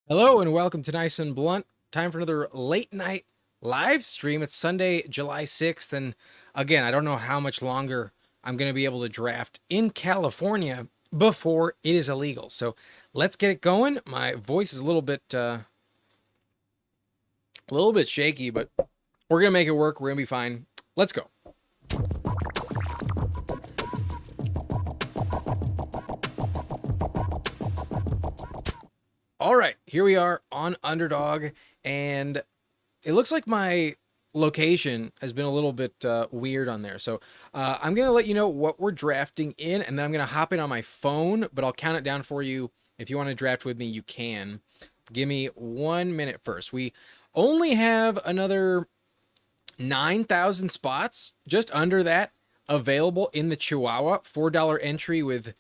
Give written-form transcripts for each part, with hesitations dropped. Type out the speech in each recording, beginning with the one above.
Hello and welcome to Nice and Blunt. Time for another late night live stream. It's Sunday, July 6th. And again, I don't know how much longer I'm going to be able to draft in California before it is illegal. So let's get it going. My voice is a little bit shaky, but we're going to make it work. We're going to be fine. Let's go. All right, here we are on Underdog, and it looks like my location has been a little bit weird on there. So I'm going to let you know what we're drafting in, and then I'm going to hop in on my phone, but I'll count it down for you. If you want to draft with me, you can. Give me 1 minute first. We only have another 9,000 spots, just under that, available in the Chihuahua. $4 entry with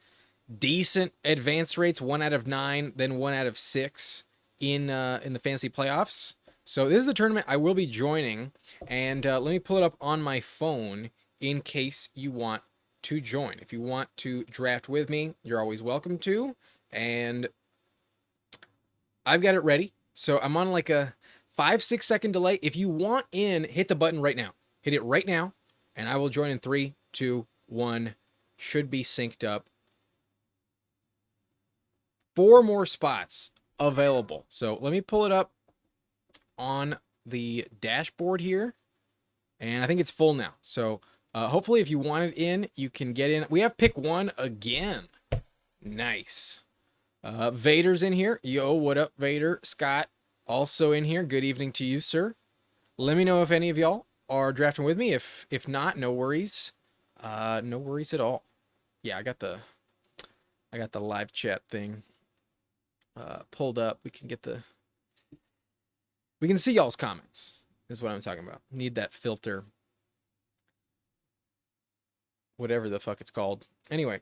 decent advance rates, 1 out of 9, then 1 out of 6 in the fantasy playoffs. So this is the tournament I will be joining, and let me pull it up on my phone in case you want to join. If you want to draft with me, you're always welcome to, and I've got it ready. So I'm on like a 5-6 second delay. If you want in, hit the button right now. Hit it right now, and I will join in 3, 2, 1. Should be synced up. 4 more spots available. So let me pull it up on the dashboard here. And I think it's full now. So hopefully if you want it in, you can get in. We have pick 1 again. Nice. Vader's in here. Yo, what up, Vader? Scott also in here. Good evening to you, sir. Let me know if any of y'all are drafting with me. If not, no worries. No worries at all. Yeah, I got the live chat thing pulled up. We can see y'all's comments is what I'm talking about. Need that filter, whatever the fuck it's called. Anyway,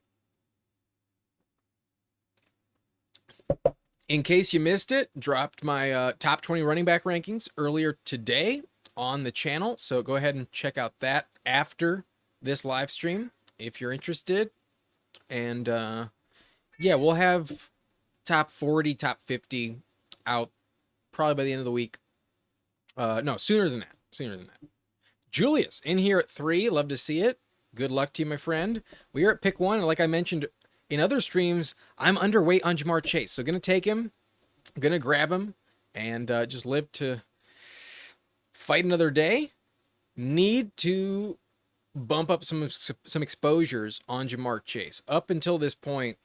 in case you missed it, dropped my top 20 running back rankings earlier today on the channel. So go ahead and check out that after this live stream if you're interested. And yeah, we'll have top 40, top 50 out probably by the end of the week. No, sooner than that. Julius in here at 3. Love to see it. Good luck to you, my friend. We are at pick 1. Like I mentioned in other streams, I'm underweight on Ja'Marr Chase. So going to take him, going to grab him, and just live to fight another day. Need to bump up some exposures on Ja'Marr Chase. Up until this point,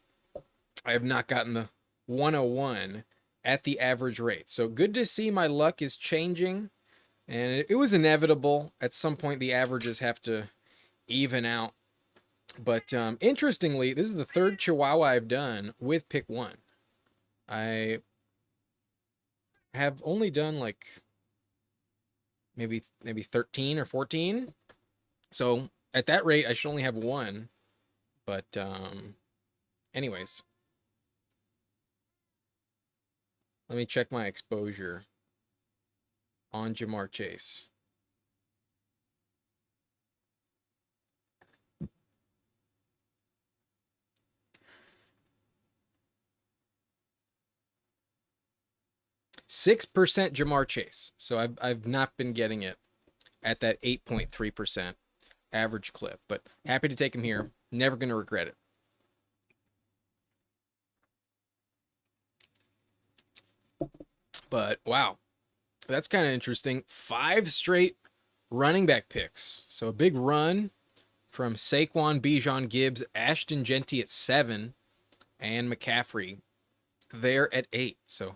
I have not gotten the 101 at the average rate. So good to see my luck is changing, and it was inevitable. At some point, the averages have to even out. But interestingly, this is the 3rd Chihuahua I've done with pick 1. I have only done like maybe 13 or 14. So at that rate, I should only have 1. But anyways, let me check my exposure on Ja'Marr Chase. %6 Ja'Marr Chase. So I've not been getting it at that 8.3% average clip, but happy to take him here. Never going to regret it. But wow, that's kind of interesting. 5 straight running back picks. So a big run from Saquon, Bijan, Gibbs, Ashton Genty at 7, and McCaffrey there at 8. So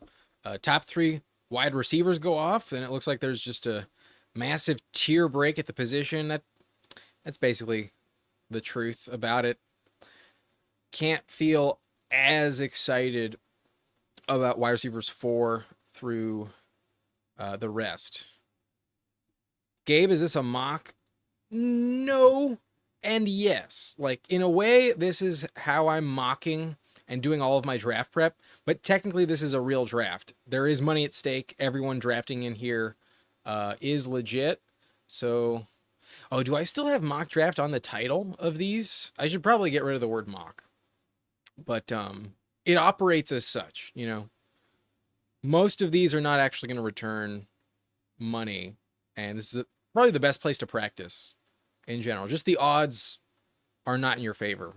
top 3 wide receivers go off, and it looks like there's just a massive tier break at the position. That's basically the truth about it. Can't feel as excited about wide receivers 4 through the rest. Gabe, is this a mock? No and yes. Like, in a way, this is how I'm mocking and doing all of my draft prep, but technically this is a real draft. There is money at stake. Everyone drafting in here is legit. So, oh, do I still have mock draft on the title of these? I should probably get rid of the word mock. But it operates as such, you know. most of these are not actually going to return money, and this is probably the best place to practice in general. Just the odds are not in your favor.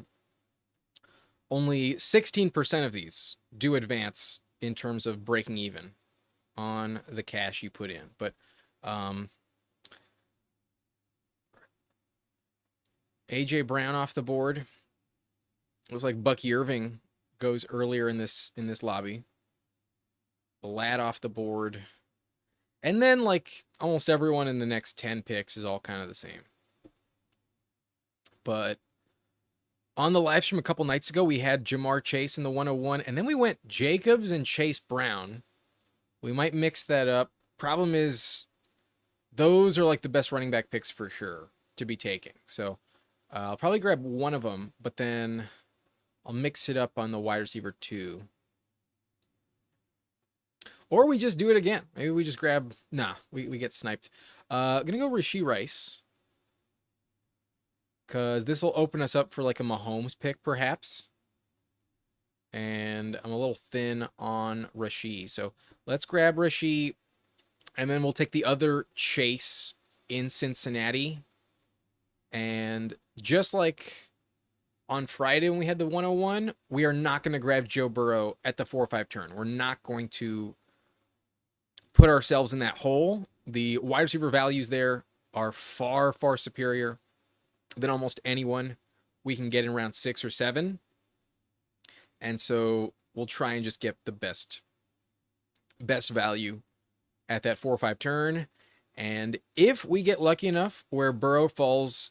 Only 16% of these do advance in terms of breaking even on the cash you put in. But AJ Brown off the board. It looks like Bucky Irving goes earlier in this lobby. Vlad off the board. And then like almost everyone in the next 10 picks is all kind of the same. But on the live stream a couple nights ago, we had Ja'Marr Chase in the 101, and then we went Jacobs and Chase Brown. We might mix that up. Problem is, those are like the best running back picks for sure to be taking. So I'll probably grab one of them, but then I'll mix it up on the wide receiver 2. Or we just do it again. Maybe we just grab... Nah, we get sniped. Gonna go Rashee Rice. Because this will open us up for like a Mahomes pick, perhaps. And I'm a little thin on Rashee. So let's grab Rashee. And then we'll take the other Chase in Cincinnati. And just like on Friday when we had the 101, we are not going to grab Joe Burrow at the 4-5 turn. We're not going to put ourselves in that hole. The wide receiver values there are far, far superior than almost anyone we can get in round 6 or 7. And so we'll try and just get the best value at that 4-5 turn. And if we get lucky enough where Burrow falls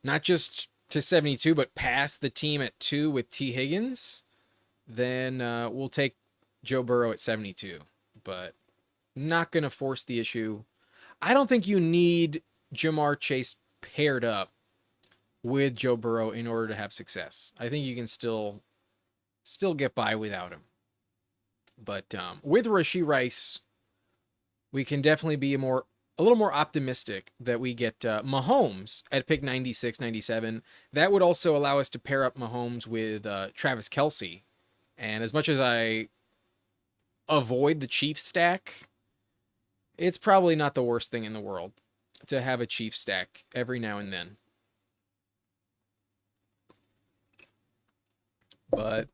not just to 72, but past the team at 2 with T. Higgins, then we'll take Joe Burrow at 72. But not going to force the issue. I don't think you need Ja'Marr Chase paired up with Joe Burrow in order to have success. I think you can still get by without him. But with Rashee Rice, we can definitely be a little more optimistic that we get Mahomes at pick 96, 97. That would also allow us to pair up Mahomes with Travis Kelce. And as much as I avoid the Chiefs stack, it's probably not the worst thing in the world to have a Chiefs stack every now and then. But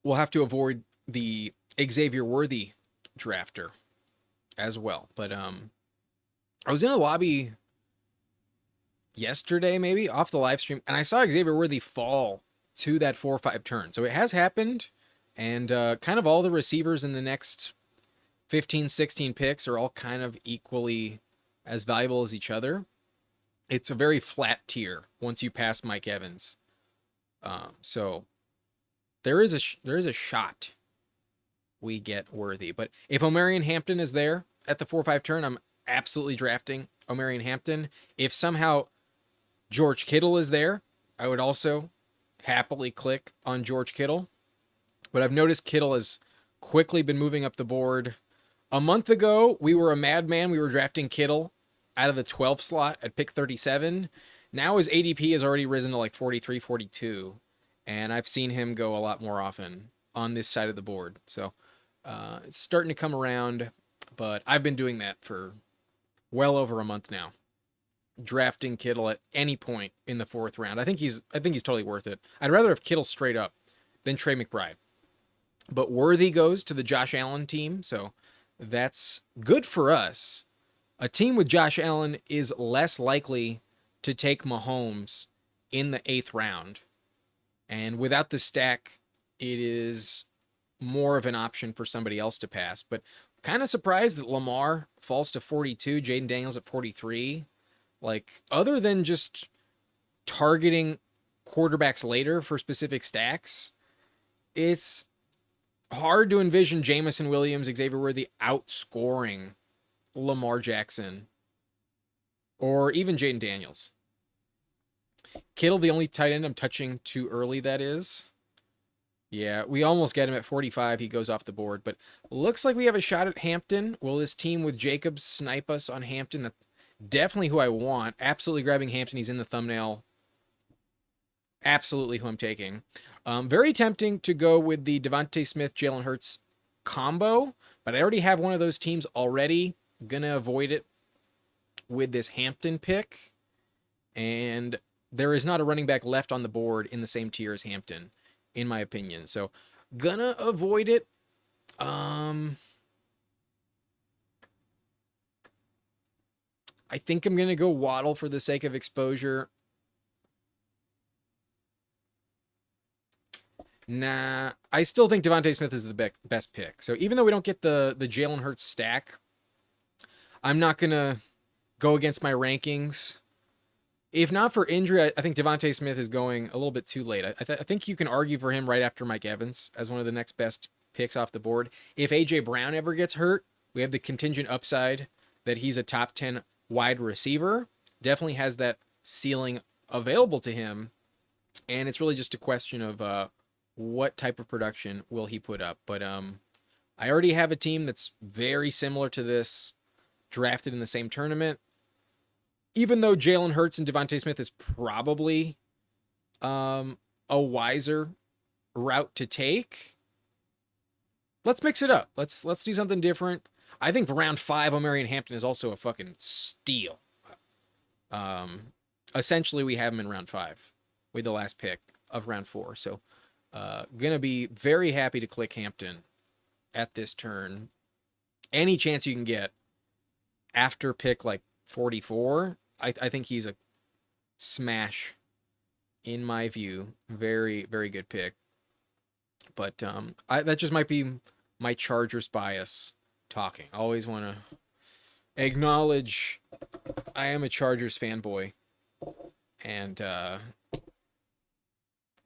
we'll have to avoid the Xavier Worthy drafter as well. But I was in a lobby yesterday, maybe, off the live stream, and I saw Xavier Worthy fall to that 4-5 turn. So it has happened, and kind of all the receivers in the next 15, 16 picks are all kind of equally as valuable as each other. It's a very flat tier once you pass Mike Evans. So there is a shot we get Worthy. But if Omarion Hampton is there at the 4-5 turn, I'm absolutely drafting Omarion Hampton. If somehow George Kittle is there, I would also happily click on George Kittle. But I've noticed Kittle has quickly been moving up the board. A month ago, we were a madman. We were drafting Kittle out of the 12th slot at pick 37. Now his ADP has already risen to like 43, 42. And I've seen him go a lot more often on this side of the board. So it's starting to come around. But I've been doing that for well over a month now. Drafting Kittle at any point in the 4th round. I think he's totally worth it. I'd rather have Kittle straight up than Trey McBride. But Worthy goes to the Josh Allen team, so that's good for us. A team with Josh Allen is less likely to take Mahomes in the 8th round. And without the stack, it is more of an option for somebody else to pass. But kind of surprised that Lamar falls to 42, Jaden Daniels at 43. Like, other than just targeting quarterbacks later for specific stacks, it's hard to envision Jameson Williams, Xavier Worthy outscoring Lamar Jackson or even Jaden Daniels. Kittle, the only tight end I'm touching too early, that is. Yeah, we almost get him at 45. He goes off the board, but looks like we have a shot at Hampton. Will this team with Jacobs snipe us on Hampton? That's definitely who I want. Absolutely grabbing Hampton. He's in the thumbnail. Absolutely who I'm taking. Very tempting to go with the Devontae Smith, Jalen Hurts combo, But I already have one of those teams already. Gonna avoid it with this Hampton pick. And there is not a running back left on the board in the same tier as Hampton, in my opinion. So gonna avoid it. I think I'm going to go Waddle for the sake of exposure. Nah, I still think Devontae Smith is the best pick. So even though we don't get the Jalen Hurts stack, I'm not going to go against my rankings. If not for injury, I think Devontae Smith is going a little bit too late. I think you can argue for him right after Mike Evans as one of the next best picks off the board. If A.J. Brown ever gets hurt, we have the contingent upside that he's a top 10 wide receiver, definitely has that ceiling available to him, and it's really just a question of what type of production will he put up. But I already have a team that's very similar to this, drafted in the same tournament. Even though Jalen Hurts and Devontae Smith is probably a wiser route to take, let's mix it up. Let's do something different. I think round 5, Omarion Hampton is also a fucking steal. Essentially, we have him in round 5 with the last pick of round 4. So, gonna be very happy to click Hampton at this turn. Any chance you can get after pick like 44, I think he's a smash in my view. Very, very good pick. But that just might be my Chargers bias talking. I always want to acknowledge I am a Chargers fanboy, and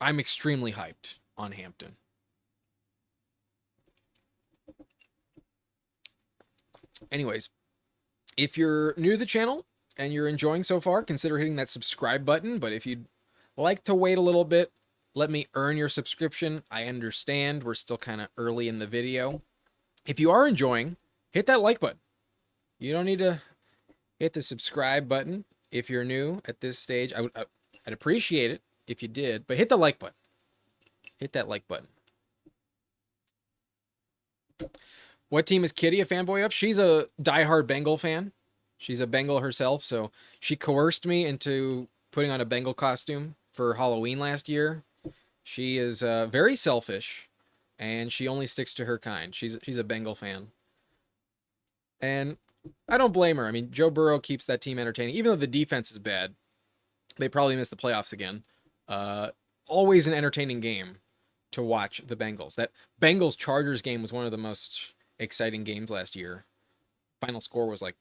I'm extremely hyped on Hampton. Anyways, if you're new to the channel and you're enjoying so far, consider hitting that subscribe button. But if you'd like to wait a little bit, let me earn your subscription. I understand we're still kind of early in the video. If you are enjoying, hit that like button. You don't need to hit the subscribe button if you're new at this stage. I'd appreciate it if you did, but hit the like button. Hit that like button. What team is Kitty a fanboy of? She's a diehard Bengal fan. She's a Bengal herself, so she coerced me into putting on a Bengal costume for Halloween last year. She is very selfish, and she only sticks to her kind. She's a Bengal fan. And I don't blame her. I mean, Joe Burrow keeps that team entertaining. Even though the defense is bad, they probably miss the playoffs again. Always an entertaining game to watch the Bengals. That Bengals-Chargers game was one of the most exciting games last year. Final score was like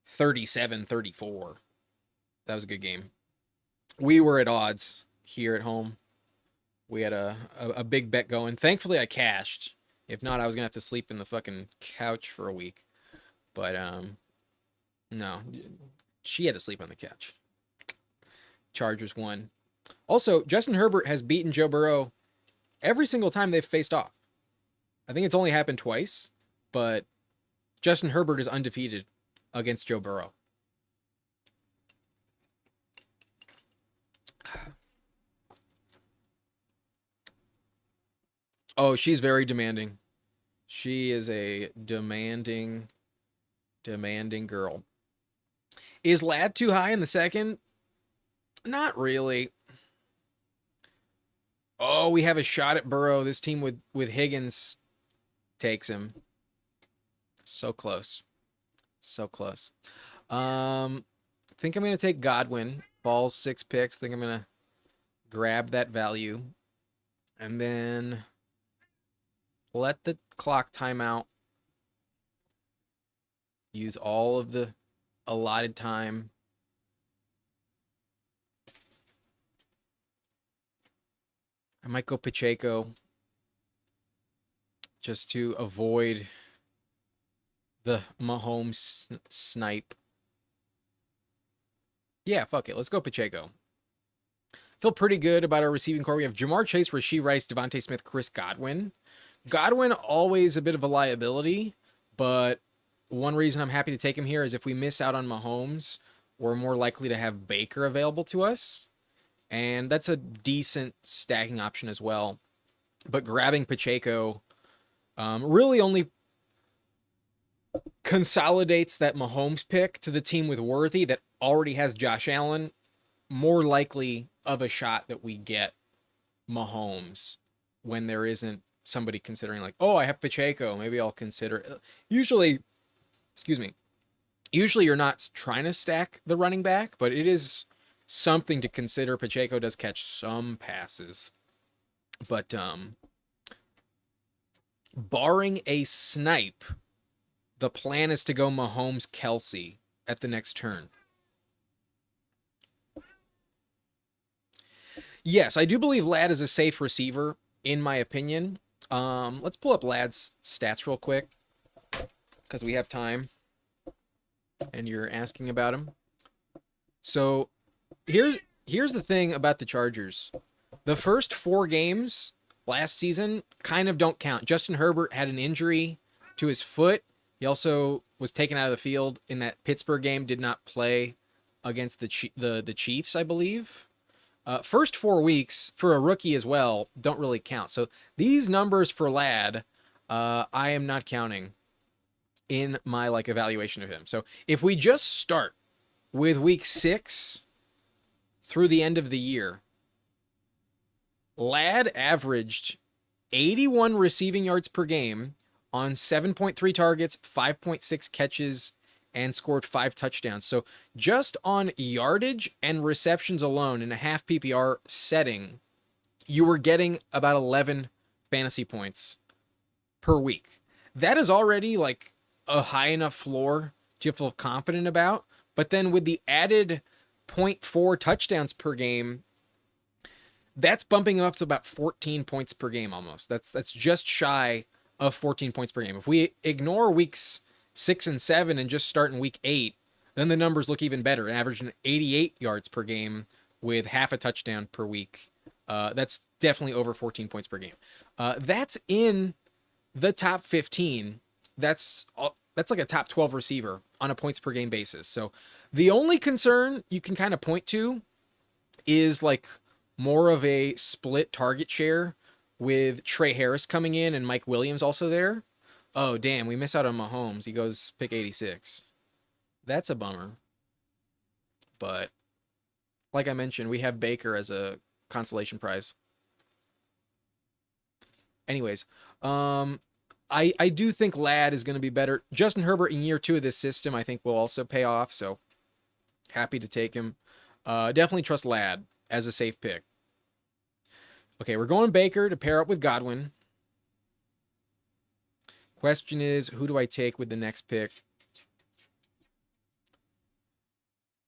37-34. That was a good game. We were at odds here at home. We had a big bet going. Thankfully, I cashed. If not, I was going to have to sleep in the fucking couch for a week. But, no. She had to sleep on the couch. Chargers won. Also, Justin Herbert has beaten Joe Burrow every single time they've faced off. I think it's only happened twice, but Justin Herbert is undefeated against Joe Burrow. Oh, she's very demanding. She is a demanding girl. Is Ladd too high in the second? Not really. Oh, we have a shot at Burrow. This team with Higgins takes him. So close. So close. I think I'm going to take Godwin. Falls 6 picks. I think I'm going to grab that value. And then let the clock time out. Use all of the allotted time. I might go Pacheco just to avoid the Mahomes snipe. Yeah, fuck it. Let's go Pacheco. Feel pretty good about our receiving core. We have Jamar Chase, Rashee Rice, Devontae Smith, Chris Godwin. Godwin, always a bit of a liability, but one reason I'm happy to take him here is if we miss out on Mahomes, we're more likely to have Baker available to us. And that's a decent stacking option as well. But grabbing Pacheco really only consolidates that Mahomes pick to the team with Worthy that already has Josh Allen, more likely of a shot that we get Mahomes when there isn't somebody considering like, oh, I have Pacheco, maybe I'll consider. Usually, excuse me, usually you're not trying to stack the running back, but it is something to consider. Pacheco does catch some passes, but barring a snipe, the plan is to go Mahomes Kelsey at the next turn. Yes, I do believe Ladd is a safe receiver, in my opinion. Let's pull up Ladd's stats real quick because we have time and you're asking about him. So here's the thing about the Chargers. The first 4 games last season kind of don't count. Justin Herbert had an injury to his foot. He also was taken out of the field in that Pittsburgh game, did not play against the Chiefs, I believe. First 4 weeks for a rookie as well don't really count. So these numbers for Ladd, I am not counting in my evaluation of him. So if we just start with week 6 through the end of the year, Ladd averaged 81 receiving yards per game on 7.3 targets, 5.6 catches, and scored 5 touchdowns. So just on yardage and receptions alone in a half PPR setting, you were getting about 11 fantasy points per week. That is already a high enough floor to feel confident about. But then with the added 0.4 touchdowns per game, that's bumping up to about 14 points per game almost. That's just shy of 14 points per game. If we ignore weeks 6 and 7 and just start in week 8, then the numbers look even better, averaging 88 yards per game with half a touchdown per week. That's definitely over 14 points per game. That's in the top 15. That's like a top 12 receiver on a points per game basis. So the only concern you can kind of point to is more of a split target share with Trey Harris coming in and Mike Williams also there. Oh, damn, we miss out on Mahomes. He goes pick 86. That's a bummer. But like I mentioned, we have Baker as a consolation prize. Anyways, I do think Ladd is going to be better. Justin Herbert in year 2 of this system, I think, will also pay off. So happy to take him. Definitely trust Ladd as a safe pick. Okay, we're going Baker to pair up with Godwin. Question is, who do I take with the next pick?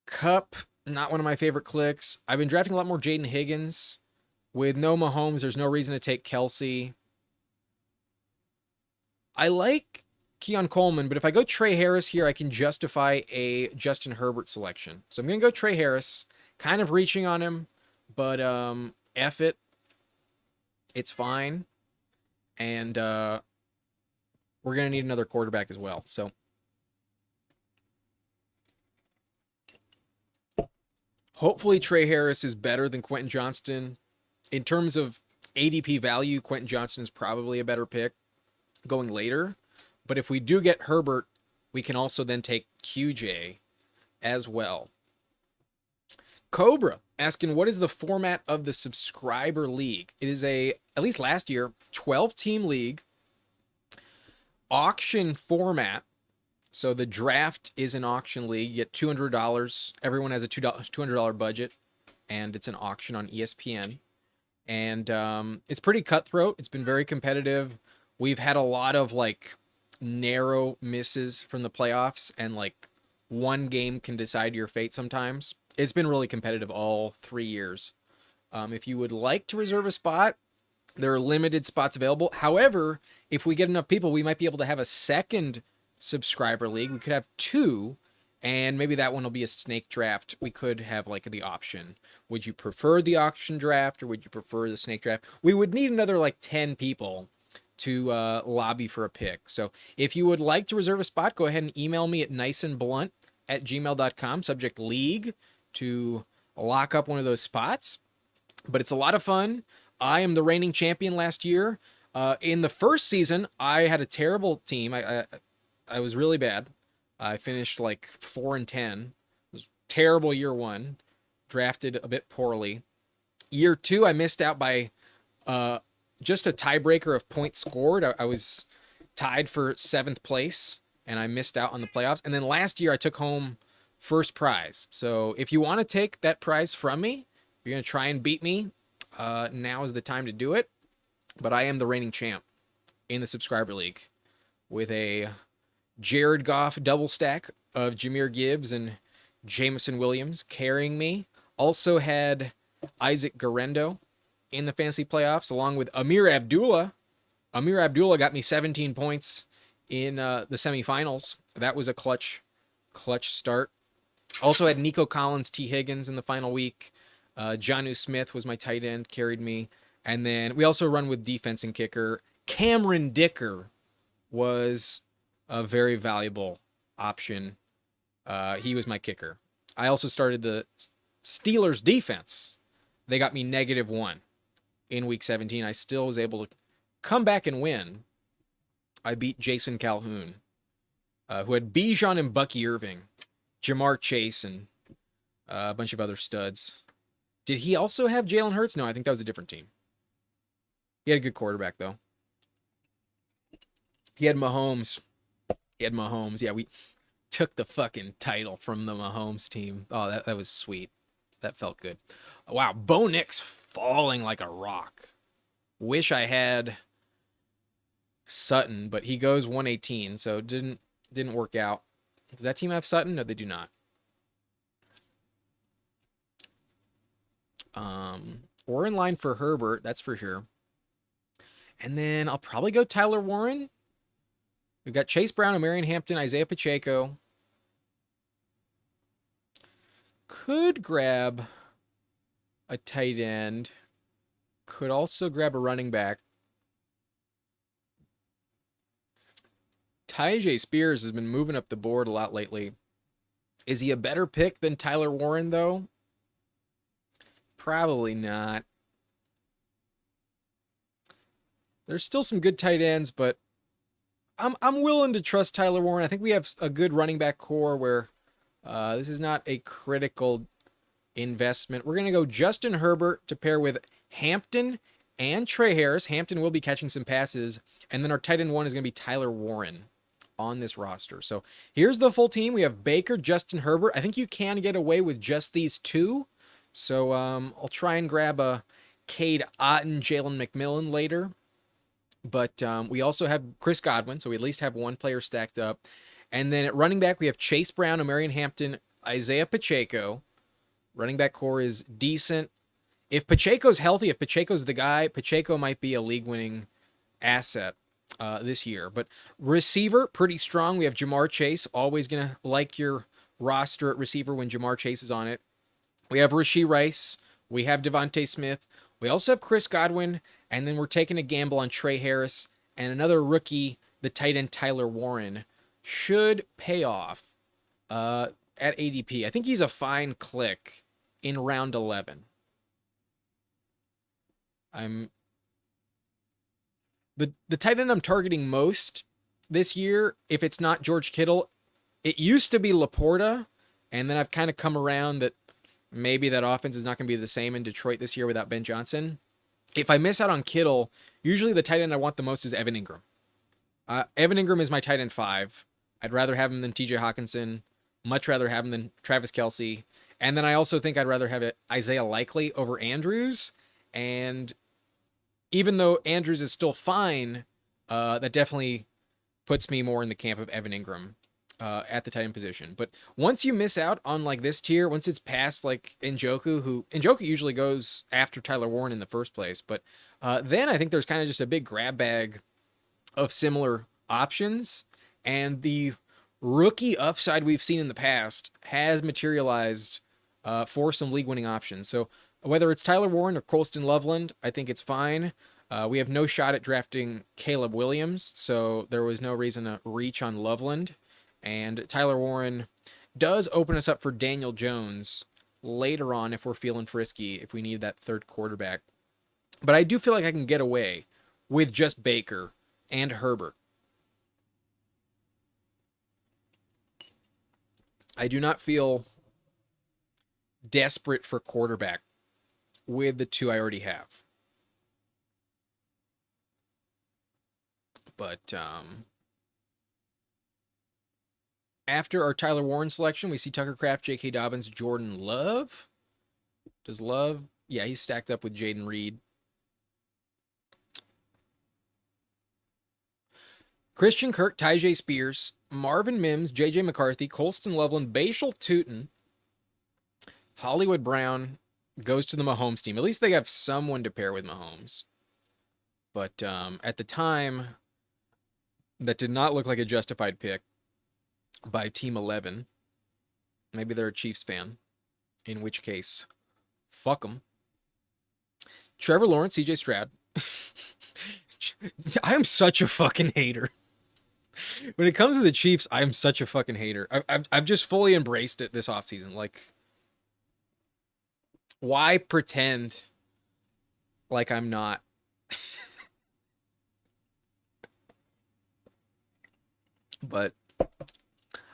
Cup, not one of my favorite clicks. I've been drafting a lot more Jaden Higgins. With no Mahomes, there's no reason to take Kelsey. I like Keon Coleman, but if I go Trey Harris here, I can justify a Justin Herbert selection. So I'm going to go Trey Harris. Kind of reaching on him, but F it. It's fine. And we're going to need another quarterback as well. So hopefully Trey Harris is better than Quentin Johnston. In terms of ADP value, Quentin Johnston is probably a better pick going later. But if we do get Herbert, we can also then take QJ as well. Cobra asking, what is the format of the subscriber league? It is at least last year, 12-team league, auction format. So the draft is an auction league. You get $200. Everyone has a $200 budget, and it's an auction on ESPN. And it's pretty cutthroat. It's been very competitive. We've had a lot of narrow misses from the playoffs, and one game can decide your fate sometimes. It's been really competitive all 3 years. If you would like to reserve a spot, there are limited spots available. However, if we get enough people, we might be able to have a second subscriber league. We could have 2, and maybe that one will be a snake draft. We could have the option. Would you prefer the auction draft or would you prefer the snake draft? We would need another 10 people to lobby for a pick. So if you would like to reserve a spot, go ahead and email me at niceandblunt@gmail.com, subject league, to lock up one of those spots. But it's a lot of fun. I am the reigning champion last year. In the first season, I had a terrible team. I I was really bad. I finished like 4-10. It was terrible year one. Drafted a bit poorly. Year two, I missed out by uh, just a tiebreaker of points scored. I was tied for seventh place, and I missed out on the playoffs. And then last year, I took home first prize. So if you want to take that prize from me, you're going to try and beat me, now is the time to do it. But I am the reigning champ in the subscriber league with a Jared Goff double stack of Jahmyr Gibbs and Jameson Williams carrying me. Also had Isaac Guerrero in the fantasy playoffs, along with Amir Abdullah. Amir Abdullah got me 17 points in the semifinals. That was a clutch start. Also had Nico Collins, T. Higgins in the final week. Jonnu Smith was my tight end, carried me. And then we also run with defense and kicker. Cameron Dicker was a very valuable option. He was my kicker. I also started the Steelers defense. They got me -1 in week 17. I still was able to come back and win. I beat Jason Calhoun, who had Bijan and Bucky Irving, Jamar Chase, and a bunch of other studs. Did he also have Jalen Hurts? No, I think that was a different team. He had a good quarterback, though. He had Mahomes. Yeah, we took the fucking title from the Mahomes team. Oh, that was sweet. That felt good. Wow, Bo Nix falling like a rock. Wish I had Sutton, but he goes 118, so it didn't work out. Does that team have Sutton? No, they do not. We're in line for Herbert, that's for sure. And then I'll probably go Tyler Warren. We've got Chase Brown, Omarion Hampton, Isaiah Pacheco. Could grab a tight end. Could also grab a running back. Tyjae Spears has been moving up the board a lot lately. Is he a better pick than Tyler Warren, though? Probably not. There's still some good tight ends, but I'm willing to trust Tyler Warren. I think we have a good running back core where this is not a critical investment. We're going to go Justin Herbert to pair with Hampton and Trey Harris. Hampton will be catching some passes. And then our tight end one is going to be Tyler Warren on this roster. So here's the full team. We have Baker, Justin Herbert. I think you can get away with just these two. So I'll try and grab a Cade Otton, Jalen McMillan later. But we also have Chris Godwin, so we at least have one player stacked up. And then at running back, we have Chase Brown, Omarion Hampton, Isaiah Pacheco. Running back core is decent. If Pacheco's healthy, if Pacheco's the guy, Pacheco might be a league-winning asset this year. But receiver, pretty strong. We have Jamar Chase. Always going to like your roster at receiver when Jamar Chase is on it. We have Rashee Rice. We have Devontae Smith. We also have Chris Godwin. And then we're taking a gamble on Trey Harris. And another rookie, the tight end Tyler Warren, should pay off at ADP. I think he's a fine click in round 11. The tight end I'm targeting most this year, if it's not George Kittle, it used to be Laporta, and then I've kind of come around that maybe that offense is not going to be the same in Detroit this year without Ben Johnson. If I miss out on Kittle, usually the tight end I want the most is Evan Ingram. Evan Ingram is my tight end 5. I'd rather have him than TJ Hawkinson. Much rather have him than Travis Kelce. And then I also think I'd rather have Isaiah Likely over Andrews. And even though Andrews is still fine, that definitely puts me more in the camp of Evan Ingram at the tight end position. But once you miss out on like this tier, once it's past like Njoku usually goes after Tyler Warren in the first place. But then I think there's kind of just a big grab bag of similar options. And the rookie upside we've seen in the past has materialized for some league-winning options. So whether it's Tyler Warren or Colston Loveland, I think it's fine. We have no shot at drafting Caleb Williams, so there was no reason to reach on Loveland. And Tyler Warren does open us up for Daniel Jones later on if we're feeling frisky, if we need that third quarterback. But I do feel like I can get away with just Baker and Herbert. I do not feel desperate for quarterback with the two I already have. But after our Tyler Warren selection, we see Tucker Kraft, J.K. Dobbins, Jordan Love. Does Love? Yeah, he's stacked up with Jaden Reed. Christian Kirk, Tyjae Spears, Marvin Mims, J.J. McCarthy, Colston Loveland, Bashal Tootin, Hollywood Brown goes to the Mahomes team. At least they have someone to pair with Mahomes. But at the time, that did not look like a justified pick by Team 11. Maybe they're a Chiefs fan, in which case, fuck them. Trevor Lawrence, CJ Stroud. I am such a fucking hater. When it comes to the Chiefs, I am such a fucking hater. I've just fully embraced it this offseason. Like, why pretend like I'm not? But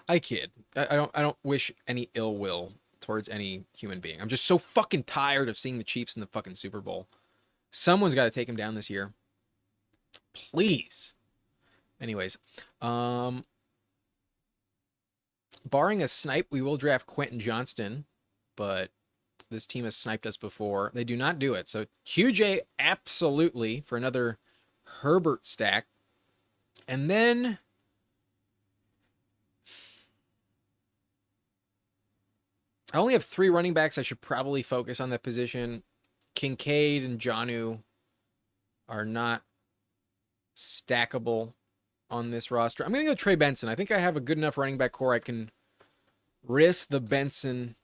I kid. I don't wish any ill will towards any human being. I'm just so fucking tired of seeing the Chiefs in the fucking Super Bowl. Someone's got to take him down this year. Please. Anyways, barring a snipe, we will draft Quentin Johnston, but this team has sniped us before. They do not do it. So QJ absolutely for another Herbert stack. And then I only have 3 running backs. I should probably focus on that position. Kincaid and Jonnu are not stackable on this roster. I'm going to go Trey Benson. I think I have a good enough running back core. I can risk the Benson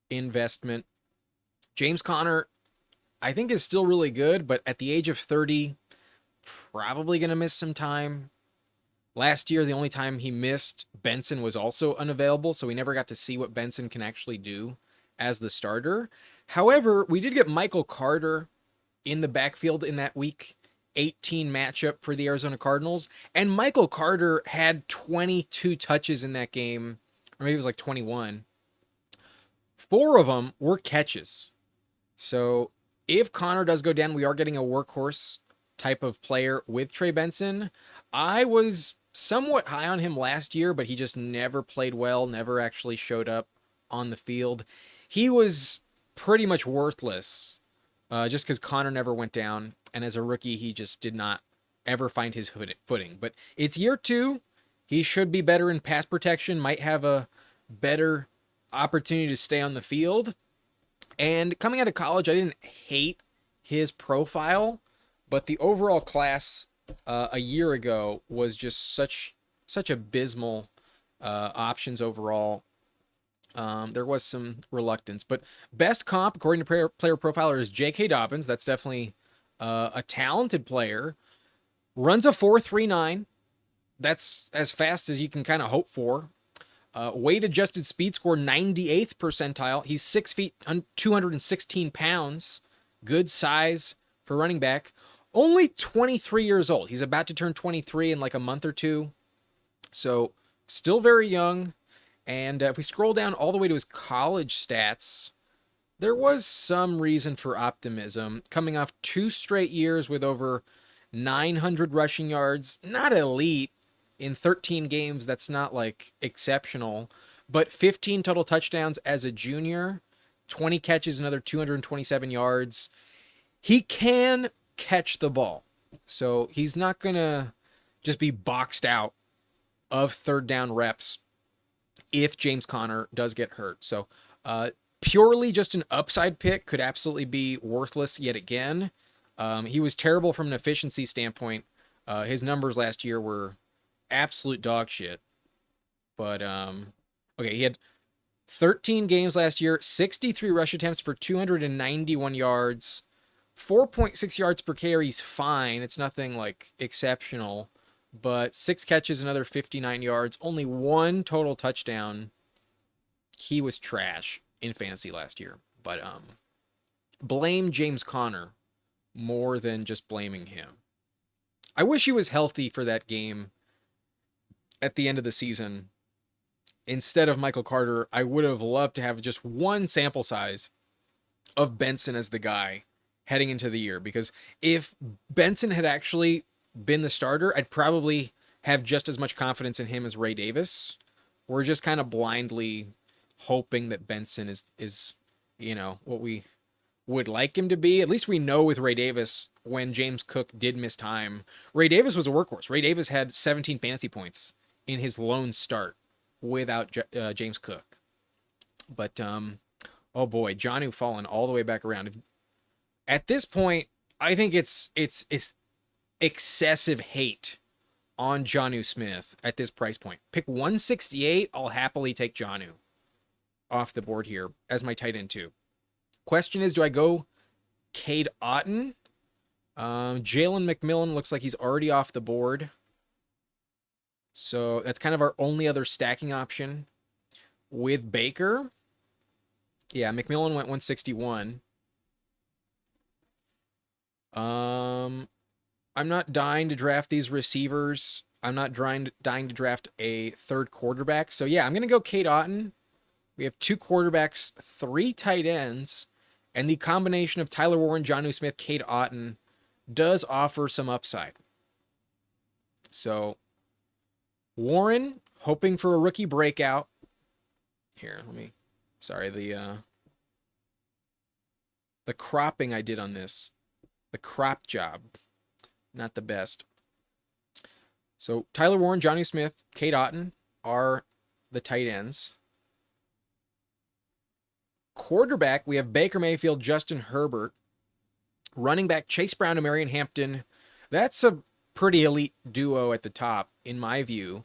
investment. James Conner, I think, is still really good, but at the age of 30, probably going to miss some time. Last year, the only time he missed, Benson was also unavailable, so we never got to see what Benson can actually do as the starter. However, we did get Michael Carter in the backfield in that week 18 matchup for the Arizona Cardinals, and Michael Carter had 22 touches in that game, or maybe it was like 21. 4 of them were catches. So if Connor does go down, we are getting a workhorse type of player with Trey Benson. I was somewhat high on him last year, but he just never played well, never actually showed up on the field. He was pretty much worthless just because Connor never went down. And as a rookie, he just did not ever find his footing. But it's year 2. He should be better in pass protection, might have a better opportunity to stay on the field. And coming out of college, I didn't hate his profile, but the overall class a year ago was just such abysmal options overall. There was some reluctance, but best comp according to Player Profiler is J.K. Dobbins. That's definitely a talented player. Runs a 4.39. That's as fast as you can kind of hope for. Weight adjusted speed score 98th percentile. He's 6 feet, 216 pounds. Good size for running back. Only 23 years old. He's about to turn 23 in like a month or two. So still very young. And if we scroll down all the way to his college stats, there was some reason for optimism. Coming off 2 straight years with over 900 rushing yards. Not elite. In 13 games, that's not like exceptional, but 15 total touchdowns as a junior, 20 catches, another 227 yards. He can catch the ball. So he's not going to just be boxed out of 3rd down reps if James Conner does get hurt. So purely just an upside pick could absolutely be worthless yet again. He was terrible from an efficiency standpoint. His numbers last year were absolute dog shit. But okay, he had 13 games last year, 63 rush attempts for 291 yards, 4.6 yards per carry is fine. It's nothing like exceptional, but 6 catches, another 59 yards, only 1 total touchdown. He was trash in fantasy last year. But blame James Conner more than just blaming him. I wish he was healthy for that game at the end of the season instead of Michael Carter, I would have loved to have just one sample size of Benson as the guy heading into the year. Because if Benson had actually been the starter, I'd probably have just as much confidence in him as Ray Davis. We're just kind of blindly hoping that Benson is what we would like him to be. At least we know with Ray Davis, when James Cook did miss time, Ray Davis was a workhorse. Ray Davis had 17 fantasy points in his lone start without James Cook. But oh boy, Jonnu fallen all the way back around. At this point, I think it's excessive hate on Jonnu Smith at this price point. Pick 168, I'll happily take Jonnu off the board here as my tight end 2. Question is, do I go Cade Otton? Jalen McMillan looks like he's already off the board. So that's kind of our only other stacking option. With Baker, yeah, McMillan went 161. I'm not dying to draft these receivers. I'm not dying to draft a third quarterback. So yeah, I'm going to go Cade Otton. We have 2 quarterbacks, 3 tight ends, and the combination of Tyler Warren, Jonnu Smith, Cade Otton does offer some upside. So Warren, hoping for a rookie breakout. Here, sorry, the cropping I did on this, the crop job, not the best. So Tyler Warren, Jonnu Smith, Cade Otton are the tight ends. Quarterback, we have Baker Mayfield, Justin Herbert. Running back, Chase Brown and Marion Hampton. That's a pretty elite duo at the top, in my view,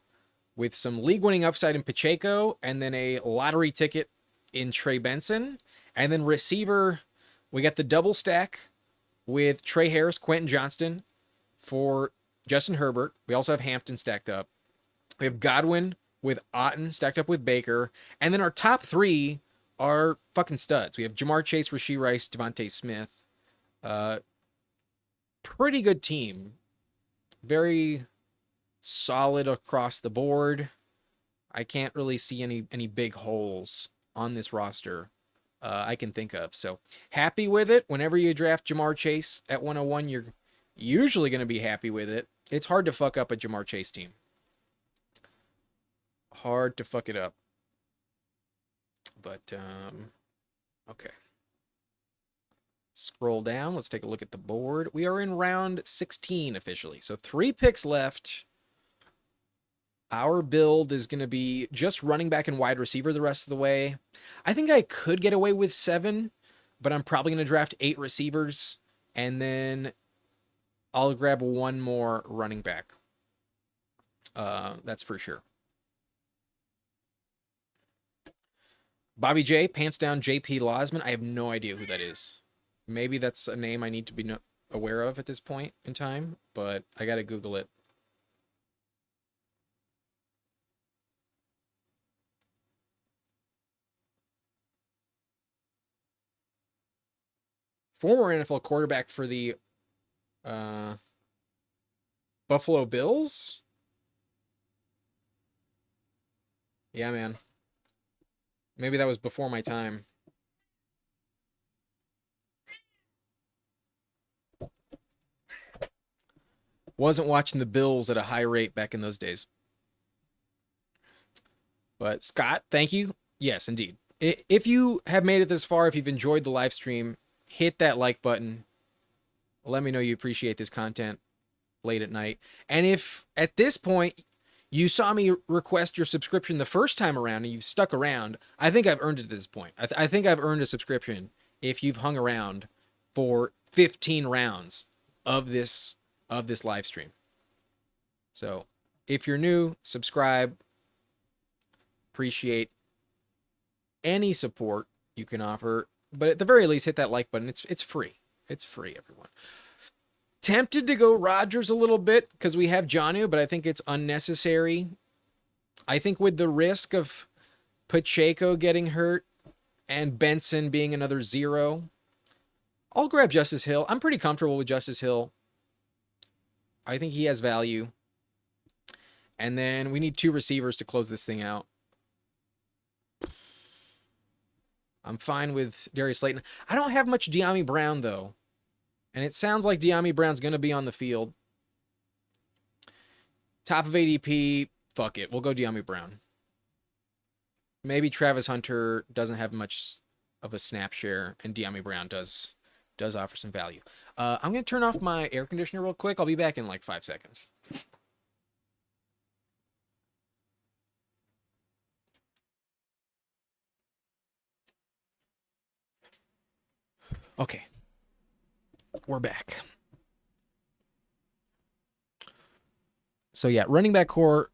with some league-winning upside in Pacheco and then a lottery ticket in Trey Benson. And then receiver, we got the double stack with Trey Harris, Quentin Johnston for Justin Herbert. We also have Hampton stacked up. We have Godwin with Otton stacked up with Baker. And then our top 3 are fucking studs. We have Jamar Chase, Rashee Rice, Devontae Smith. Pretty good team. Very solid across the board. I can't really see any big holes on this roster I can think of. So happy with it. Whenever you draft Jamar Chase at 101, you're usually going to be happy with it. It's hard to fuck up a Jamar Chase team. Hard to fuck it up. But, okay. Scroll down. Let's take a look at the board. We are in round 16 officially. So 3 picks left. Our build is going to be just running back and wide receiver the rest of the way. I think I could get away with 7, but I'm probably going to draft 8 receivers, and then I'll grab 1 more running back. That's for sure. Bobby J, Pants Down JP Losman. I have no idea who that is. Maybe that's a name I need to be aware of at this point in time, but I got to Google it. Former NFL quarterback for the Buffalo Bills. Yeah, man. Maybe that was before my time. Wasn't watching the Bills at a high rate back in those days. But Scott, thank you. Yes, indeed. If you have made it this far, if you've enjoyed the live stream, hit that like button. Let me know you appreciate this content late at night. And if at this point you saw me request your subscription the first time around and you've stuck around, I think I've earned it at this point. I think I've earned a subscription if you've hung around for 15 rounds of this live stream. So if you're new, subscribe. Appreciate any support you can offer, but at the very least, hit that like button. It's free. It's free, everyone. Tempted to go Rodgers a little bit because we have Jonnu, but I think it's unnecessary. I think with the risk of Pacheco getting hurt and Benson being another 0, I'll grab Justice Hill. I'm pretty comfortable with Justice Hill. I think he has value. And then we need 2 receivers to close this thing out. I'm fine with Darius Slayton. I don't have much Dyami Brown, though. And it sounds like Dyami Brown's going to be on the field. Top of ADP, fuck it. We'll go Dyami Brown. Maybe Travis Hunter doesn't have much of a snap share, and Dyami Brown does offer some value. I'm going to turn off my air conditioner real quick. I'll be back in like 5 seconds. Okay. We're back. So yeah, running back core,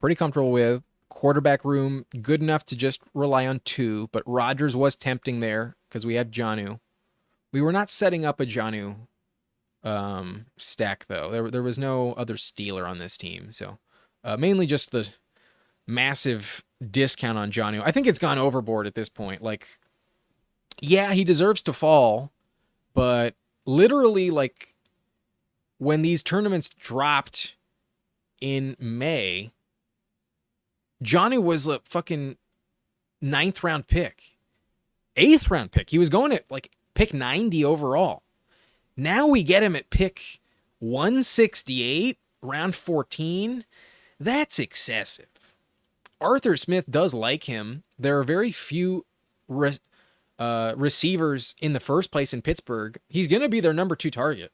pretty comfortable with. Quarterback room, good enough to just rely on 2, but Rodgers was tempting there because we had Jonnu. We were not setting up a Jonnu stack, though. There was no other stealer on this team, so mainly just the massive discount on Jonnu. I think it's gone overboard at this point. Like, yeah, he deserves to fall, but literally, like, when these tournaments dropped in May, Jonnu was a fucking 9th round pick, 8th round pick. He was going at like pick 90 overall. Now we get him at pick 168, round 14. That's excessive. Arthur Smith does like him. There are very few receivers in the first place in Pittsburgh. He's going to be their number 2 target.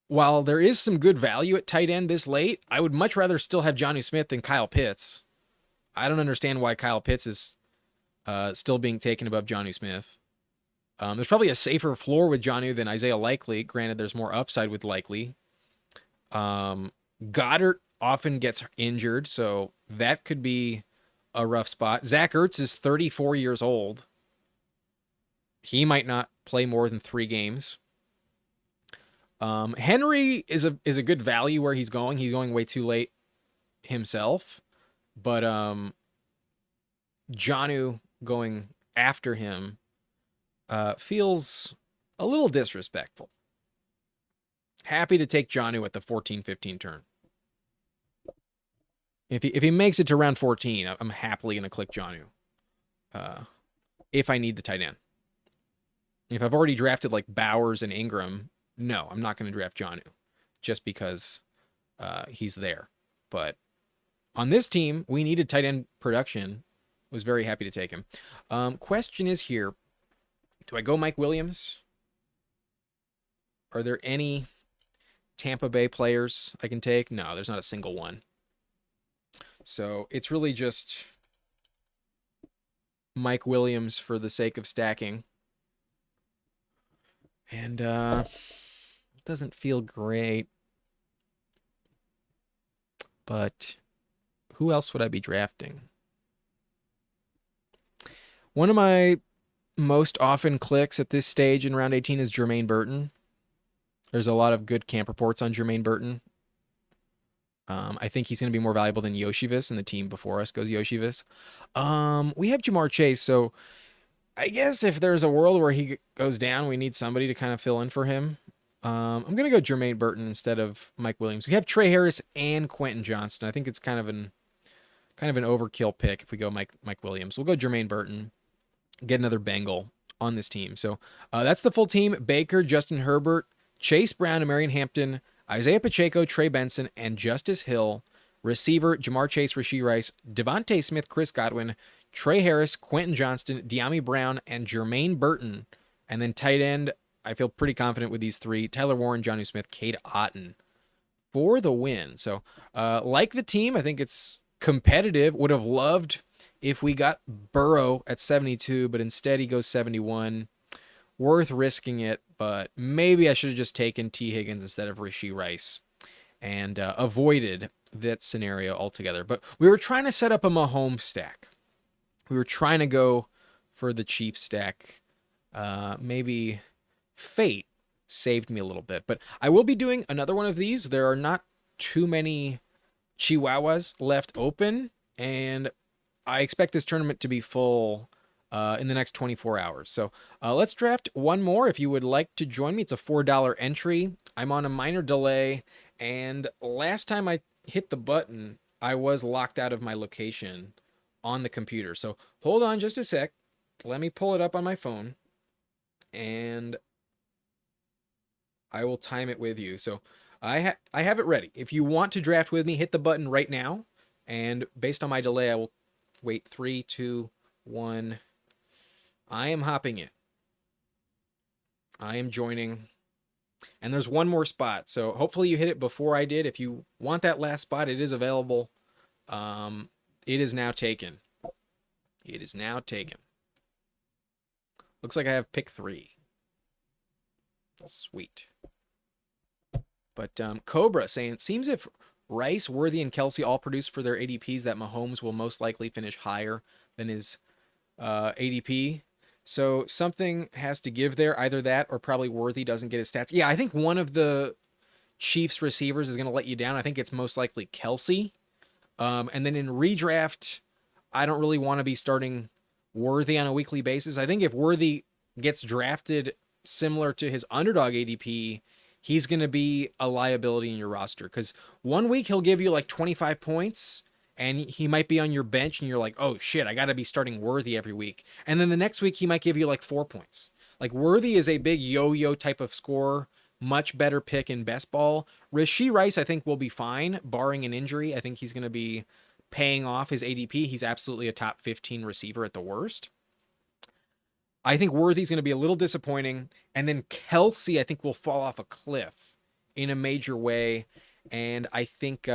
While there is some good value at tight end this late, I would much rather still have Jonnu Smith than Kyle Pitts. I don't understand why Kyle Pitts is still being taken above Jonnu Smith. There's probably a safer floor with Jonnu than Isaiah Likely. Granted, there's more upside with Likely. Goddard often gets injured, so that could be a rough spot. Zach Ertz is 34 years old. He might not play more than 3 games. Henry is a good value where he's going. He's going way too late himself, but Jonnu going after him feels a little disrespectful. Happy to take Jonnu at the 14-15 turn. If he makes it to round 14, I'm happily going to click Jonnu if I need the tight end. If I've already drafted like Bowers and Ingram, no, I'm not going to draft Jonnu just because he's there. But on this team, we needed tight end production. Was very happy to take him. Question is here, do I go Mike Williams? Are there any Tampa Bay players I can take? No, there's not a single one. So it's really just Mike Williams for the sake of stacking. And it doesn't feel great. But who else would I be drafting? One of my most often clicks at this stage in round 18 is Jermaine Burton. There's a lot of good camp reports on Jermaine Burton. I think he's going to be more valuable than Yoshivis, and the team before us goes Yoshivis. We have Jamar Chase, so I guess if there's a world where he goes down, we need somebody to kind of fill in for him. I'm going to go Jermaine Burton instead of Mike Williams. We have Trey Harris and Quentin Johnston. I think it's kind of an overkill pick if we go Mike Williams. We'll go Jermaine Burton, get another Bengal on this team. So that's the full team. Baker, Justin Herbert, Chase Brown, and Marion Hampton, Isaiah Pacheco, Trey Benson, and Justice Hill. Receiver, Jamar Chase, Rashee Rice, Devontae Smith, Chris Godwin, Trey Harris, Quentin Johnston, Dyami Brown, and Jermaine Burton. And then tight end, I feel pretty confident with these 3. Tyler Warren, Jonnu Smith, Cade Otton for the win. So like the team, I think it's competitive. Would have loved if we got Burrow at 72, but instead he goes 71. Worth risking it, but maybe I should have just taken T. Higgins instead of Rashee Rice and avoided that scenario altogether. But we were trying to set up a Mahomes stack. We were trying to go for the Chiefs stack. Maybe fate saved me a little bit, but I will be doing another one of these. There are not too many Chihuahuas left open, and I expect this tournament to be full in the next 24 hours. So let's draft one more. If you would like to join me, it's a $4 entry. I'm on a minor delay, and last time I hit the button, I was locked out of my location on the computer. So hold on just a sec. Let me pull it up on my phone and I will time it with you. So I have it ready. If you want to draft with me, hit the button right now. And based on my delay, I will wait 3, 2, 1. I am hopping in. I am joining. And there's one more spot. So hopefully you hit it before I did. If you want that last spot, it is available. It is now taken. It is now taken. Looks like I have pick 3. Sweet. But Cobra saying, seems if Rice, Worthy, and Kelsey all produce for their ADPs, that Mahomes will most likely finish higher than his ADP. So something has to give there. Either that or probably Worthy doesn't get his stats. Yeah, I think one of the Chiefs receivers is going to let you down. I think it's most likely Kelsey. And then in redraft, I don't really want to be starting Worthy on a weekly basis. I think if Worthy gets drafted similar to his underdog ADP, he's going to be a liability in your roster because one week he'll give you like 25 points and he might be on your bench and you're like, oh shit, I got to be starting Worthy every week. And then the next week he might give you like 4 points. Like Worthy is a big yo-yo type of scorer, much better pick in best ball. Rashee Rice, I think, will be fine, barring an injury. I think he's going to be paying off his ADP. He's absolutely a top 15 receiver at the worst. I think Worthy's going to be a little disappointing. And then Kelsey, I think, will fall off a cliff in a major way. And I think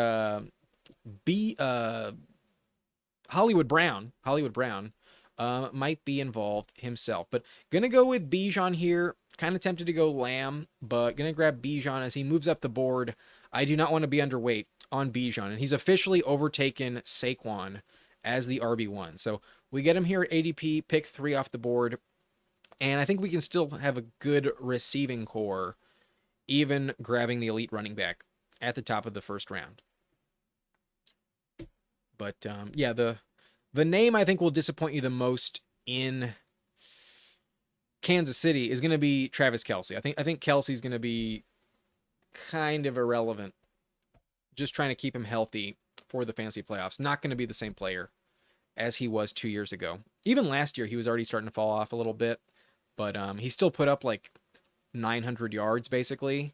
Hollywood Brown might be involved himself. But going to go with Bijan here. Kind of tempted to go Lamb, but going to grab Bijan as he moves up the board. I do not want to be underweight on Bijan. And he's officially overtaken Saquon as the RB1. So we get him here at ADP, pick 3 off the board. And I think we can still have a good receiving core, even grabbing the elite running back at the top of the first round. But yeah, the name I think will disappoint you the most in Kansas City is going to be Travis Kelce. I think Kelsey's going to be kind of irrelevant. Just trying to keep him healthy for the fantasy playoffs. Not going to be the same player as he was 2 years ago. Even last year, he was already starting to fall off a little bit. But he still put up like 900 yards, basically.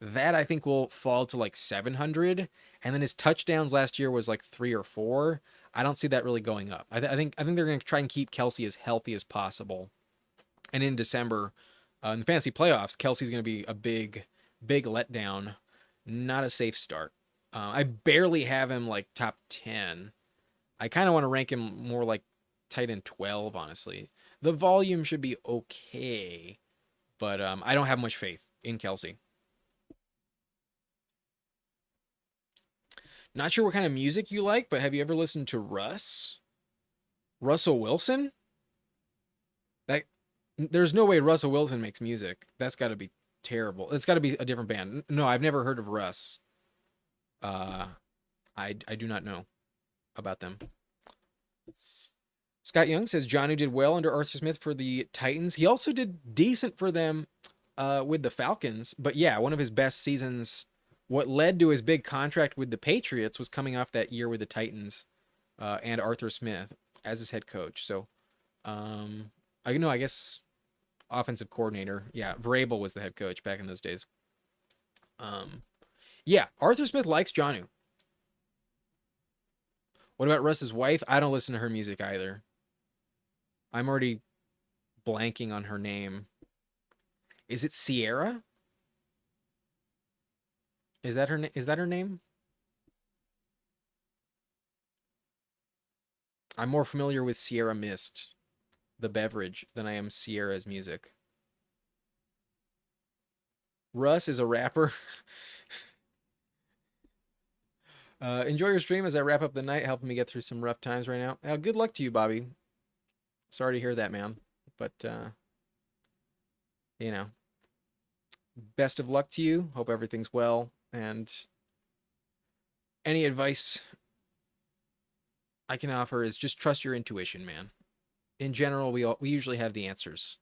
That, I think, will fall to like 700. And then his touchdowns last year was like 3 or 4. I don't see that really going up. I think they're going to try and keep Kelsey as healthy as possible. And in December, in the fantasy playoffs, Kelsey's going to be a big letdown. Not a safe start. I barely have him like top 10. I kind of want to rank him more like tight end 12, honestly. The volume should be okay, but I don't have much faith in Kelsey. Not sure what kind of music you like, but have you ever listened to Russell Wilson? There's no way Russell Wilson makes music. That's got to be terrible. It's got to be a different band. No, I've never heard of Russ. I do not know about them. Scott Young says Jonnu did well under Arthur Smith for the Titans. He also did decent for them with the Falcons. But yeah, one of his best seasons. What led to his big contract with the Patriots was coming off that year with the Titans and Arthur Smith as his head coach. So, I guess offensive coordinator. Yeah, Vrabel was the head coach back in those days. Yeah, Arthur Smith likes Jonnu. What about Russ's wife? I don't listen to her music either. I'm already blanking on her name. Is it Sierra? Is that her name? I'm more familiar with Sierra Mist, the beverage, than I am Sierra's music. Russ is a rapper. Enjoy your stream as I wrap up the night, helping me get through some rough times right now. Good luck to you, Bobby. Sorry to hear that, man. But, best of luck to you. Hope everything's well. And any advice I can offer is just trust your intuition, man. In general, we usually have the answers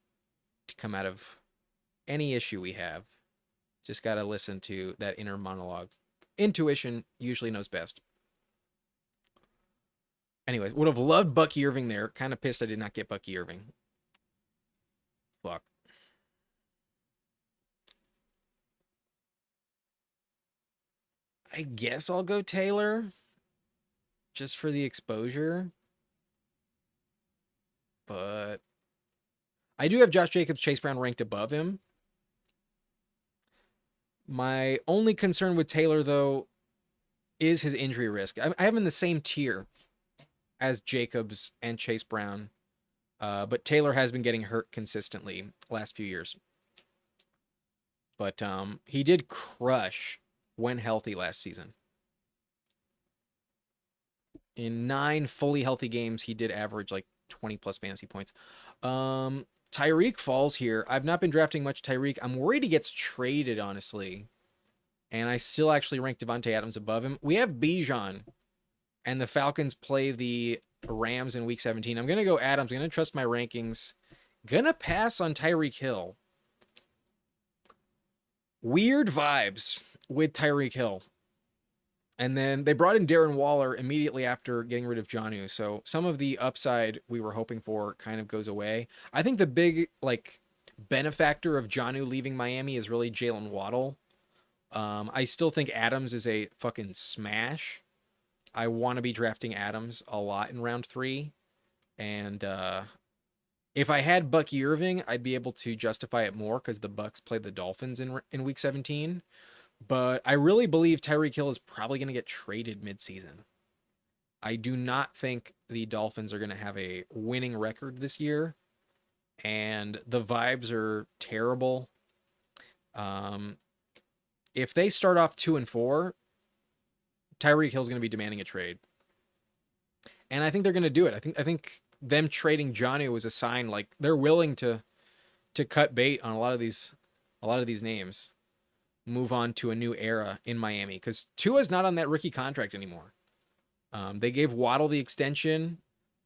to come out of any issue we have. Just got to listen to that inner monologue. Intuition usually knows best. Anyways, would have loved Bucky Irving there. Kind of pissed I did not get Bucky Irving. Fuck. I guess I'll go Taylor just for the exposure. But I do have Josh Jacobs, Chase Brown ranked above him. My only concern with Taylor, though, is his injury risk. I have him in the same tier as Jacobs and Chase Brown, but Taylor has been getting hurt consistently last few years. But he did crush when healthy last season. In 9 fully healthy games, he did average like 20 plus fantasy points. Tyreek falls here. I've not been drafting much Tyreek. I'm worried he gets traded, honestly. And I still actually rank Davante Adams above him. We have Bijan, and the Falcons play the Rams in Week 17. I'm going to go Adams. I'm going to trust my rankings. Going to pass on Tyreek Hill. Weird vibes with Tyreek Hill. And then they brought in Darren Waller immediately after getting rid of Jonnu. So some of the upside we were hoping for kind of goes away. I think the big benefactor of Jonnu leaving Miami is really Jalen Waddle. I still think Adams is a fucking smash. I want to be drafting Adams a lot in round 3. And if I had Bucky Irving, I'd be able to justify it more because the Bucks play the Dolphins in Week 17. But I really believe Tyreek Hill is probably going to get traded midseason. I do not think the Dolphins are going to have a winning record this year. And the vibes are terrible. If they start off 2-4, Tyreek Hill is going to be demanding a trade. And I think they're going to do it. I think them trading Jonnu is a sign like they're willing to cut bait on a lot of these names. Move on to a new era in Miami because Tua's not on that rookie contract anymore. They gave Waddle the extension.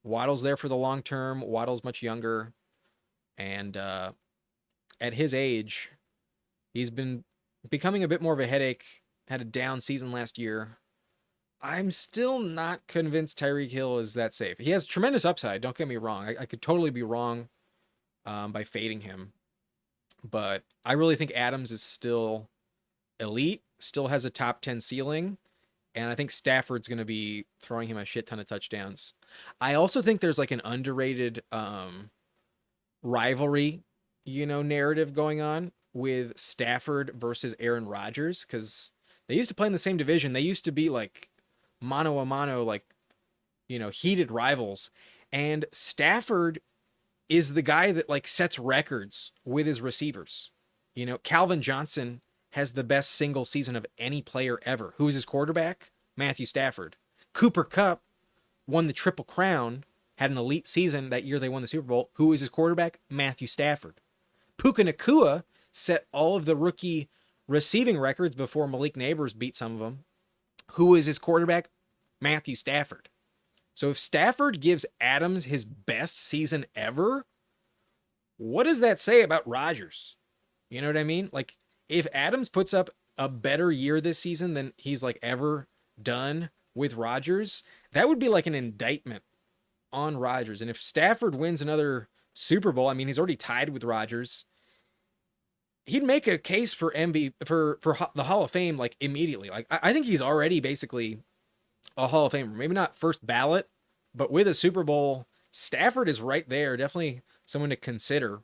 Waddle's there for the long term. Waddle's much younger. And at his age, he's been becoming a bit more of a headache. Had a down season last year. I'm still not convinced Tyreek Hill is that safe. He has tremendous upside. Don't get me wrong. I could totally be wrong by fading him. But I really think Adams is still elite, still has a top 10 ceiling, and I think Stafford's going to be throwing him a shit ton of touchdowns. I also think there's like an underrated rivalry, narrative going on with Stafford versus Aaron Rodgers because they used to play in the same division. They used to be like mano a mano, heated rivals. And Stafford is the guy that sets records with his receivers. Calvin Johnson has the best single season of any player ever. Who is his quarterback? Matthew Stafford. Cooper Kupp won the Triple Crown, had an elite season that year they won the Super Bowl. Who is his quarterback? Matthew Stafford. Puka Nacua set all of the rookie receiving records before Malik Neighbors beat some of them. Who is his quarterback? Matthew Stafford. So if Stafford gives Adams his best season ever, what does that say about Rodgers? You know what I mean? If Adams puts up a better year this season than he's ever done with Rodgers, that would be like an indictment on Rodgers. And if Stafford wins another Super Bowl, I mean, he's already tied with Rodgers. He'd make a case for for the Hall of Fame immediately. I think he's already basically a Hall of Famer. Maybe not first ballot, but with a Super Bowl, Stafford is right there. Definitely someone to consider.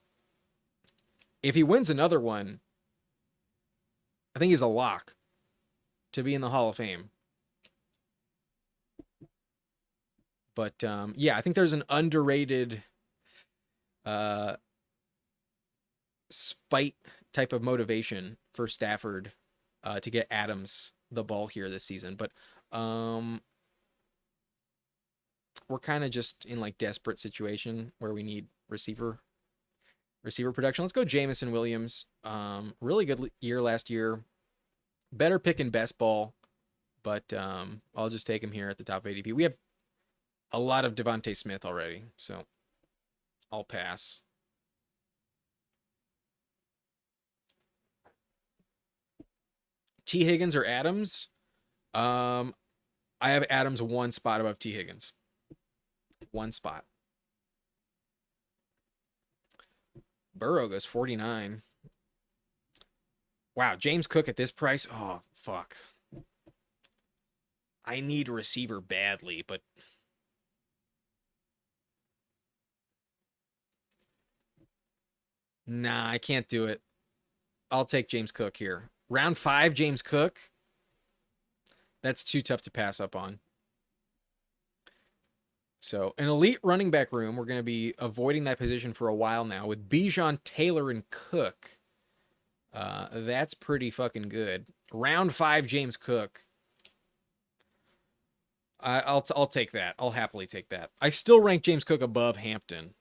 If he wins another one, I think he's a lock to be in the Hall of Fame. But yeah, I think there's an underrated spite type of motivation for Stafford to get Adams the ball here this season. But we're kind of just in desperate situation where we need receiver production. Let's go Jameson Williams. Really good year last year. Better pick in best ball, but I'll just take him here at the top of ADP. We have a lot of Devontae Smith already, so I'll pass. T. Higgins or Adams? I have Adams one spot above T. Higgins. One spot. Burrow goes 49. Wow, James Cook at this price? Oh, fuck. I need a receiver badly, but nah, I can't do it. I'll take James Cook here. Round 5, James Cook. That's too tough to pass up on. So, an elite running back room. We're going to be avoiding that position for a while now with Bijan, Taylor, and Cook. That's pretty fucking good. Round 5, James Cook. I'll take that. I'll happily take that. I still rank James Cook above Hampton.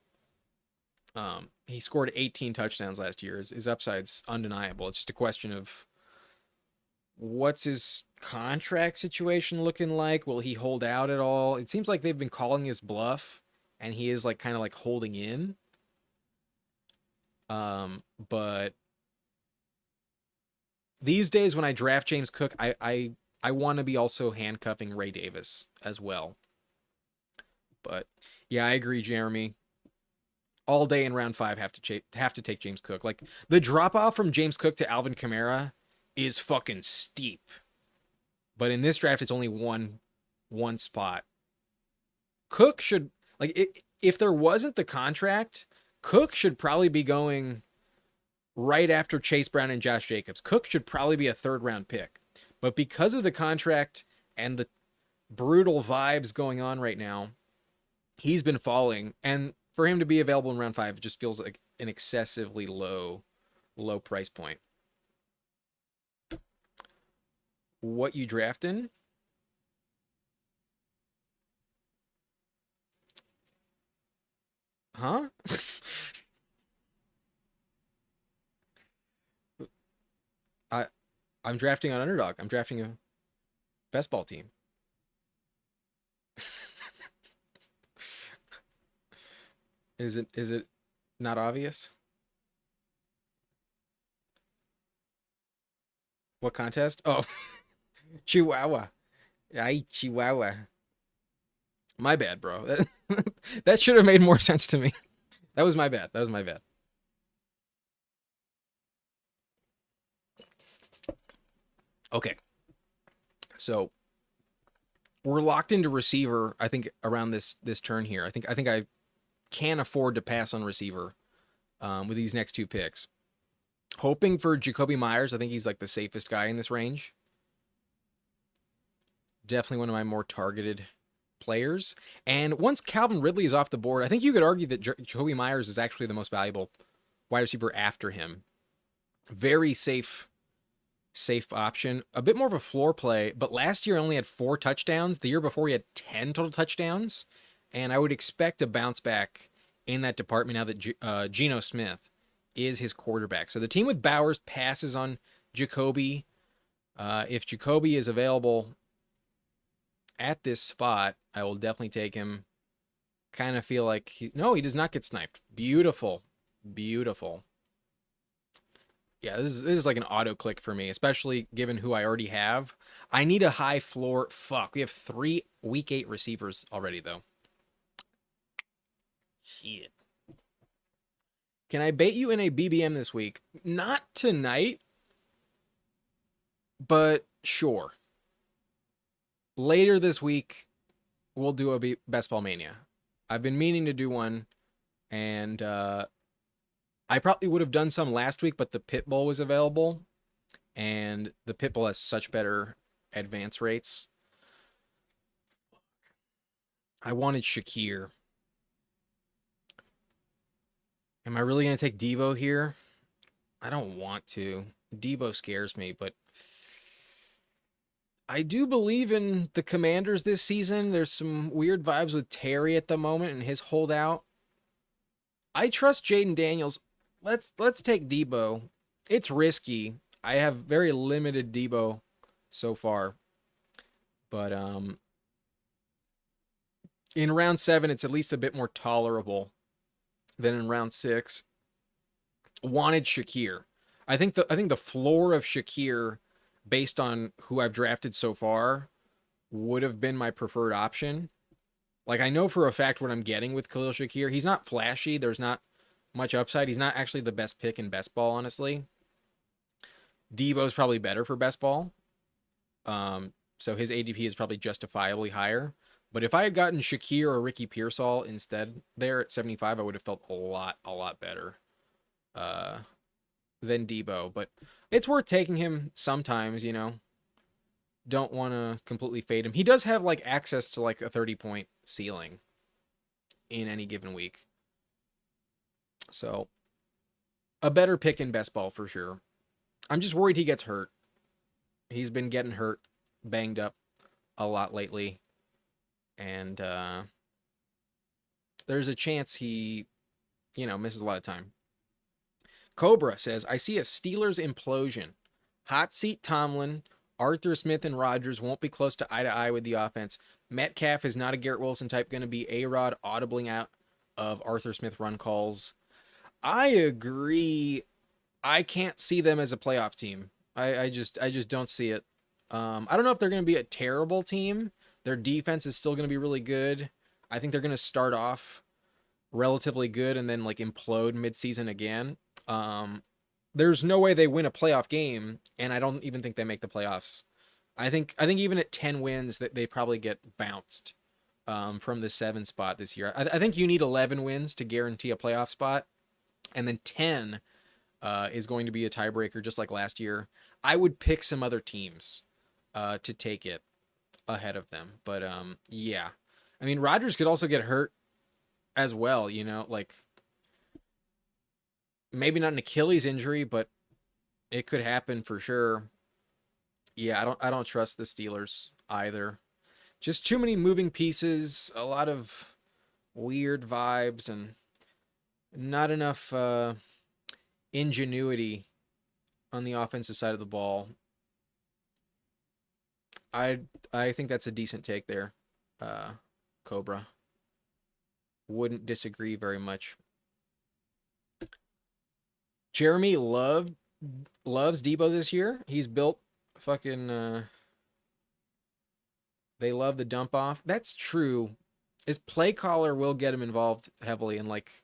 He scored 18 touchdowns last year. His upside's undeniable. It's just a question of what's his contract situation looking like? Will he hold out at all? It seems like they've been calling his bluff, and he is like kind of like holding in. But these days when I draft James Cook, I want to be also handcuffing Ray Davis as well. But yeah, I agree, Jeremy. All day in round 5 have to take James Cook. Like the drop off from James Cook to Alvin Kamara is fucking steep. But in this draft, it's only one spot. Cook should if there wasn't the contract, Cook should probably be going right after Chase Brown and Josh Jacobs. Cook should probably be a 3rd round pick. But because of the contract and the brutal vibes going on right now, he's been falling. And for him to be available in round 5, it just feels like an excessively low price point. What you drafting? Huh? I'm drafting on Underdog. I'm drafting a best ball team. Is it not obvious? What contest? Oh, Chihuahua. Ay, Chihuahua. My bad, bro. That should have made more sense to me. That was my bad. Okay. So we're locked into receiver, I think, around this turn here. I think I can afford to pass on receiver with these next 2 picks. Hoping for Jakobi Meyers. I think he's like the safest guy in this range. Definitely one of my more targeted players. And once Calvin Ridley is off the board, I think you could argue that Jakobi Meyers is actually the most valuable wide receiver after him. Very safe option. A bit more of a floor play, but last year only had 4 touchdowns. The year before he had 10 total touchdowns. And I would expect a bounce back in that department now that Geno Smith is his quarterback. So the team with Bowers passes on Jakobi. If Jakobi is available at this spot, I will definitely take him. Kind of feel like no, he does not get sniped. Beautiful. Yeah, this is like an auto click for me, especially given who I already have. I need a high floor. Fuck, we have 3 week 8 receivers already though. Shit. Can I bait you in a BBM this week? Not tonight, but sure. Later this week, we'll do a Best Ball Mania. I've been meaning to do one, and I probably would have done some last week, but the Pitbull was available, and the Pitbull has such better advance rates. I wanted Shakir. Am I really going to take Deebo here? I don't want to. Deebo scares me, but I do believe in the Commanders this season. There's some weird vibes with Terry at the moment and his holdout. I trust Jaden Daniels. Let's take Deebo. It's risky. I have very limited Deebo so far. But in round 7, it's at least a bit more tolerable than in round 6. Wanted Shakir. I think the floor of Shakir, based on who I've drafted so far, would have been my preferred option. Like, I know for a fact what I'm getting with Khalil Shakir. He's not flashy. There's not much upside. He's not actually the best pick in best ball, honestly. Debo's probably better for best ball. So his ADP is probably justifiably higher. But if I had gotten Shakir or Ricky Pearsall instead there at 75, I would have felt a lot better than Debo. But it's worth taking him sometimes, you know. Don't want to completely fade him. He does have like access to like a 30-point ceiling in any given week. So a better pick in best ball for sure. I'm just worried he gets hurt. He's been getting hurt, banged up a lot lately. And there's a chance he, you know, misses a lot of time. Cobra says, I see a Steelers implosion. Hot seat Tomlin, Arthur Smith, and Rodgers won't be close to eye with the offense. Metcalf is not a Garrett Wilson type, going to be A-Rod audibling out of Arthur Smith run calls. I agree. I can't see them as a playoff team. I just don't see it. I don't know if they're going to be a terrible team. Their defense is still going to be really good. I think they're going to start off relatively good and then like implode midseason again. There's no way they win a playoff game, and I don't even think they make the playoffs. I think even at 10 wins that they probably get bounced from the 7 spot this year. I think you need 11 wins to guarantee a playoff spot, and then 10 is going to be a tiebreaker just like last year. I would pick some other teams to take it ahead of them. But yeah. I mean, Rodgers could also get hurt as well, you know, like maybe not an Achilles injury, but it could happen for sure. Yeah, I don't trust the Steelers either. Just too many moving pieces, a lot of weird vibes, and not enough ingenuity on the offensive side of the ball. I think that's a decent take there, Cobra. Wouldn't disagree very much. Jeremy loves Debo this year. He's built fucking they love the dump off. That's true. His play caller will get him involved heavily, and like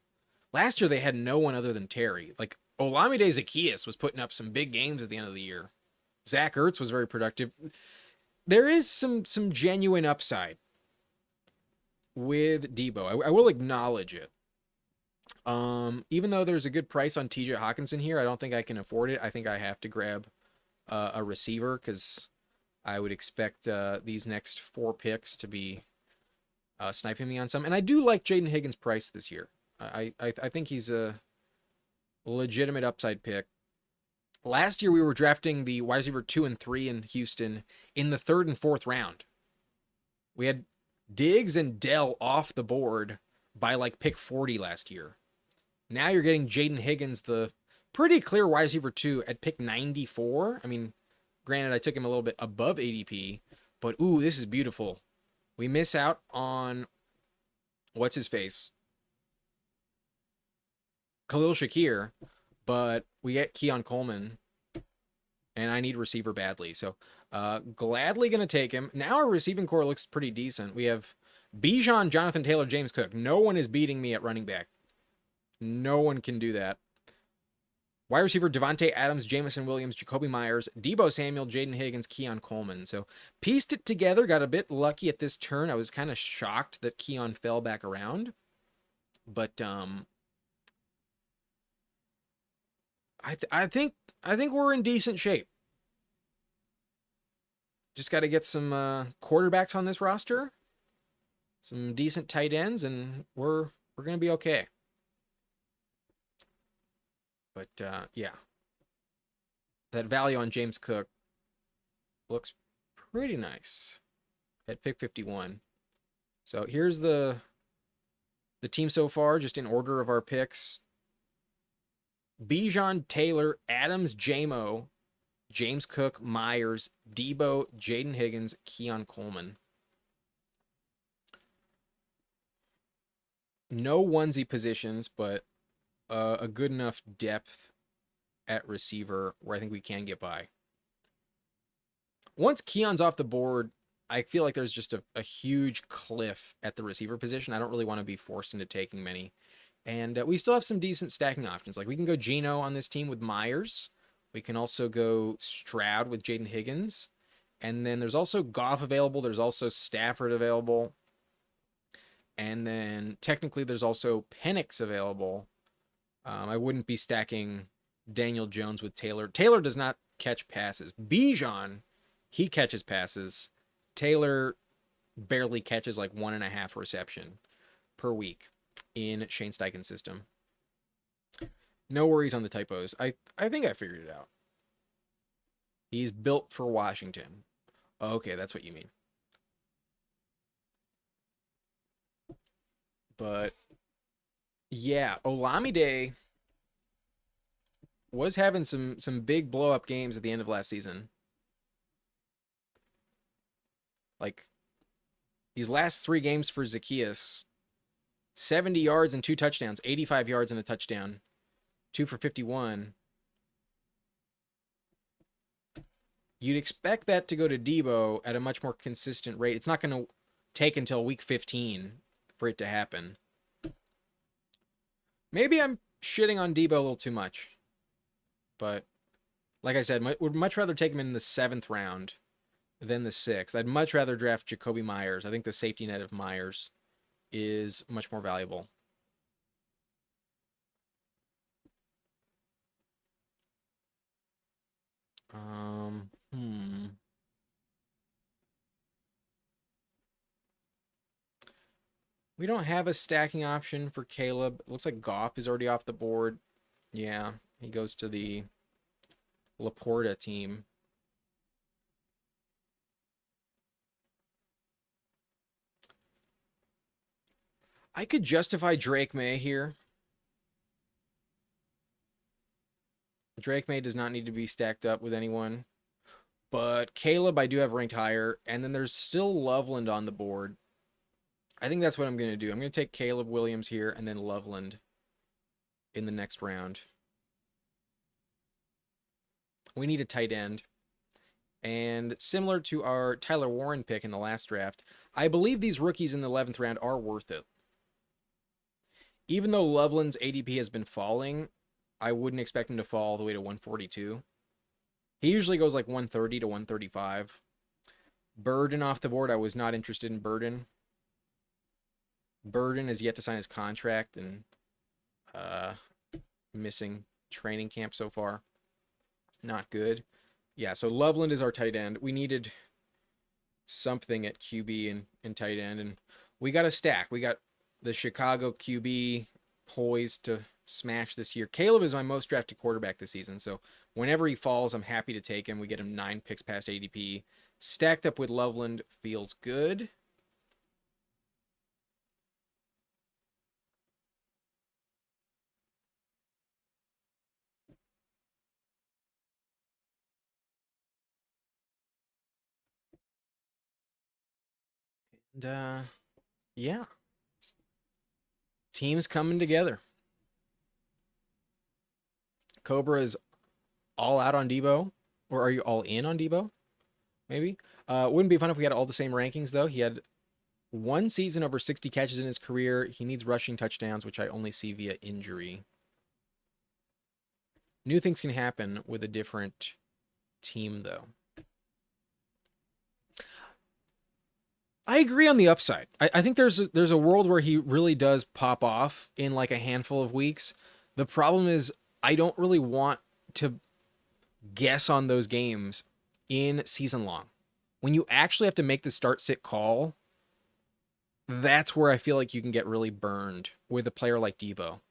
last year they had no one other than Terry. Like Olamide Zaccheaus was putting up some big games at the end of the year. Zach Ertz was very productive. There is some genuine upside with Debo. I will acknowledge it. Even though there's a good price on TJ Hawkinson here, I don't think I can afford it. I think I have to grab a receiver because I would expect these next 4 picks to be sniping me on some. And I do like Jaden Higgins' price this year. I think he's a legitimate upside pick. Last year we were drafting the wide receiver 2 and 3 in Houston in the 3rd and 4th round. We had Diggs and Dell off the board by like pick 40 last year. Now you're getting Jaden Higgins, the pretty clear wide receiver 2 at pick 94. I mean, granted, I took him a little bit above ADP, but ooh, this is beautiful. We miss out on what's his face? Khalil Shakir, but we get Keon Coleman, and I need receiver badly. So gladly going to take him. Now our receiving core looks pretty decent. We have Bijan, Jonathan Taylor, James Cook. No one is beating me at running back. No one can do that. Wide receiver, Devontae Adams, Jamison Williams, Jacoby Myers, Debo Samuel, Jaden Higgins, Keon Coleman. So pieced it together, got a bit lucky at this turn. I was kind of shocked that Keon fell back around. But I think we're in decent shape. Just got to get some quarterbacks on this roster, some decent tight ends, and we're gonna be okay. But yeah, that value on James Cook looks pretty nice at pick 51. So here's the team so far, just in order of our picks. Bijan, Taylor, Adams, Jamo, James Cook, Myers, Debo, Jaden Higgins, Keon Coleman. No onesie positions, but a good enough depth at receiver where I think we can get by. Once Keon's off the board, I feel like there's just a huge cliff at the receiver position. I don't really want to be forced into taking many. And we still have some decent stacking options. Like we can go Geno on this team with Myers. We can also go Stroud with Jaden Higgins. And then there's also Goff available. There's also Stafford available. And then technically there's also Penix available. I wouldn't be stacking Daniel Jones with Taylor. Taylor does not catch passes. Bijan, he catches passes. Taylor barely catches like 1.5 reception per week in Shane Steichen's system. No worries on the typos. I think I figured it out. He's built for Washington. Okay, that's what you mean. But yeah, Olamide was having some big blow up games at the end of last season. Like these last 3 games for Zacchaeus, 70 yards and 2 touchdowns, 85 yards and a touchdown, 2 for 51. You'd expect that to go to Debo at a much more consistent rate. It's not going to take until week 15 for it to happen. Maybe I'm shitting on Debo a little too much. But like I said, would much rather take him in the 7th round than the 6th. I'd much rather draft Jakobi Meyers. I think the safety net of Myers is much more valuable. We don't have a stacking option for Caleb. It looks like Goff is already off the board. Yeah, he goes to the Laporta team. I could justify Drake May here. Drake May does not need to be stacked up with anyone. But Caleb, I do have ranked higher. And then there's still Loveland on the board. I think that's what I'm going to do. I'm going to take Caleb Williams here and then Loveland in the next round. We need a tight end. And similar to our Tyler Warren pick in the last draft, I believe these rookies in the 11th round are worth it. Even though Loveland's ADP has been falling, I wouldn't expect him to fall all the way to 142. He usually goes like 130 to 135. Burden off the board. I was not interested in Burden. Burden is yet to sign his contract and missing training camp so far. Not good. Yeah, so Loveland is our tight end. We needed something at QB and tight end, and we got a stack. We got the Chicago QB poised to smash this year. Caleb is my most drafted quarterback this season, so whenever he falls, I'm happy to take him. We get him 9 picks past ADP. Stacked up with Loveland feels good. And yeah, teams coming together. Cobra is all out on Debo, or are you all in on Debo? Maybe. Wouldn't be fun if we had all the same rankings though. He had 1 season over 60 catches in his career. He needs rushing touchdowns, which I only see via injury. New things can happen with a different team though. I agree on the upside. I think there's a world where he really does pop off in like a handful of weeks. The problem is I don't really want to guess on those games in season long. When you actually have to make the start sit call, that's where I feel like you can get really burned with a player like Debo.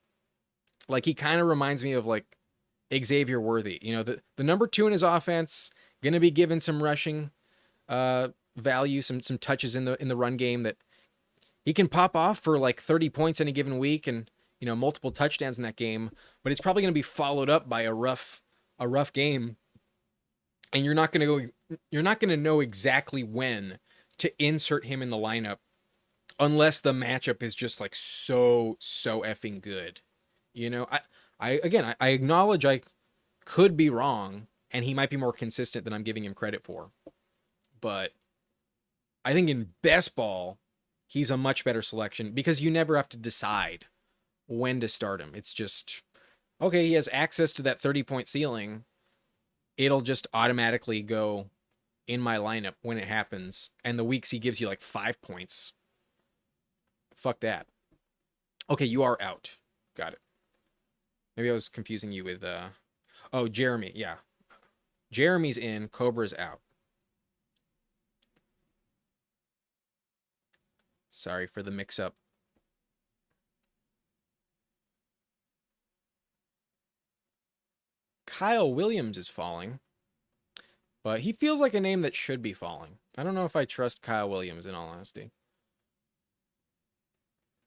Like he kind of reminds me of like Xavier Worthy. You know, the number 2 in his offense, gonna be given some rushing value, some touches in the run game that he can pop off for like 30 points any given week and, you know, multiple touchdowns in that game, but it's probably going to be followed up by a rough game, and you're not going to know exactly when to insert him in the lineup unless the matchup is just like so effing good. You know, I acknowledge I could be wrong and he might be more consistent than I'm giving him credit for. But I think in best ball, he's a much better selection because you never have to decide when to start him. It's just, okay, he has access to that 30-point ceiling. It'll just automatically go in my lineup when it happens. And the weeks he gives you like 5 points, fuck that. Okay, you are out. Got it. Maybe I was confusing you with, oh, Jeremy. Yeah. Jeremy's in, Cobra's out. Sorry for the mix-up. Kyle Williams is falling, but he feels like a name that should be falling. I don't know if I trust Kyle Williams, in all honesty.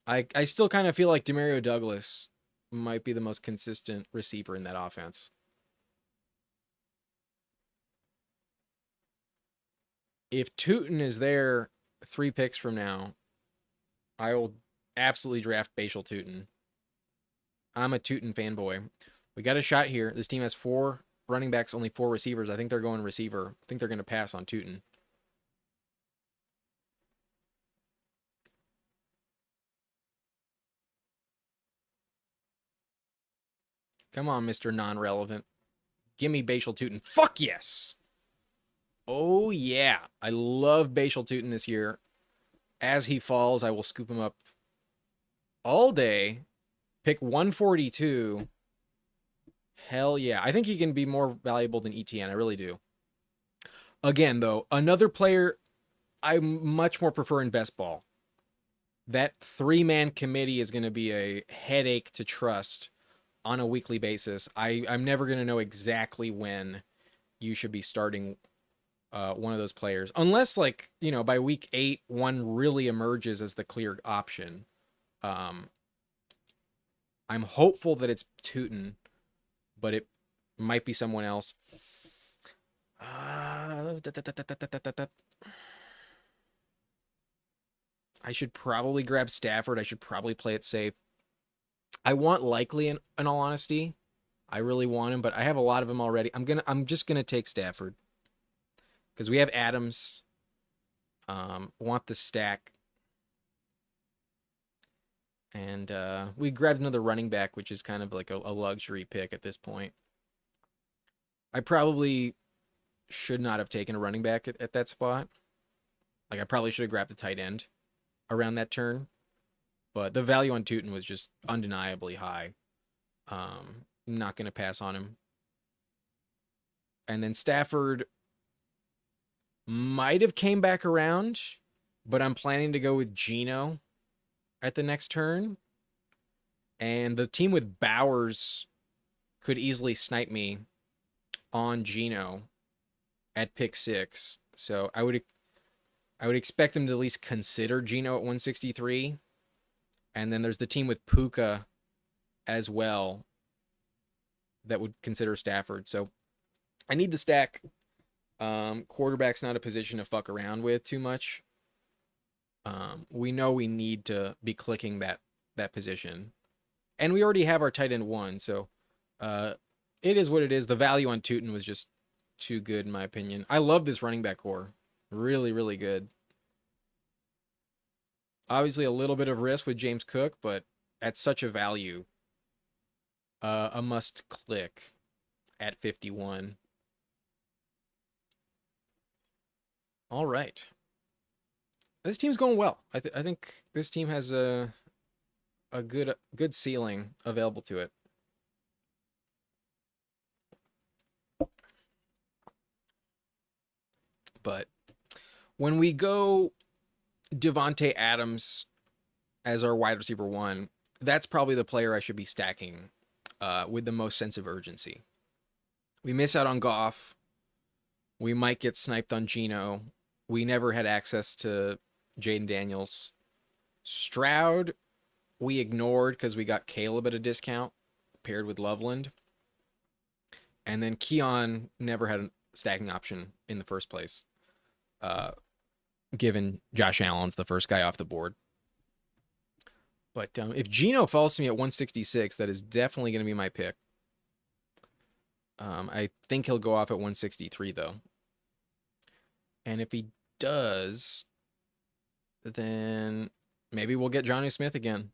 I still kind of feel like Demario Douglas might be the most consistent receiver in that offense. If Tootin is there 3 picks from now, I will absolutely draft Bashal Tootin. I'm a Tootin fanboy. We got a shot here. This team has 4 running backs, only 4 receivers. I think they're going receiver. I think they're going to pass on Tootin. Come on, Mr. Non-Relevant. Give me Bashal Tootin. Fuck yes! Oh, yeah. I love Bashal Tootin this year. As he falls, I will scoop him up all day. Pick 142. Hell yeah. I think he can be more valuable than ETN. I really do. Again, though, another player I much more prefer in best ball. That 3-man committee is going to be a headache to trust on a weekly basis. I'm never going to know exactly when you should be starting one of those players. Unless, like, you know, by week 8, one really emerges as the clear option. I'm hopeful that it's Tootin, but it might be someone else. I should probably grab Stafford. I should probably play it safe. I want Likely in all honesty. I really want him, but I have a lot of him already. I'm just gonna take Stafford because we have Adams. Want the stack, and we grabbed another running back, which is kind of like a luxury pick at this point. I probably should not have taken a running back at that spot. Like, I probably should have grabbed the tight end around that turn, but the value on Tootin was just undeniably high. Not going to pass on him. And then Stafford might have came back around, but I'm planning to go with Geno at the next turn. And the team with Bowers could easily snipe me on Geno at pick 6. So I would expect them to at least consider Geno at 163. And then there's the team with Puka as well that would consider Stafford. So I need the stack. Quarterback's not a position to fuck around with too much. We know we need to be clicking that position. And we already have our tight end 1, so it is what it is. The value on Tootin was just too good, in my opinion. I love this running back core. Really, really good. Obviously, a little bit of risk with James Cook, but at such a value, a must click at 51. All right. This team's going well. I think this team has a good ceiling available to it. But when we go Devontae Adams as our wide receiver 1, that's probably the player I should be stacking with the most sense of urgency. We miss out on Goff. We might get sniped on Geno. We never had access to Jaden Daniels. Stroud, we ignored because we got Caleb at a discount paired with Loveland. And then Keon never had a stacking option in the first place, given Josh Allen's the first guy off the board. But if Geno falls to me at 166, that is definitely going to be my pick. I think he'll go off at 163, though. And if he does, then maybe we'll get Johnny Smith again.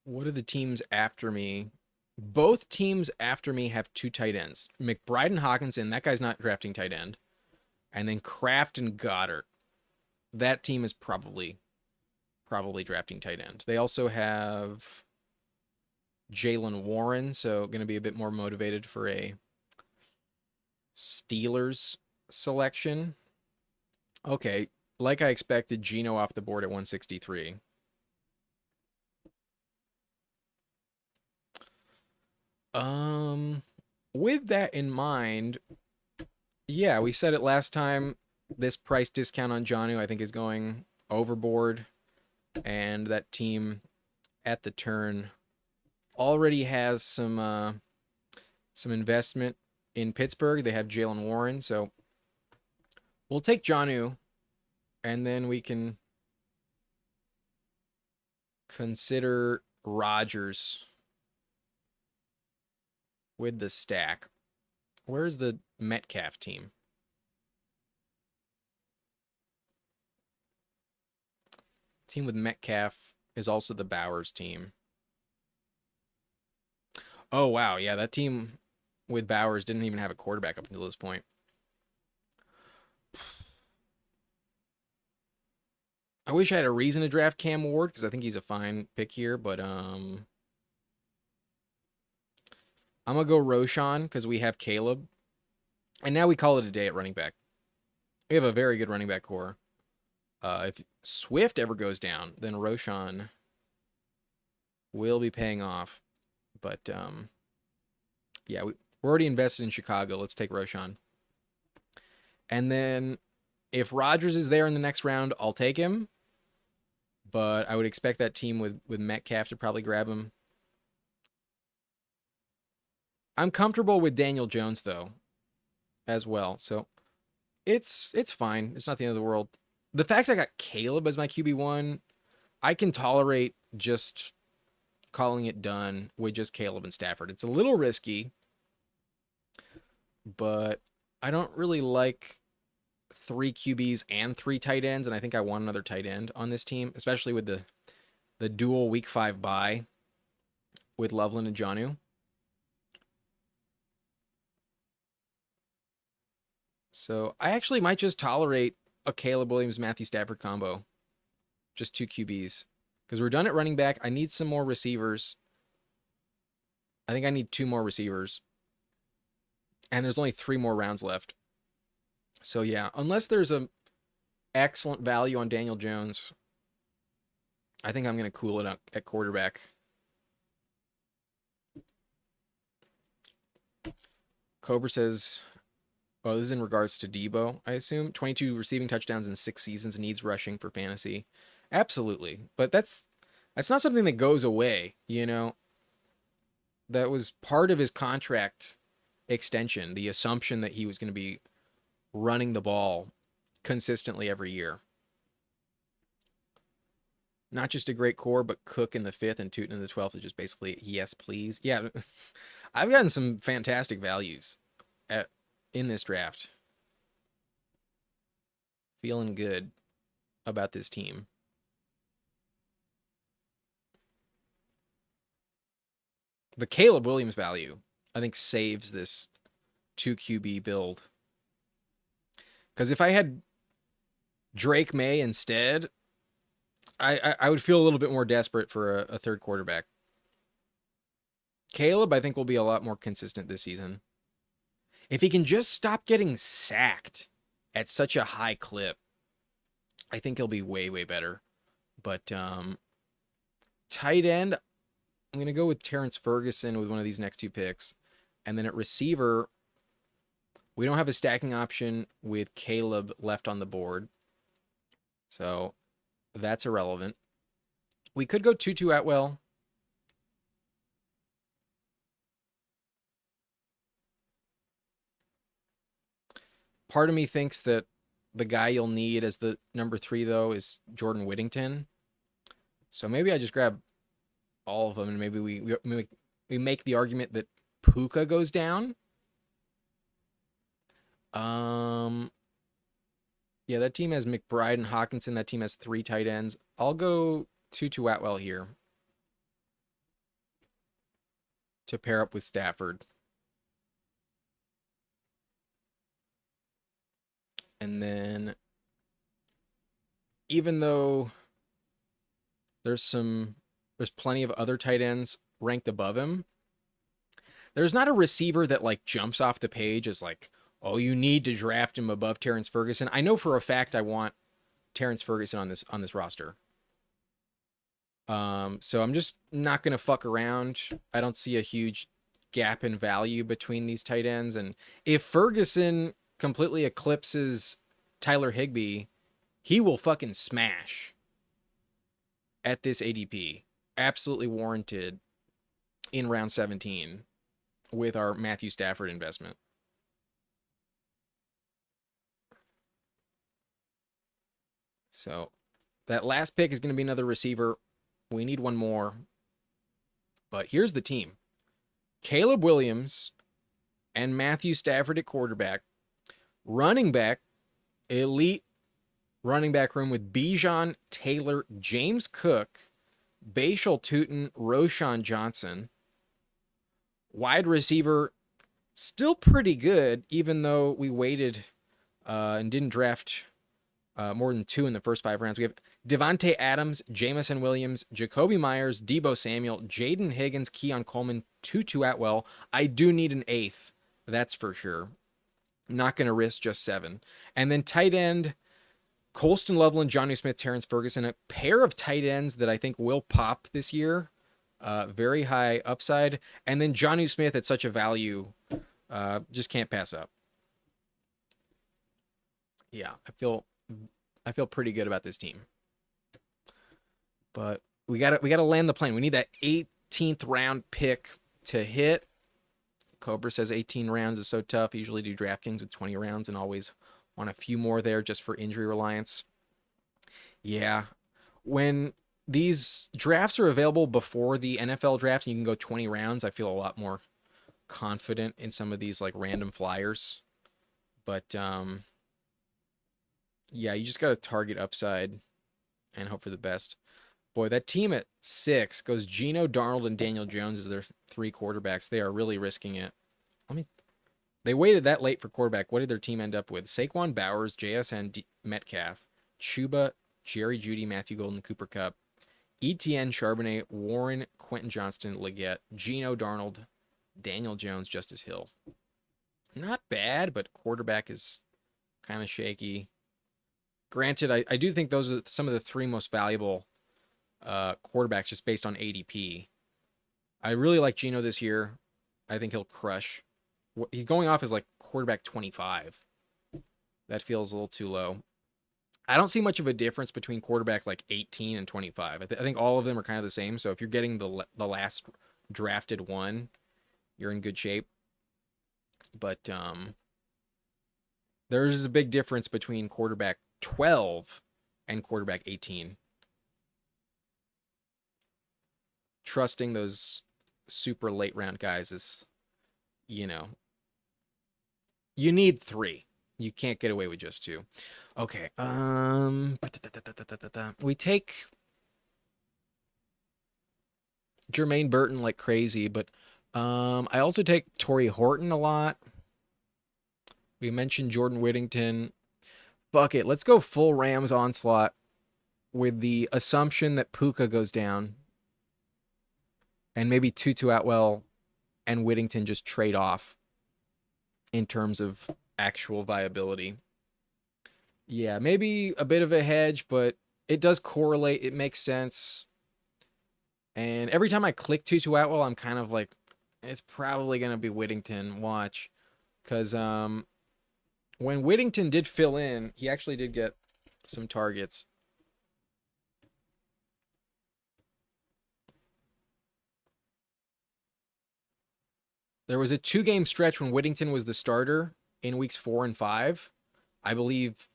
What are the teams after me? Both teams after me have 2 tight ends. McBride and Hawkinson, that guy's not drafting tight end. And then Kraft and Goddard. That team is probably drafting tight end. They also have Jaylen Warren, so going to be a bit more motivated for a Steelers selection. Okay, like I expected, Geno off the board at 163. With that in mind, yeah, we said it last time. This price discount on Jonnu, I think, is going overboard, and that team at the turn already has some investment in Pittsburgh. They have Jaylen Warren, so we'll take Jonnu, and then we can consider Rodgers with the stack. Where's the Metcalf team? Team with Metcalf is also the Bowers team. Oh, wow. Yeah, that team with Bowers didn't even have a quarterback up until this point. I wish I had a reason to draft Cam Ward because I think he's a fine pick here, but I'm going to go Roshan because we have Caleb. And now we call it a day at running back. We have a very good running back core. If Swift ever goes down, then Roshan will be paying off. But, yeah, we're already invested in Chicago. Let's take Roshan. And then if Rodgers is there in the next round, I'll take him. But I would expect that team with Metcalf to probably grab him. I'm comfortable with Daniel Jones, though, as well. So it's fine. It's not the end of the world. The fact I got Caleb as my QB1, I can tolerate just calling it done with just Caleb and Stafford. It's a little risky, but I don't really like 3 QBs and 3 tight ends, and I think I want another tight end on this team, especially with the dual Week 5 bye with Loveland and Jonnu. So I actually might just tolerate a Caleb Williams, Matthew Stafford combo. Just 2 QBs. Because we're done at running back. I need some more receivers. I think I need 2 more receivers. And there's only 3 more rounds left. So yeah, unless there's a excellent value on Daniel Jones, I think I'm going to cool it up at quarterback. Cobra says, oh, this is in regards to Debo, I assume. 22 receiving touchdowns in 6 seasons, needs rushing for fantasy. Absolutely. But that's not something that goes away, you know? That was part of his contract extension, the assumption that he was going to be running the ball consistently every year. Not just a great core, but Cook in the 5th and Tootin in the 12th is just basically, yes, please. Yeah, I've gotten some fantastic values in this draft. Feeling good about this team. The Caleb Williams value, I think, saves this 2 QB build. Because if I had Drake May instead, I would feel a little bit more desperate for a third quarterback. Caleb, I think, will be a lot more consistent this season. If he can just stop getting sacked at such a high clip, I think he'll be way, way better. But tight end, I'm going to go with Terrence Ferguson with one of these next 2 picks. And then at receiver, we don't have a stacking option with Caleb left on the board. So that's irrelevant. We could go Tutu Atwell. Part of me thinks that the guy you'll need as the number 3, though, is Jordan Whittington. So maybe I just grab all of them, and maybe we make the argument that Puka goes down. Um, yeah, that team has McBride and Hawkinson. That team has 3 tight ends. I'll go Tutu Atwell here to pair up with Stafford. And then, even though there's plenty of other tight ends ranked above him, there's not a receiver that like jumps off the page as like, oh, you need to draft him above Terrence Ferguson. I know for a fact I want Terrence Ferguson on this roster. So I'm just not gonna fuck around. I don't see a huge gap in value between these tight ends, and if Ferguson completely eclipses Tyler Higbee, he will fucking smash at this ADP. Absolutely warranted in round 17 with our Matthew Stafford investment. So that last pick is going to be another receiver. We need one more. But here's the team. Caleb Williams and Matthew Stafford at quarterback. Running back, elite running back room with Bijan, Taylor, James Cook, Bashal Tutin, Roschon Johnson. Wide receiver, still pretty good, even though we waited and didn't draft more than 2 in the first 5 rounds. We have Devontae Adams, Jamison Williams, Jacoby Myers, Deebo Samuel, Jaden Higgins, Keon Coleman, Tutu Atwell. I do need an 8th, that's for sure. I'm not going to risk just 7. And then tight end, Colston Loveland, Jonnu Smith, Terrence Ferguson. A pair of tight ends that I think will pop this year. Very high upside. And then Jonnu Smith at such a value, just can't pass up. Yeah, I feel pretty good about this team. But we gotta land the plane. We need that 18th round pick to hit. Cobra says 18 rounds is so tough. I usually do DraftKings with 20 rounds and always want a few more there just for injury reliance. Yeah. When these drafts are available before the NFL draft and you can go 20 rounds, I feel a lot more confident in some of these like random flyers. But yeah, you just got to target upside and hope for the best. Boy, that team at 6 goes Geno, Darnold, and Daniel Jones as their 3 quarterbacks. They are really risking it. They waited that late for quarterback. What did their team end up with? Saquon Bowers, JSN Metcalf, Chuba, Jerry Jeudy, Matthew Golden, Cooper Kupp, Etienne, Charbonnet, Warren, Quentin Johnston, Leggett, Geno, Darnold, Daniel Jones, Justice Hill. Not bad, but quarterback is kind of shaky. Granted, I do think those are some of the 3 most valuable quarterbacks just based on ADP. I really like Geno this year. I think he'll crush. He's going off as like quarterback 25. That feels a little too low. I don't see much of a difference between quarterback like 18 and 25. I think all of them are kind of the same. So if you're getting the last drafted one, you're in good shape. But there's a big difference between quarterback 12 and quarterback 18. Trusting those super late round guys is, you need 3. You can't get away with just 2. Okay. We take Jermaine Burton like crazy, but I also take Torrey Horton a lot. We mentioned Jordan Whittington. Fuck it. Let's go full Rams onslaught with the assumption that Puka goes down and maybe Tutu Atwell and Whittington just trade off in terms of actual viability. Yeah, maybe a bit of a hedge, but it does correlate. It makes sense. And every time I click Tutu Atwell, I'm kind of like, it's probably going to be Whittington. Watch. Because when Whittington did fill in, he actually did get some targets. There was a 2-game stretch when Whittington was the starter in weeks 4 and 5. I believe,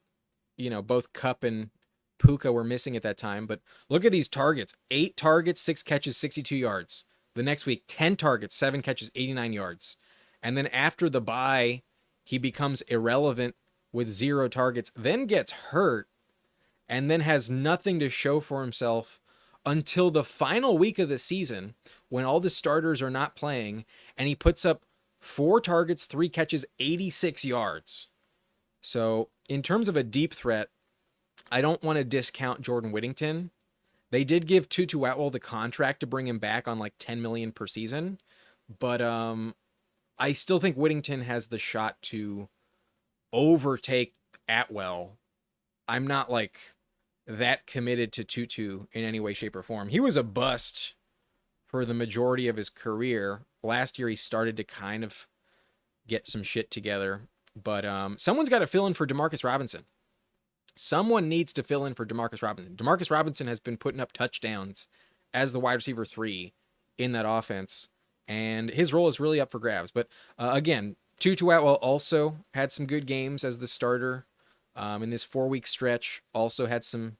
both Kupp and Puka were missing at that time. But look at these targets. 8 targets, 6 catches, 62 yards. The next week, 10 targets, 7 catches, 89 yards. And then after the bye, he becomes irrelevant with 0 targets, then gets hurt, and then has nothing to show for himself until the final week of the season when all the starters are not playing, and he puts up 4 targets, 3 catches, 86 yards. So in terms of a deep threat, I don't want to discount Jordan Whittington. They did give Tutu Atwell the contract to bring him back on like $10 million per season, but I still think Whittington has the shot to overtake Atwell. I'm not like that committed to Tutu in any way, shape, or form. He was a bust for the majority of his career. Last year, he started to kind of get some shit together, but someone's got to fill in for Demarcus Robinson. Someone needs to fill in for Demarcus Robinson. Demarcus Robinson has been putting up touchdowns as the wide receiver 3 in that offense, and his role is really up for grabs. But again, Tutu Atwell also had some good games as the starter in this 4-week stretch. Also had some,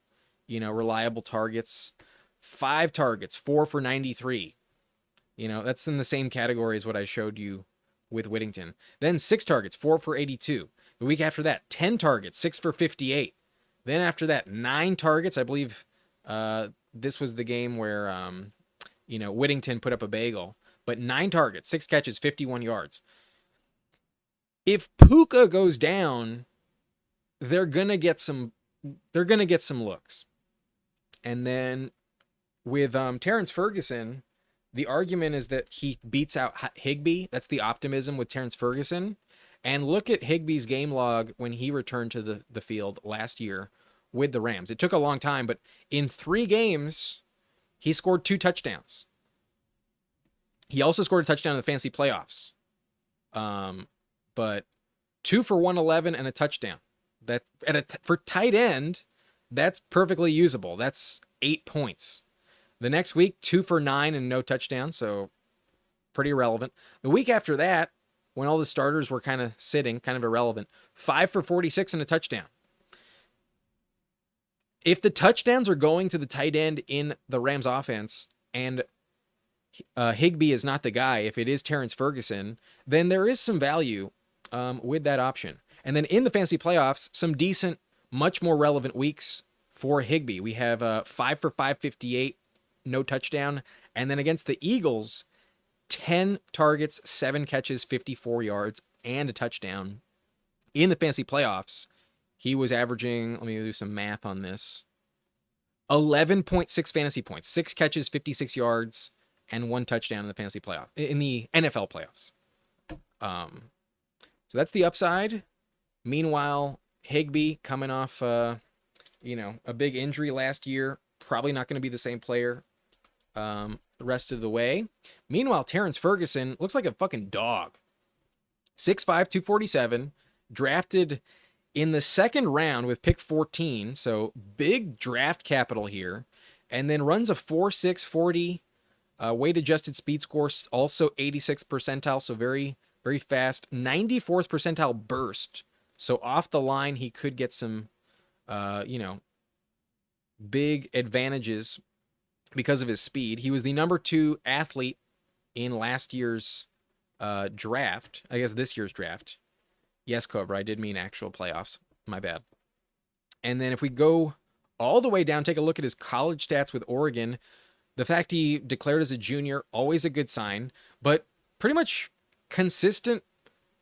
reliable targets. 5 targets, 4 for 93. That's in the same category as what I showed you with Whittington. Then 6 targets, 4 for 82. The week after that, 10 targets, 6 for 58. Then after that, 9 targets. I believe this was the game where, Whittington put up a bagel. But 9 targets, 6 catches, 51 yards. If Puka goes down, they're gonna get some looks. And then with Terrence Ferguson, the argument is that he beats out Higbee. That's the optimism with Terrence Ferguson. And look at Higbee's game log when he returned to the field last year with the Rams. It took a long time, but in 3 games, he scored 2 touchdowns. He also scored a touchdown in the fantasy playoffs. But 2 for 111 and a touchdown. That for tight end, that's perfectly usable. That's 8 points. The next week, 2 for 9 and no touchdown, so pretty irrelevant. The week after that, when all the starters were kind of sitting, kind of irrelevant, 5 for 46 and a touchdown. If the touchdowns are going to the tight end in the Rams offense and Higbee is not the guy, if it is Terrence Ferguson, then there is some value with that option. And then in the fantasy playoffs, some decent, much more relevant weeks for Higbee. We have 5 for 558, no touchdown. And then against the Eagles, 10 targets, 7 catches, 54 yards, and a touchdown. In the fantasy playoffs, he was averaging, let me do some math on this, 11.6 fantasy points, 6 catches, 56 yards, and 1 touchdown in the fantasy playoff, in the NFL playoffs. So that's the upside. Meanwhile, Higbee coming off, a big injury last year, probably not going to be the same player the rest of the way. Meanwhile, Terrence Ferguson looks like a fucking dog. 6'5", 247, drafted in the second round with pick 14, so big draft capital here, and then runs a 4.6 40 weight-adjusted speed score, also 86th percentile, so very, very fast. 94th percentile burst, so off the line he could get some, big advantages because of his speed. He was the number 2 athlete in last year's draft. I guess this year's draft. Yes, Cobra, I did mean actual playoffs. My bad. And then if we go all the way down, take a look at his college stats with Oregon. The fact he declared as a junior, always a good sign, but pretty much consistent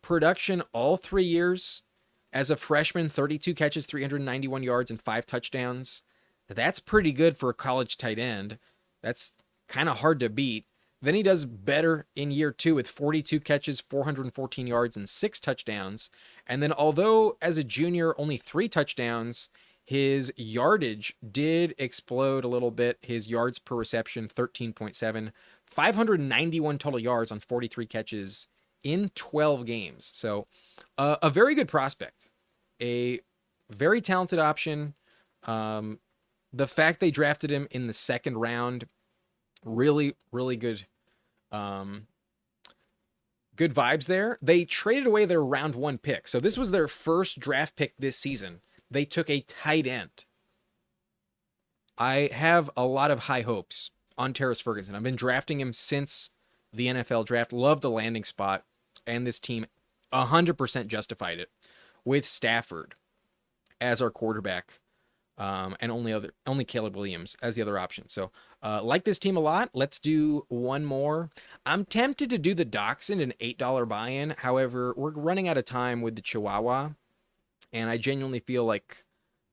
production all 3 years. As a freshman, 32 catches, 391 yards, and 5 touchdowns. That's pretty good for a college tight end. That's kind of hard to beat. Then he does better in year 2 with 42 catches, 414 yards, and 6 touchdowns. And then although as a junior, only 3 touchdowns, his yardage did explode a little bit. His yards per reception, 13.7, 591 total yards on 43 catches in 12 games. So a very good prospect, a very talented option. The fact they drafted him in the second round, really, really good. Good vibes there. They traded away their round 1 pick. So this was their first draft pick this season. They took a tight end. I have a lot of high hopes on Terrence Ferguson. I've been drafting him since the NFL draft. Love the landing spot. And this team 100% justified it with Stafford as our quarterback, and only Caleb Williams as the other option. So like this team a lot. Let's do one more. I'm tempted to do the Dachshund, an $8 buy-in. However, we're running out of time with the Chihuahua, and I genuinely feel like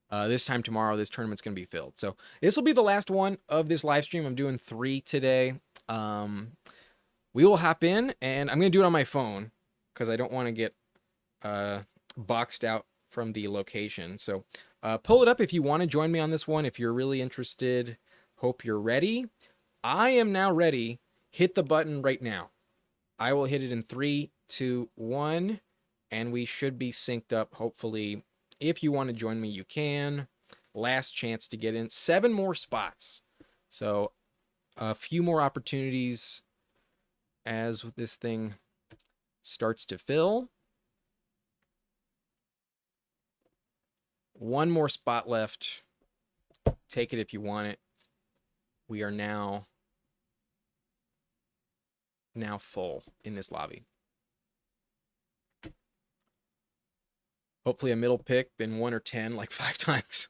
this time tomorrow, this tournament's going to be filled. So this will be the last one of this live stream. I'm doing 3 today. We will hop in, and I'm going to do it on my phone because I don't want to get boxed out from the location. So pull it up if you want to join me on this one. If you're really interested, hope you're ready. I am now ready. Hit the button right now. I will hit it in 3, 2, 1, and we should be synced up, hopefully. If you want to join me, you can. Last chance to get in. 7 more spots. So a few more opportunities as this thing starts to fill. 1 more spot left. Take it if you want it. We are now full in this lobby. Hopefully a middle pick, been 1 or 10 like 5 times.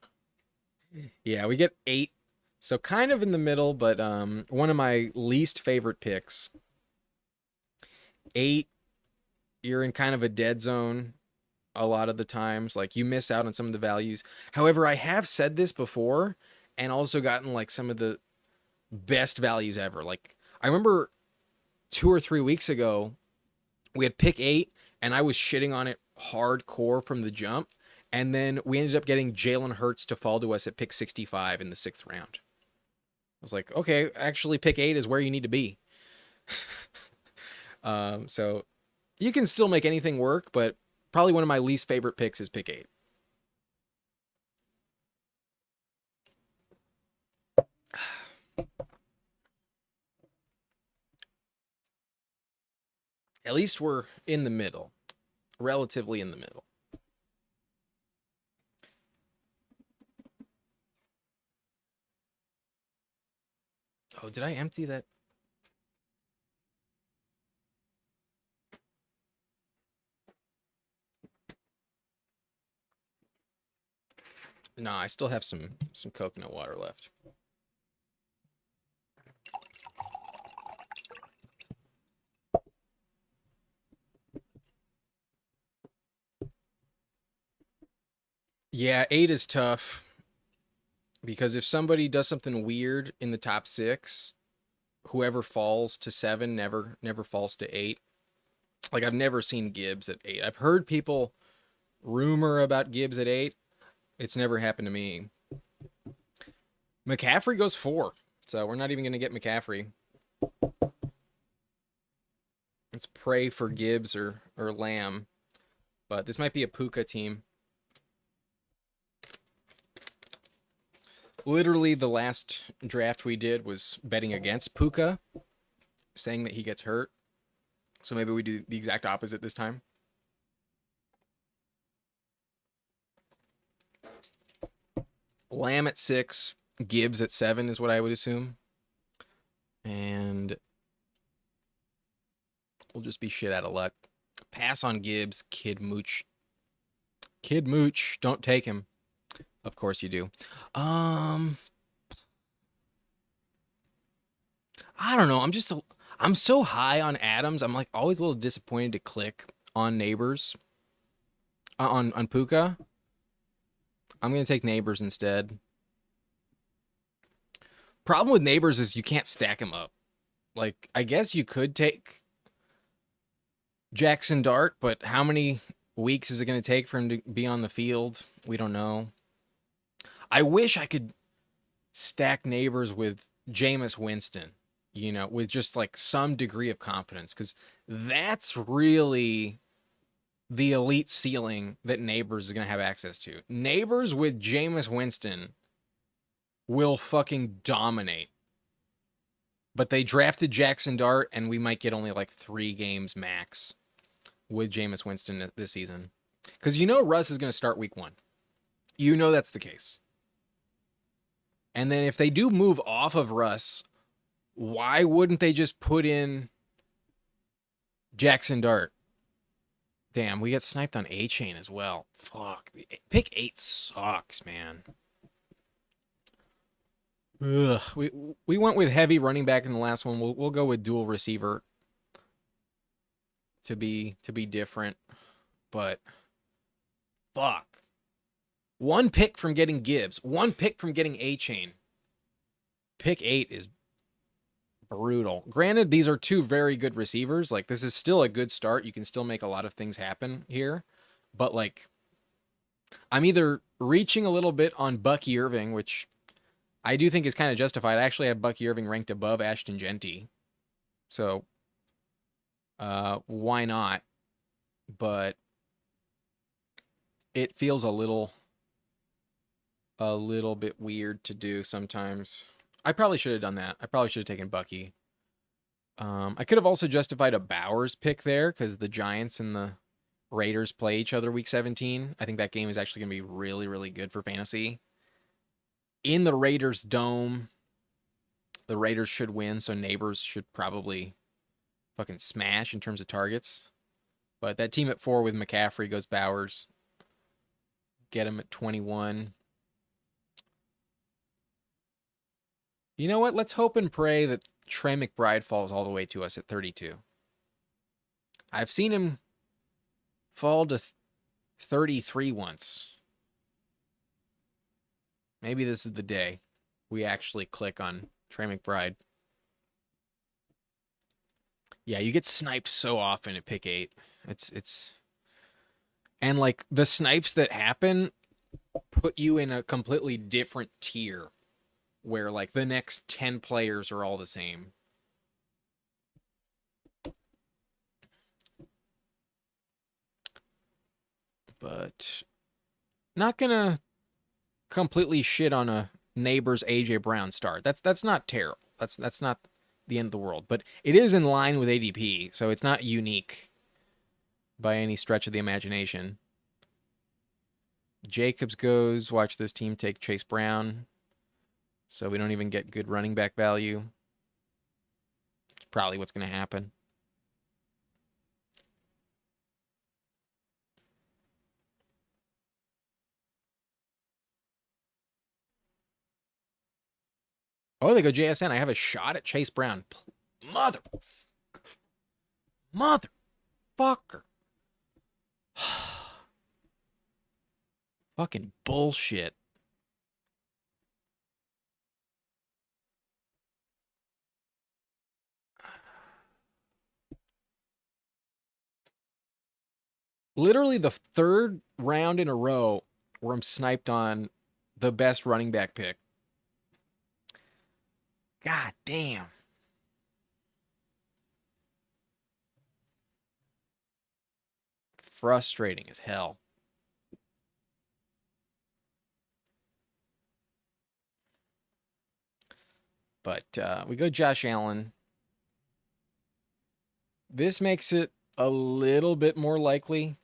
Yeah, we get 8. So kind of in the middle, but one of my least favorite picks. 8, you're in kind of a dead zone a lot of the times. Like, you miss out on some of the values. However, I have said this before and also gotten like some of the best values ever. Like, I remember 2 or 3 weeks ago, we had pick 8 and I was shitting on it hardcore from the jump, and then we ended up getting Jalen Hurts to fall to us at pick 65 in the 6th round. I was like, okay, actually pick 8 is where you need to be. So you can still make anything work, but probably one of my least favorite picks is pick 8. At least we're in the middle. Relatively in the middle. Oh, did I empty that? No, I still have some coconut water left. Yeah, 8 is tough because if somebody does something weird in the top 6, whoever falls to 7 never falls to 8. Like, I've never seen Gibbs at 8. I've heard people rumor about Gibbs at 8. It's never happened to me. McCaffrey goes 4, so we're not even going to get McCaffrey. Let's pray for Gibbs or Lamb, but this might be a Puka team. Literally, the last draft we did was betting against Puka, saying that he gets hurt. So maybe we do the exact opposite this time. Lamb at 6, Gibbs at 7 is what I would assume. And we'll just be shit out of luck. Pass on Gibbs, Kid Mooch. Kid Mooch, don't take him. Of course you do. I don't know. I'm so high on Adams. I'm like always a little disappointed to click on Neighbors. On Puka. I'm going to take Neighbors instead. Problem with Neighbors is you can't stack him up. Like, I guess you could take Jackson Dart, but how many weeks is it going to take for him to be on the field? We don't know. I wish I could stack Neighbors with Jameis Winston, you know, with just like some degree of confidence, because that's really the elite ceiling that Neighbors is going to have access to. Neighbors with Jameis Winston will fucking dominate. But they drafted Jackson Dart, and we might get only like 3 games max with Jameis Winston this season. Because you know Russ is going to start week 1. You know that's the case. And then if they do move off of Russ, why wouldn't they just put in Jackson Dart? Damn, we get sniped on A-Chain as well. Fuck. Pick 8 sucks, man. Ugh. We went with heavy running back in the last one. We'll go with dual receiver to be different. But fuck. One pick from getting Gibbs. One pick from getting A-Chain. Pick 8 is brutal. Granted, these are two very good receivers. Like, this is still a good start. You can still make a lot of things happen here. But, like, I'm either reaching a little bit on Bucky Irving, which I do think is kind of justified. I actually have Bucky Irving ranked above Ashton Genty. So, why not? But it feels a little bit weird to do sometimes. I probably should have done that. I probably should have taken Bucky. I could have also justified a Bowers pick there because the Giants and the Raiders play each other week 17. I think that game is actually going to be really, really good for fantasy. In the Raiders dome, the Raiders should win, so Neighbors should probably fucking smash in terms of targets. But that team at 4 with McCaffrey goes Bowers. Get him at 21. You know what? Let's hope and pray that Trey McBride falls all the way to us at 32. I've seen him fall to 33 once. Maybe this is the day we actually click on Trey McBride. Yeah, you get sniped so often at pick 8. It's and like the snipes that happen put you in a completely different tier where like the next 10 players are all the same. But not gonna completely shit on a Neighbors AJ Brown start. That's not terrible. That's not the end of the world. But it is in line with ADP, so it's not unique by any stretch of the imagination. Jacobs goes. Watch this team take Chase Brown. So we don't even get good running back value. It's probably what's going to happen. Oh, they go JSN. I have a shot at Chase Brown. Motherfucker. Fucking bullshit. Literally the third round in a row where I'm sniped on the best running back pick. God damn. Frustrating as hell. But we go Josh Allen. This makes it a little bit more likely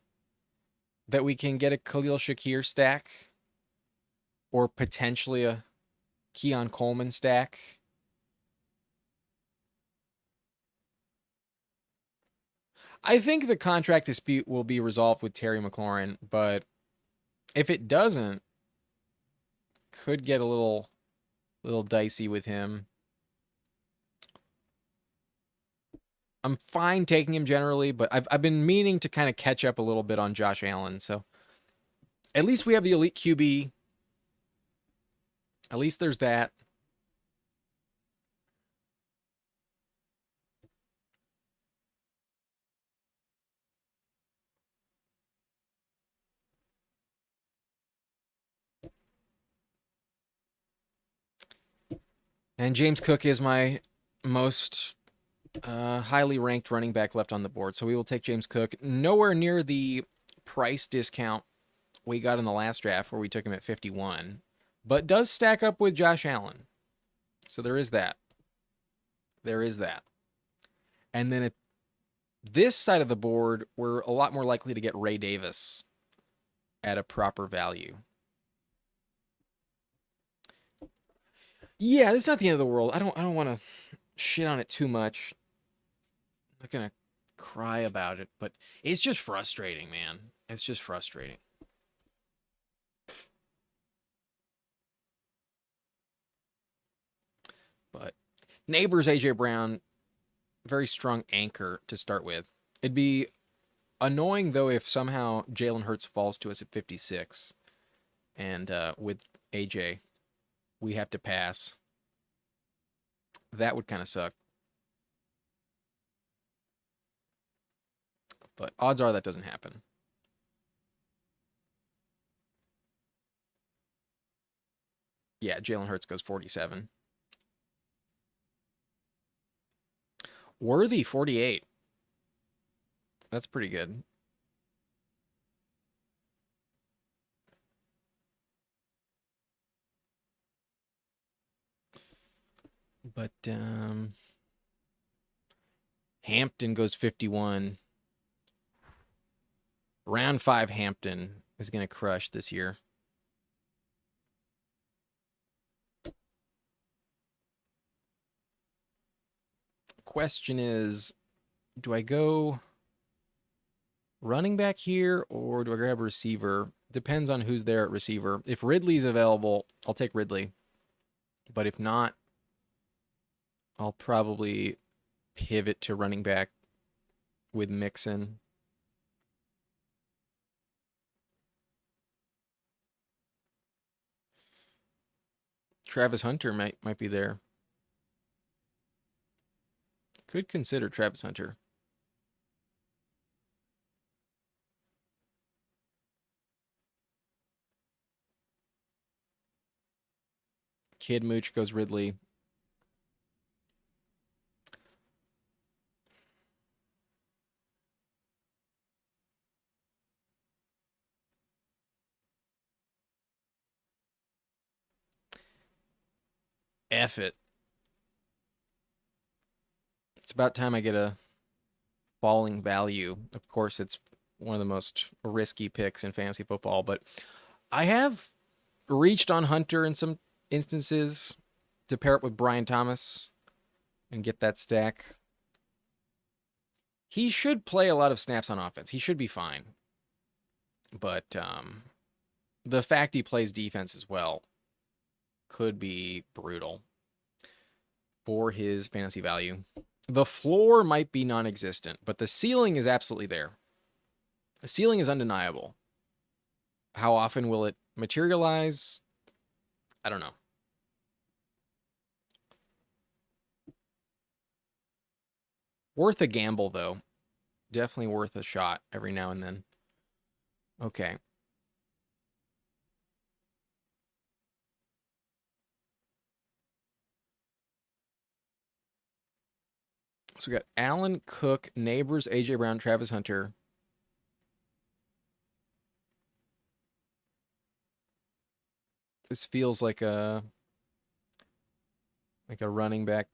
that we can get a Khalil Shakir stack or potentially a Keon Coleman stack. I think the contract dispute will be resolved with Terry McLaurin, but if it doesn't, could get a little dicey with him. I'm fine taking him generally, but I've been meaning to kind of catch up a little bit on Josh Allen. So at least we have the elite QB. At least there's that. And James Cook is my most highly ranked running back left on the board. So we will take James Cook. Nowhere near the price discount we got in the last draft where we took him at 51. But does stack up with Josh Allen. So there is that. There is that. And then at this side of the board, we're a lot more likely to get Ray Davis at a proper value. Yeah, it's not the end of the world. I don't want to shit on it too much. I'm not gonna cry about it, but it's just frustrating, man. It's just frustrating. But Neighbors AJ Brown, very strong anchor to start with. It'd be annoying though if somehow Jalen Hurts falls to us at 56, and with AJ we have to pass. That would kind of suck. But odds are that doesn't happen. Yeah, Jalen Hurts goes 47. Worthy 48. That's pretty good. But Hampton goes 51. Round 5 Hampton is going to crush this year. Question is, do I go running back here or do I grab a receiver? Depends on who's there at receiver. If Ridley's available, I'll take Ridley. But if not, I'll probably pivot to running back with Mixon. Travis Hunter might be there. Could consider Travis Hunter. Kid Mooch goes Ridley. F it. It's about time I get a falling value. Of course, it's one of the most risky picks in fantasy football, but I have reached on Hunter in some instances to pair it with Brian Thomas and get that stack. He should play a lot of snaps on offense. He should be fine. But the fact he plays defense as well could be brutal for his fantasy value. The floor might be non-existent, but the ceiling is absolutely there. The ceiling is undeniable. How often will it materialize? I don't know. Worth a gamble, though. Definitely worth a shot every now and then. Okay. So we got Allen, Cook, Neighbors, AJ Brown, Travis Hunter. This feels like a running back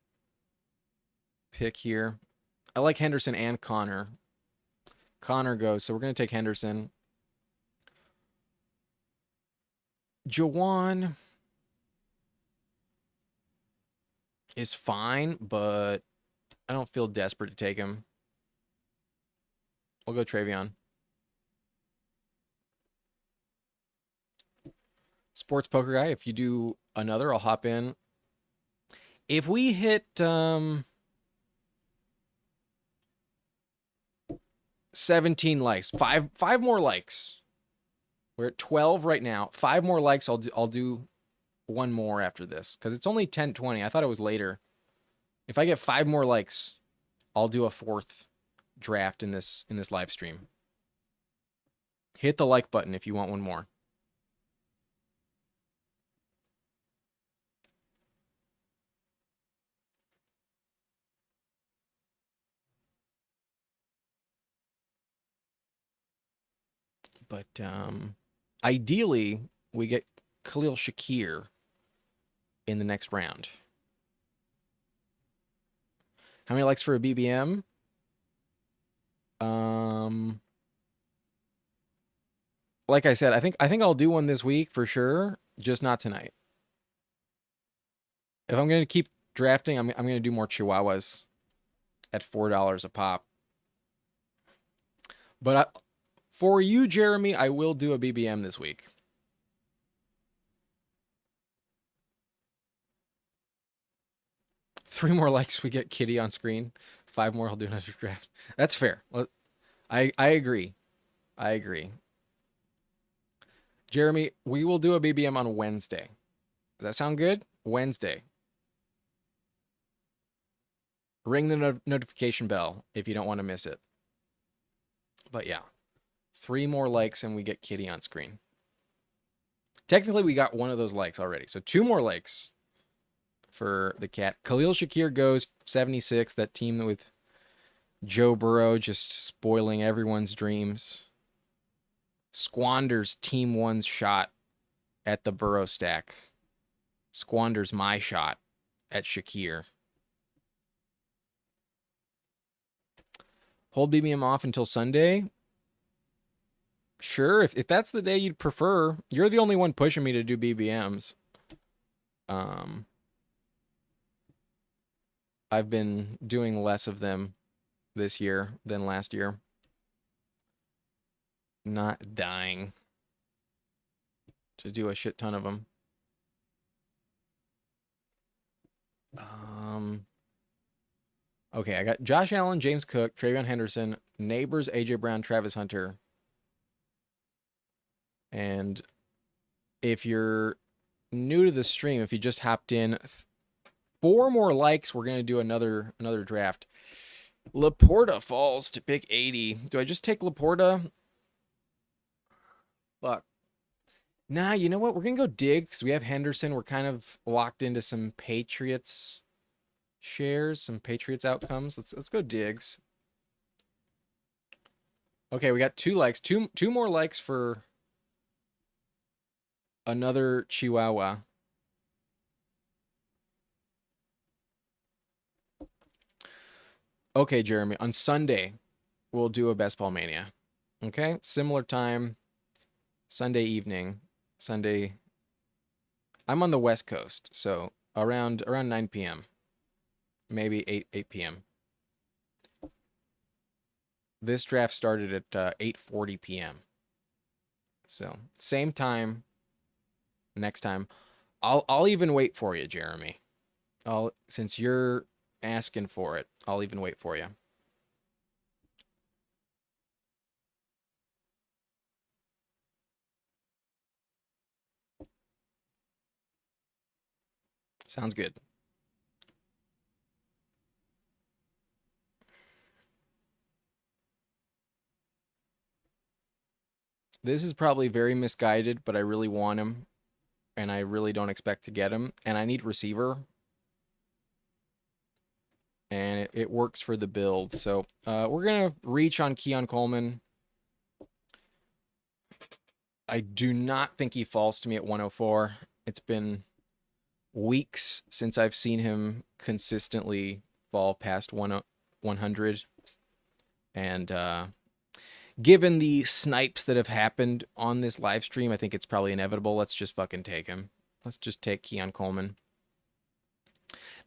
pick here. I like Henderson and Connor. Connor goes, so we're going to take Henderson. Jawan is fine, but I don't feel desperate to take him. We'll go Travion. Sports Poker Guy, if you do another, I'll hop in. If we hit 17 likes, five more likes. We're at 12 right now. 5 more likes, I'll do one more after this because it's only 10:20. I thought it was later. If I get 5 more likes, I'll do a 4th draft in this live stream. Hit the like button if you want one more. But ideally, we get Khalil Shakir in the next round. How many likes for a BBM? Like I said, I think I'll do one this week for sure, just not tonight. If I'm going to keep drafting, I'm going to do more Chihuahuas at $4 a pop. But for you, Jeremy, I will do a BBM this week. Three more likes, we get Kitty on screen. 5 more, I'll do another draft. That's fair. I agree. I agree. Jeremy, we will do a BBM on Wednesday. Does that sound good? Wednesday. Ring the notification bell if you don't want to miss it. But yeah, 3 more likes and we get Kitty on screen. Technically, we got one of those likes already. So 2 more likes for the cat. Khalil Shakir goes 76. That team with Joe Burrow just spoiling everyone's dreams. Squanders Team 1's shot at the Burrow stack. Squanders my shot at Shakir. Hold BBM off until Sunday. Sure, if that's the day you'd prefer. You're the only one pushing me to do BBMs. I've been doing less of them this year than last year. Not dying to do a shit ton of them. Okay, I got Josh Allen, James Cook, TreVeyon Henderson, Neighbors, AJ Brown, Travis Hunter. And if you're new to the stream, if you just hopped in, 4 more likes, we're going to do another draft. Laporta falls to pick 80. Do I just take Laporta? Fuck. Nah, you know what? We're going to go Diggs. We have Henderson. We're kind of locked into some Patriots shares, some Patriots outcomes. Let's go Diggs. Okay, we got 2 likes. Two more likes for another Chihuahua. Okay, Jeremy, on Sunday, we'll do a Best Ball Mania. Okay? Similar time, Sunday evening. Sunday. I'm on the West Coast, so around 9 p.m. Maybe 8 p.m. This draft started at 8:40 p.m. So, same time next time. I'll even wait for you, Jeremy. Since you're asking for it, I'll even wait for you. Sounds good. This is probably very misguided, but I really want him, and I really don't expect to get him, and I need receiver, and it works for the build. So we're going to reach on Keon Coleman. I do not think he falls to me at 104. It's been weeks since I've seen him consistently fall past 100. And given the snipes that have happened on this live stream, I think it's probably inevitable. Let's just fucking take him. Let's just take Keon Coleman.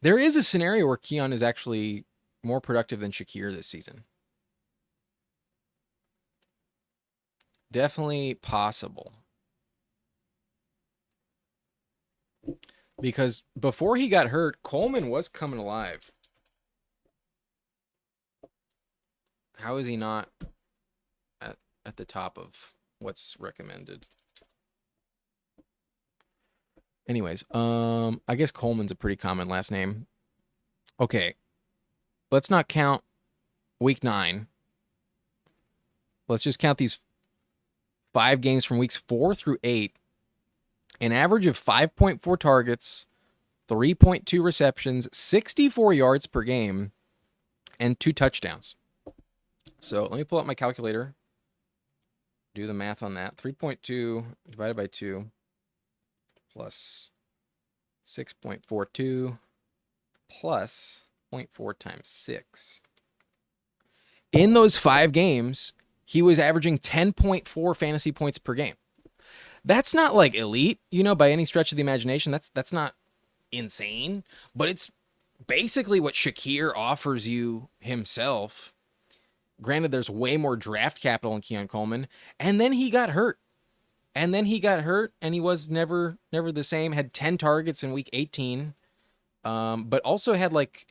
There is a scenario where Keon is actually more productive than Shakir this season. Definitely possible. Because before he got hurt, Coleman was coming alive. How is he not at the top of what's recommended? Anyways, I guess Coleman's a pretty common last name. Okay. Let's not count week 9. Let's just count these 5 games from weeks 4 through 8. An average of 5.4 targets, 3.2 receptions, 64 yards per game, and 2 touchdowns. So let me pull up my calculator. Do the math on that. 3.2 divided by 2 plus 6.42 plus 0.4 times 6. In those 5 games, he was averaging 10.4 fantasy points per game. That's not like elite, by any stretch of the imagination. That's not insane, but it's basically what Shakir offers you himself Granted, there's way more draft capital in Keon Coleman, and then he got hurt. And he was never the same. Had 10 targets in week 18, but also had like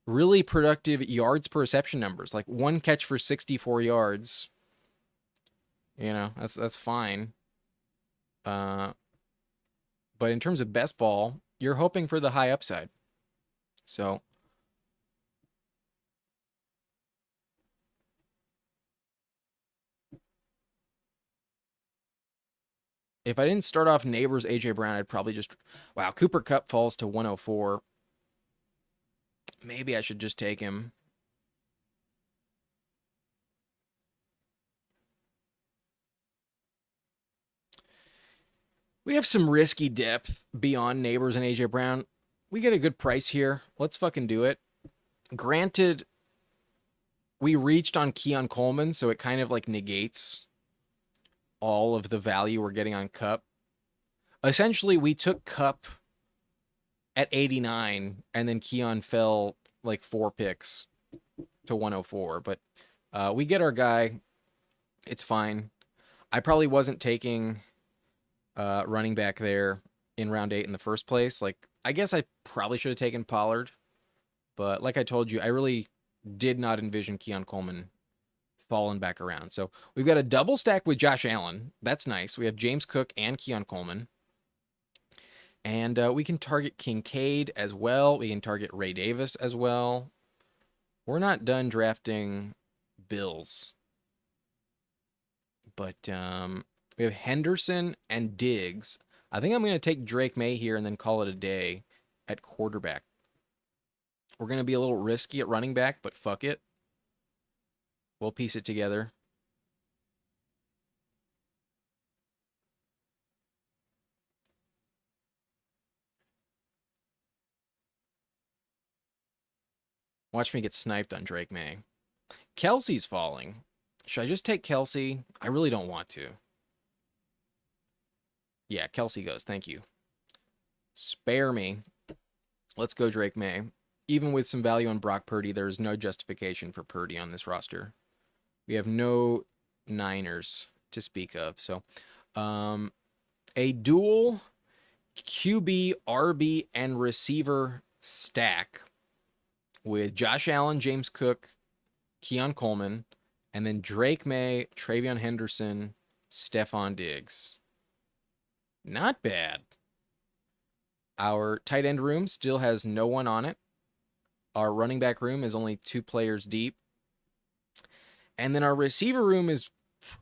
really productive yards per reception numbers, like one catch for 64 yards. You know, that's fine. But in terms of best ball, you're hoping for the high upside. So if I didn't start off Neighbors AJ Brown, I'd probably just, wow, Cooper Kupp falls to 104. Maybe I should just take him. We have some risky depth beyond Neighbors and AJ Brown. We get a good price here. Let's fucking do it. Granted, we reached on Keon Coleman, so it kind of like negates all of the value we're getting on Kupp. Essentially, we took Kupp at 89, and then Keon fell like 4 picks to 104. But we get our guy. It's fine. I probably wasn't taking running back there in round 8 in the first place. Like, I guess I probably should have taken Pollard. But like I told you, I really did not envision Keon Coleman falling back around. So we've got a double stack with Josh Allen. That's nice. We have James Cook and Keon Coleman. And we can target Kincaid as well. We can target Ray Davis as well. We're not done drafting Bills. But we have Henderson and Diggs. I think I'm going to take Drake May here and then call it a day at quarterback. We're going to be a little risky at running back, but fuck it. We'll piece it together. Watch me get sniped on Drake May. Kelsey's falling. Should I just take Kelsey? I really don't want to. Yeah, Kelsey goes. Thank you. Spare me. Let's go Drake May. Even with some value on Brock Purdy, there is no justification for Purdy on this roster. We have no Niners to speak of. So, a dual QB, RB, and receiver stack with Josh Allen, James Cook, Keon Coleman, and then Drake May, Travion Henderson, Stephon Diggs. Not bad. Our tight end room still has no one on it. Our running back room is only 2 players deep. And then our receiver room is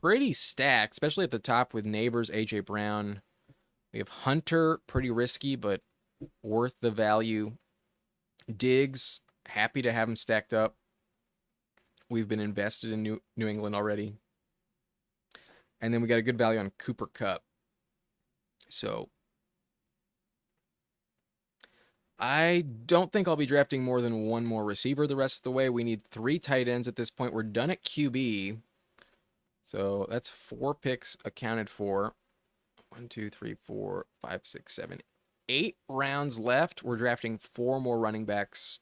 pretty stacked, especially at the top with Neighbors, A.J. Brown. We have Hunter, pretty risky, but worth the value. Diggs, happy to have him stacked up. We've been invested in New England already. And then we got a good value on Cooper Kupp. So I don't think I'll be drafting more than one more receiver the rest of the way. We need 3 tight ends at this point. We're done at QB. So that's 4 picks accounted for. 1, 2, 3, 4, 5, 6, 7, 8 rounds left. We're drafting 4 more running backs,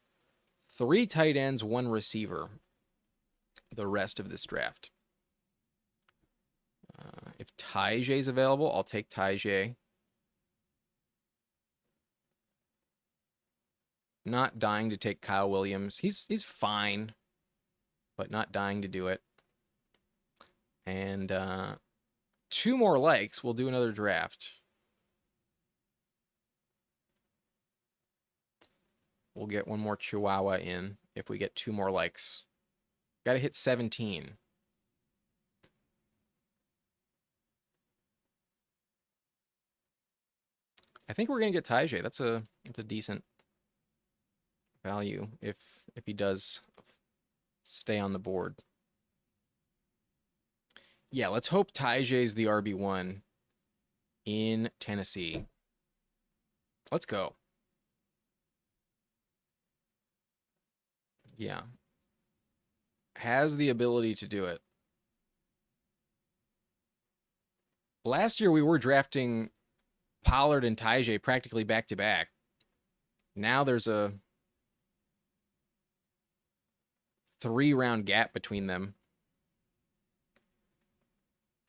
3 tight ends, 1 receiver the rest of this draft. If Tyjae's available, I'll take Tyjae. Not dying to take Kyle Williams. He's fine, but not dying to do it. And 2 more likes, we'll do another draft. We'll get 1 more Chihuahua in if we get 2 more likes. Got to hit 17. I think we're going to get Tyjae. That's a decent value if he does stay on the board. Yeah, let's hope Tyjae's the RB1 in Tennessee. Let's go. Yeah. Has the ability to do it. Last year we were drafting Pollard and Tyjae practically back to back. Now there's a 3-round gap between them,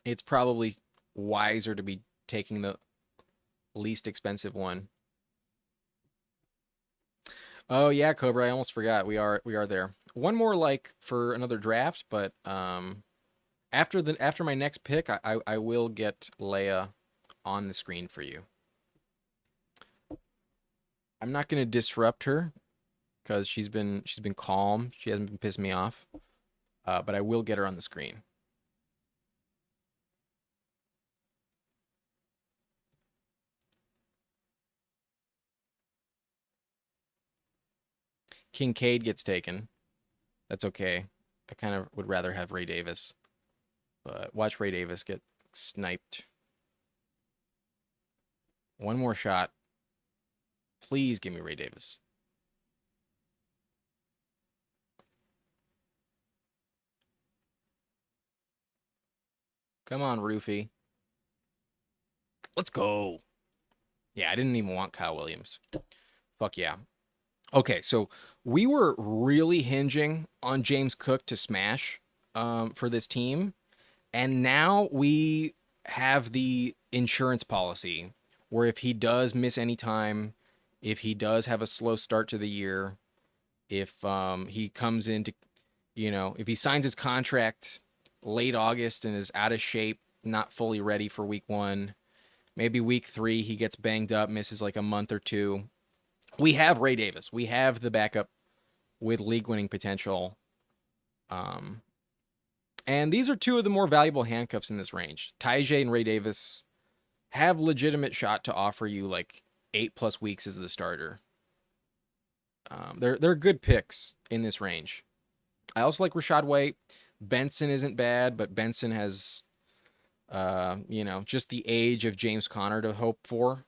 it's probably wiser to be taking the least expensive one. Oh yeah, Cobra, I almost forgot. We are there. One more like for another draft, but after my next pick, I will get Leia on the screen for you. I'm not gonna disrupt her because she's been calm. She hasn't been pissing me off. But I will get her on the screen. Kincaid gets taken. That's okay. I kind of would rather have Ray Davis. But watch Ray Davis get sniped. One more shot. Please give me Ray Davis. Come on, Roofy. Let's go. Yeah, I didn't even want Kyle Williams. Fuck yeah. Okay, so we were really hinging on James Cook to smash for this team. And now we have the insurance policy where if he does miss any time, if he does have a slow start to the year, if he comes into, if he signs his contract late August and is out of shape, not fully ready for week 1, maybe week 3 he gets banged up, misses like a month or 2. We have Ray Davis. We have the backup with league winning potential. And these are 2 of the more valuable handcuffs in this range. Tyjae and Ray Davis have legitimate shot to offer you like 8+ weeks as the starter. They're good picks in this range. I also like Rashad White. Benson isn't bad, but Benson has, just the age of James Conner to hope for.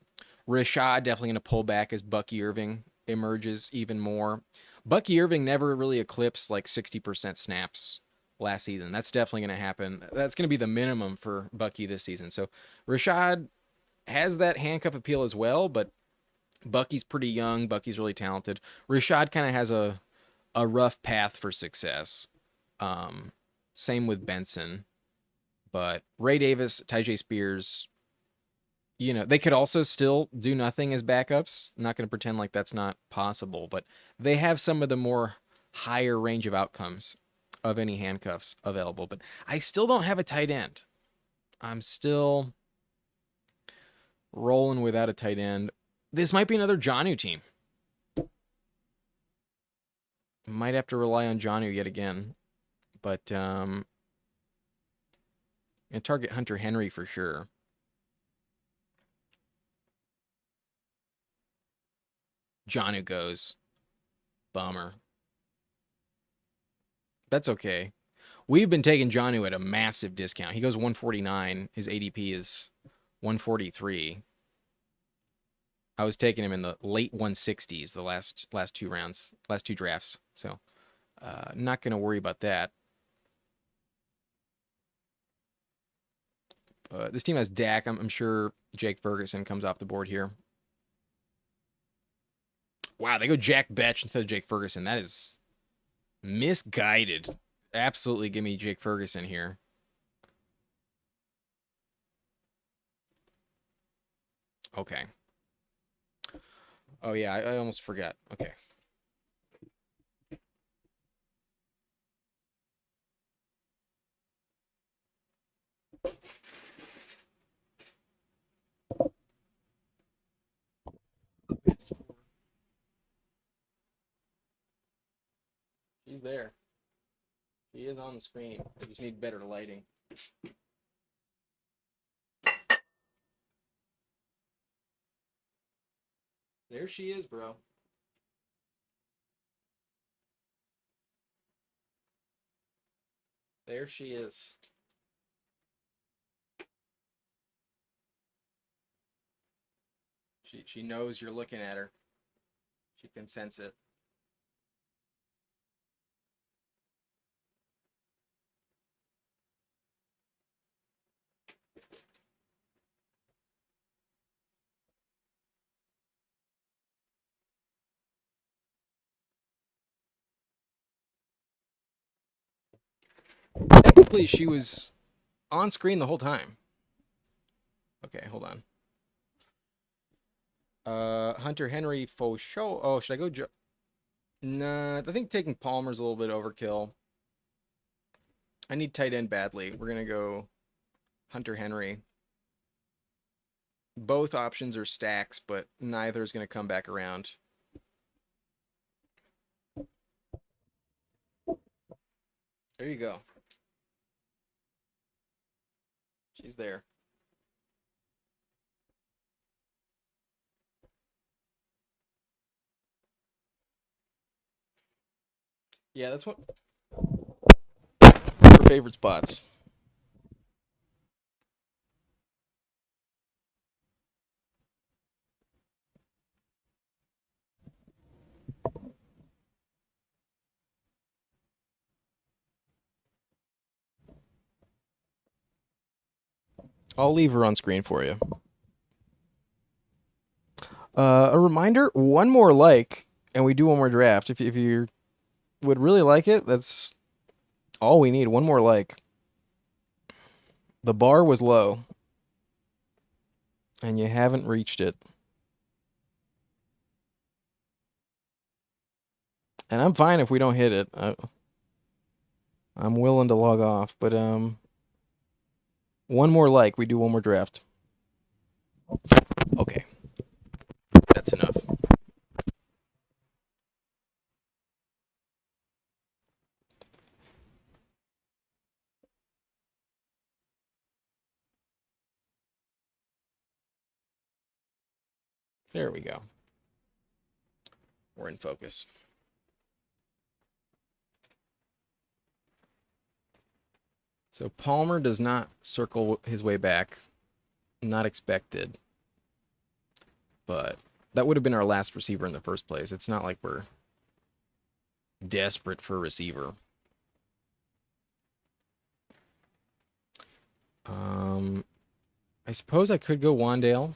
Rashad definitely going to pull back as Bucky Irving emerges even more. Bucky Irving never really eclipsed like 60% snaps last season. That's definitely going to happen. That's going to be the minimum for Bucky this season. So Rashad has that handcuff appeal as well, but Bucky's pretty young. Bucky's really talented. Rashad kind of has a rough path for success. Same with Benson. But Ray Davis, Tyjae Spears, they could also still do nothing as backups. I'm not going to pretend like that's not possible, but they have some of the more higher range of outcomes of any handcuffs available. But I still don't have a tight end. I'm still rolling without a tight end. This might be another Jonnu team. Might have to rely on Jonnu yet again. But and target Hunter Henry for sure. Jonnu goes. Bummer. That's okay. We've been taking Jonnu at a massive discount. He goes 149. His ADP is 143. I was taking him in the late 160s the last 2 rounds, last 2 drafts. So not going to worry about that. This team has Dak. I'm sure Jake Ferguson comes off the board here. Wow, they go Jack Betch instead of Jake Ferguson. That is misguided. Absolutely give me Jake Ferguson here. Okay. Oh, yeah, I almost forgot. Okay. She's there. She is on the screen. I just need better lighting. There she is, bro. There she is. She knows you're looking at her. She can sense it. Technically, she was on screen the whole time. Okay, hold on. Hunter Henry faux show. Oh, should I go? Nah, I think taking Palmer's a little bit overkill. I need tight end badly. We're gonna go Hunter Henry. Both options are stacks, but neither is gonna come back around. There you go. She's there. Yeah, that's what her favorite spots. I'll leave her on screen for you. A reminder: one more like, and we do one more draft. If you would really like it, that's all we need. One more like. The bar was low, and you haven't reached it. And I'm fine if we don't hit it. I'm willing to log off, but one more like, we do one more draft. Okay, that's enough. There we go. We're in focus. So Palmer does not circle his way back. Not expected. But that would have been our last receiver in the first place. It's not like we're desperate for a receiver. I suppose I could go Wandale,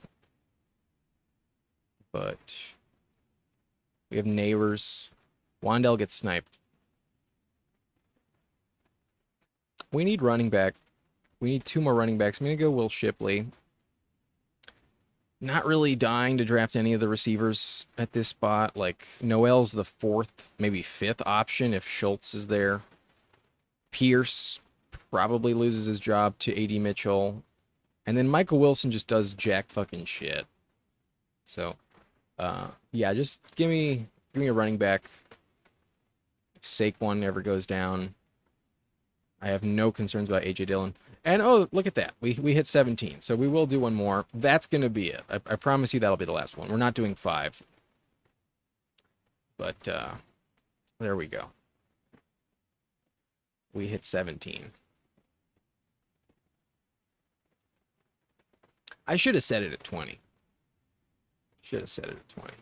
but we have Neighbors. Wandale gets sniped. We need running back. We need two more running backs. I'm going to go Will Shipley. Not really dying to draft any of the receivers at this spot. Like, Noel's the fourth, maybe fifth option if Schultz is there. Pierce probably loses his job to A.D. Mitchell. And then Michael Wilson just does jack fucking shit. So, yeah, just give me a running back. If Saquon never goes down, I have no concerns about A.J. Dillon. And, oh, look at that. We hit 17, so we will do one more. That's going to be it. I promise you that'll be the last one. We're not doing 5. But, there we go. We hit 17. I should have set it at 20. Should have set it at 20.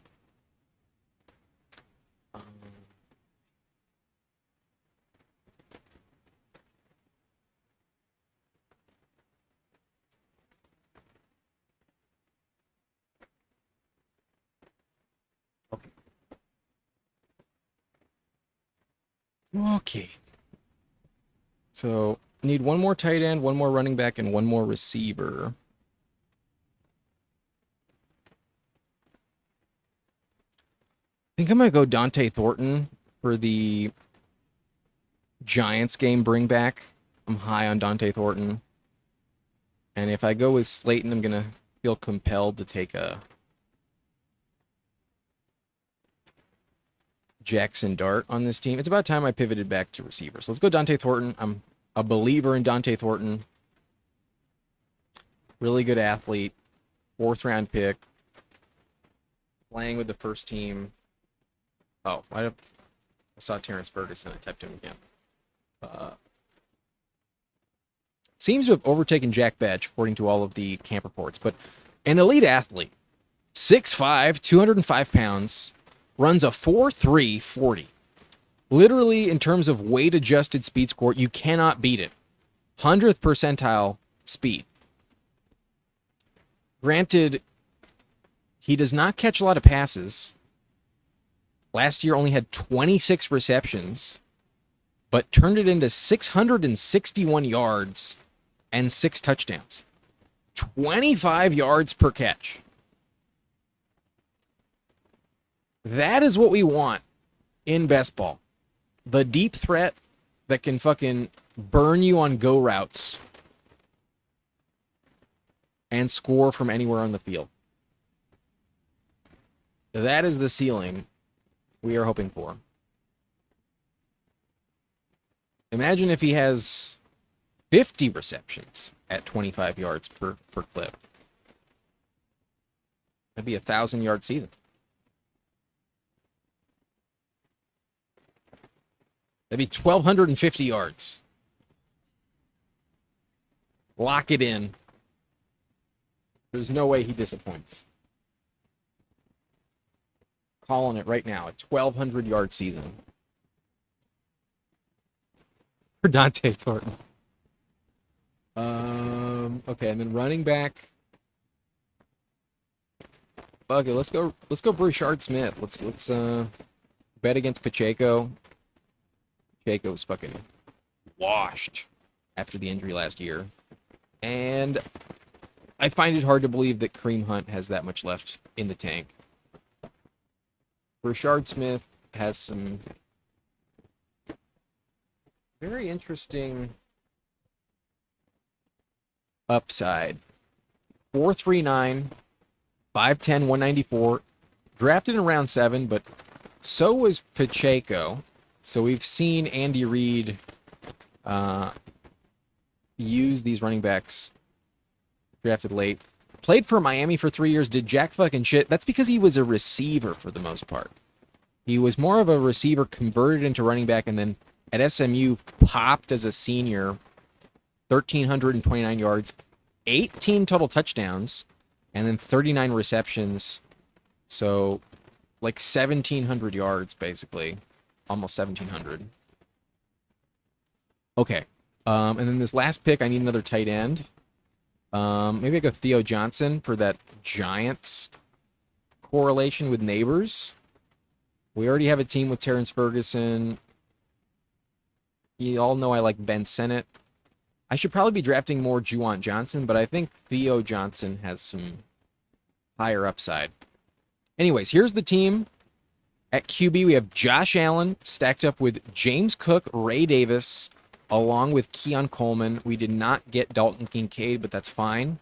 Okay. So, need one more tight end, one more running back, and one more receiver. I think I'm going to go Dante Thornton for the Giants game bring back. I'm high on Dante Thornton. And if I go with Slayton, I'm going to feel compelled to take a Jackson Dart on this team. It's about time I pivoted back to receivers. Let's go Dante Thornton. I'm a believer in Dante Thornton. Really good athlete. 4th round pick. Playing with the first team. Oh, I saw Terrence Ferguson. I typed him again. Seems to have overtaken Jack Batch, according to all of the camp reports. But an elite athlete. 6'5", 205 pounds. Runs a 4.3 40. Literally, in terms of weight-adjusted speed score, you cannot beat it. 100th percentile speed. Granted, he does not catch a lot of passes. Last year only had 26 receptions. but turned it into 661 yards and 6 touchdowns. 25 yards per catch. That is what we want in best ball. The deep threat that can fucking burn you on go routes and score from anywhere on the field. That is the ceiling we are hoping for. Imagine if he has 50 receptions at 25 yards per clip. That'd be a 1,000-yard season. That'd be 1,250 yards. Lock it in. There's no way he disappoints. Calling it right now, a 1,200-yard season for Dante Thornton. Okay, and then running back. Okay, let's go Brashard Smith. Let's bet against Pacheco. Pacheco's fucking washed after the injury last year. And I find it hard to believe that Kareem Hunt has that much left in the tank. Brashard Smith has some very interesting upside. 4.39, 5'10", 194. Drafted in round 7, but so was Pacheco. So we've seen Andy Reid use these running backs drafted late. Played for Miami for 3 years, did jack fucking shit. That's because he was a receiver for the most part. He was more of a receiver converted into running back, and then at SMU popped as a senior. 1,329 yards, 18 total touchdowns, and then 39 receptions. So like 1,700 yards, basically. Almost 1,700. Okay. And then this last pick, I need another tight end. Maybe I go Theo Johnson for that Giants correlation with Neighbors. We already have a team with Terrence Ferguson. You all know I like Ben Sennett. I should probably be drafting more Juwan Johnson, but I think Theo Johnson has some higher upside. Anyways, here's the team. At QB, we have Josh Allen stacked up with James Cook, Ray Davis, along with Keon Coleman. We did not get Dalton Kincaid, but that's fine.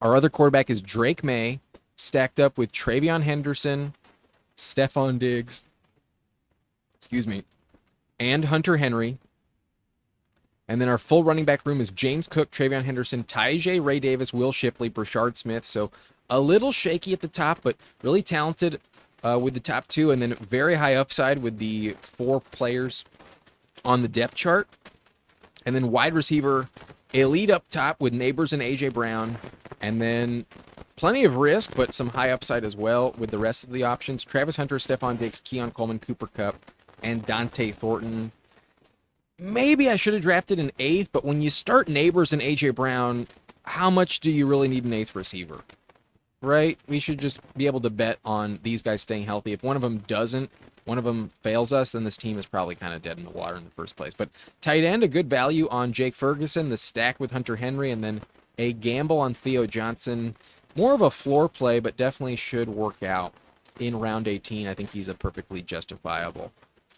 Our other quarterback is Drake May, stacked up with Travion Henderson, Stephon Diggs, and Hunter Henry. And then our full running back room is James Cook, Travion Henderson, Tyjae, Ray Davis, Will Shipley, Brashard Smith. So a little shaky at the top, but really talented with the top 2, and then very high upside with the 4 players on the depth chart. And then wide receiver, elite up top with Neighbors and A.J. Brown. And then plenty of risk, but some high upside as well with the rest of the options. Travis Hunter, Stephon Diggs, Keon Coleman, Cooper Kupp, and Dante Thornton. Maybe I should have drafted an 8th, but when you start Neighbors and A.J. Brown, how much do you really need an 8th receiver? Right? We should just be able to bet on these guys staying healthy. If one of them doesn't, one of them fails us, then this team is probably kind of dead in the water in the first place. But tight end, a good value on Jake Ferguson, the stack with Hunter Henry, and then a gamble on Theo Johnson. More of a floor play, but definitely should work out in round 18. I think he's a perfectly justifiable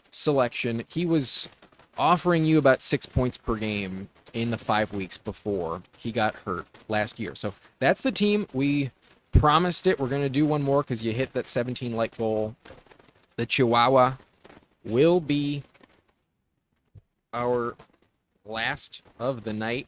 selection. He was offering you about 6 points per game in the 5 weeks before he got hurt last year. So that's the team. We promised it. We're going to do one more because you hit that 17 like goal. The Chihuahua will be our last of the night.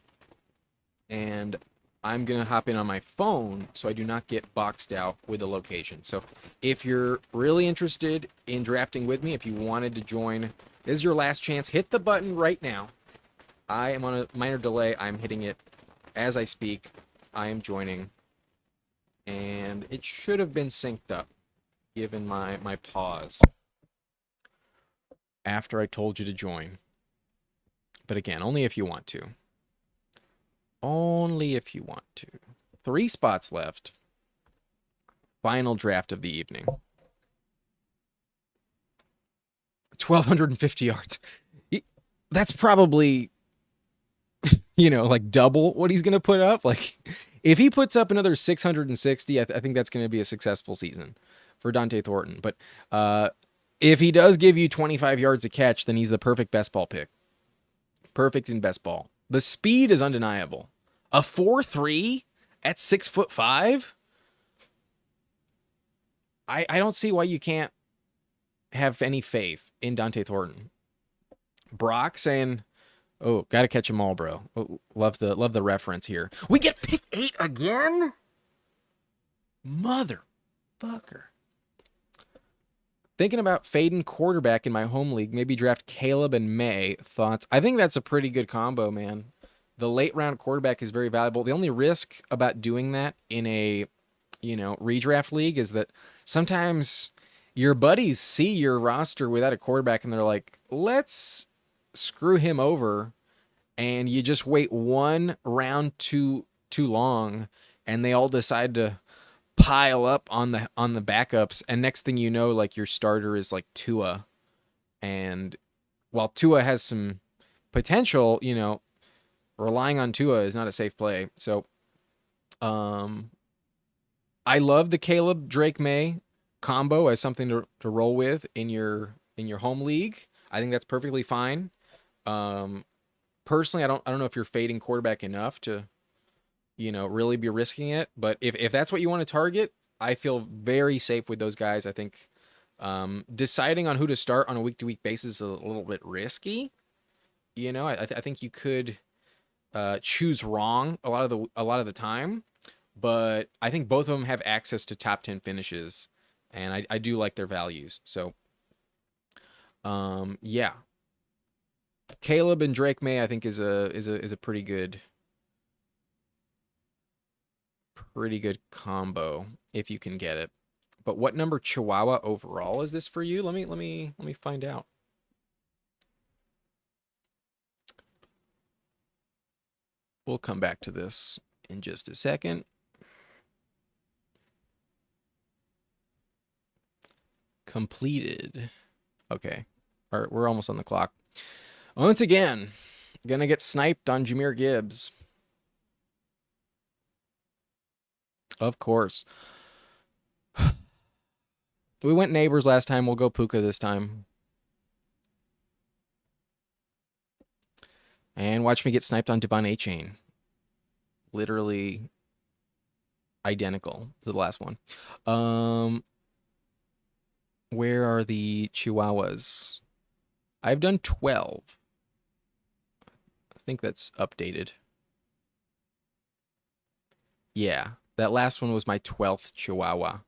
And I'm going to hop in on my phone so I do not get boxed out with the location. So if you're really interested in drafting with me, if you wanted to join, this is your last chance. Hit the button right now. I am on a minor delay. I'm hitting it as I speak. I am joining. And it should have been synced up, given my pause after I told you to join. But again, only if you want to. Only if you want to. 3 spots left. Final draft of the evening. 1,250 yards. that's probably, like double what he's going to put up. Like, if he puts up another 660, I think that's going to be a successful season for Dante Thornton. But if he does give you 25 yards a catch, then he's the perfect best ball pick. Perfect in best ball. The speed is undeniable. A 4.3 at 6'5". I don't see why you can't have any faith in Dante Thornton. Brock saying, "Oh, gotta catch them all, bro." Oh, love the reference here. We get pick 8 again, motherfucker. Thinking about fading quarterback in my home league, maybe draft Caleb and May. Thoughts? I think that's a pretty good combo, man. The late round quarterback is very valuable. The only risk about doing that in a, redraft league is that sometimes your buddies see your roster without a quarterback and they're like, let's screw him over. And you just wait one round too long and they all decide to pile up on the backups, and next thing you know, like, your starter is like Tua, and while Tua has some potential, relying on Tua is not a safe play. So I love the Caleb Drake May combo as something to roll with in your home league. I think that's perfectly fine. Personally, I don't know if you're fading quarterback enough to really be risking it. But if that's what you want to target, I feel very safe with those guys. I think deciding on who to start on a week-to-week basis is a little bit risky. I think you could choose wrong a lot of the time, but I think both of them have access to top 10 finishes, and I do like their values. So, yeah, Caleb and Drake May, I think, is a pretty good combo if you can get it. But what number Chihuahua overall is this for you? Let me find out. We'll come back to this in just a second. Completed. Okay. All right, we're almost on the clock. Once again, gonna get sniped on Jahmyr Gibbs. Of course. We went Neighbors last time. We'll go Puka this time. And watch me get sniped on Devon Achane. Literally identical to the last one. Where are the Chihuahuas? I've done 12. I think that's updated. Yeah, that last one was my 12th Chihuahua.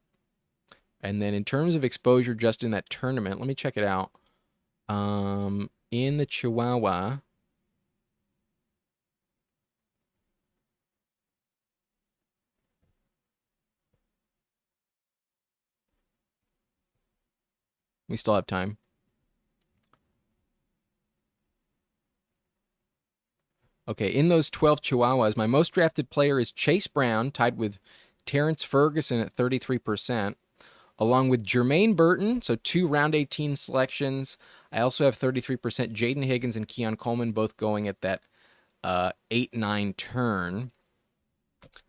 And then in terms of exposure just in that tournament, let me check it out. In the Chihuahua, we still have time. Okay, in those 12 Chihuahuas, my most drafted player is Chase Brown, tied with Terrence Ferguson at 33%, along with Jermaine Burton, so 2 round 18 selections. I also have 33% Jaden Higgins and Keon Coleman, both going at that 8-9 turn.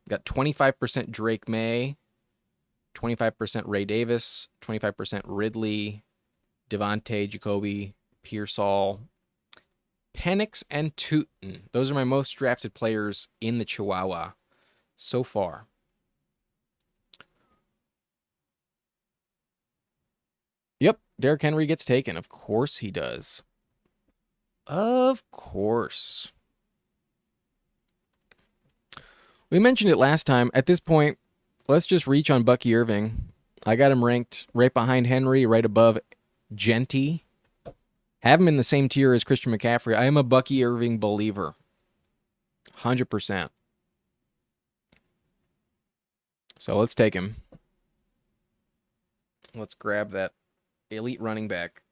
Got 25% Drake May, 25% Ray Davis, 25% Ridley, Devontae, Jacoby, Pearsall, Penix, and Tootin. Those are my most drafted players in the Chihuahua so far. Yep, Derrick Henry gets taken. Of course he does. Of course. We mentioned it last time. At this point, let's just reach on Bucky Irving. I got him ranked right behind Henry, right above Genty. Have him in the same tier as Christian McCaffrey. I am a Bucky Irving believer. 100%. So let's take him. Let's grab that elite running back.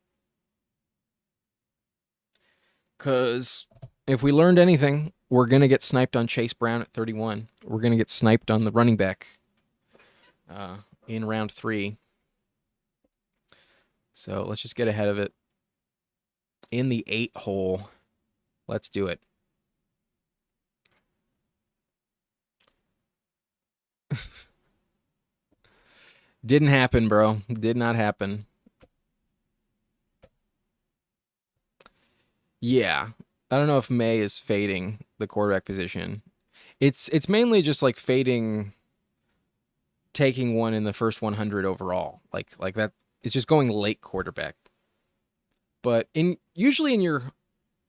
Because if we learned anything, we're going to get sniped on Chase Brown at 31. We're going to get sniped on the running back in round 3. So let's just get ahead of it. In the 8 hole, Let's do it. Didn't happen, bro. Did not happen. Yeah. I don't know if May is fading the quarterback position. It's mainly just like fading taking one in the first 100 overall. Like that it's just going late quarterback. But in usually in your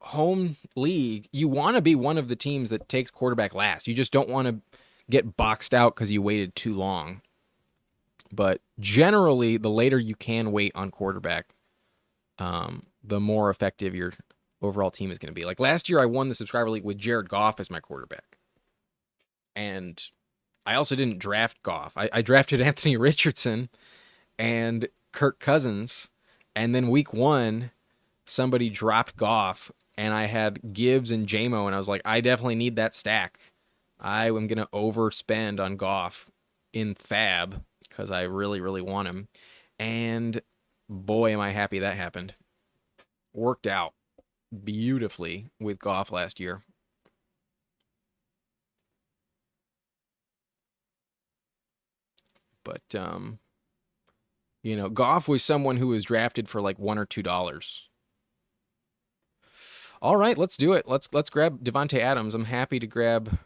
home league, you want to be one of the teams that takes quarterback last. You just don't want to get boxed out cuz you waited too long. But generally, the later you can wait on quarterback, the more effective your overall team is going to be. Like last year, I won the subscriber league with Jared Goff as my quarterback. And I also didn't draft Goff. I drafted Anthony Richardson and Kirk Cousins. And then week 1, somebody dropped Goff, and I had Gibbs and JMO, and I was like, I definitely need that stack. I am going to overspend on Goff in Fab because I really, really want him. And boy, am I happy that happened. Worked out beautifully with Goff last year. But, Goff was someone who was drafted for like $1 or $2. All right, let's do it. Let's grab Davante Adams. I'm happy to grab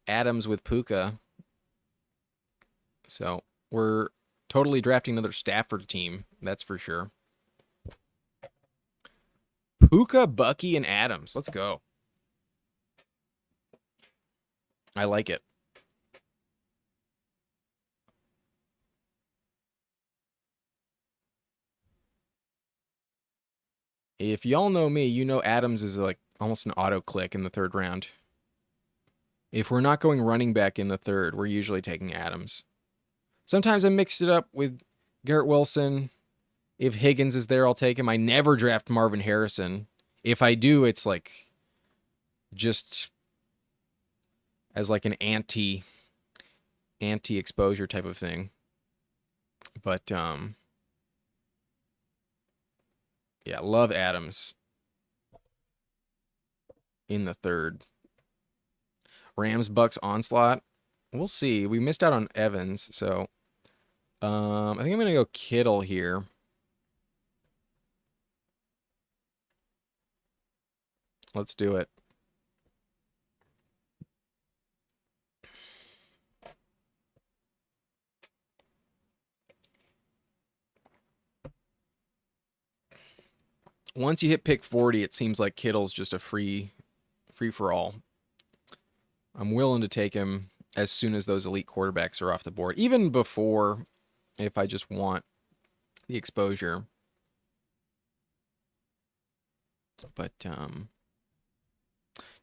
Adams with Puka. So we're totally drafting another Stafford team. That's for sure. Puka, Bucky, and Adams. Let's go. I like it. If y'all know me, you know Adams is like almost an auto click in the 3rd round. If we're not going running back in the 3rd, we're usually taking Adams. Sometimes I mix it up with Garrett Wilson. If Higgins is there, I'll take him. I never draft Marvin Harrison. If I do, it's like just as like an anti-exposure type of thing. But yeah, love Adams in the 3rd. Rams Bucks onslaught. We'll see. We missed out on Evans, so I think I'm gonna go Kittle here. Let's do it. Once you hit pick 40, it seems like Kittle's just a free for all. I'm willing to take him as soon as those elite quarterbacks are off the board, even before, if I just want the exposure. But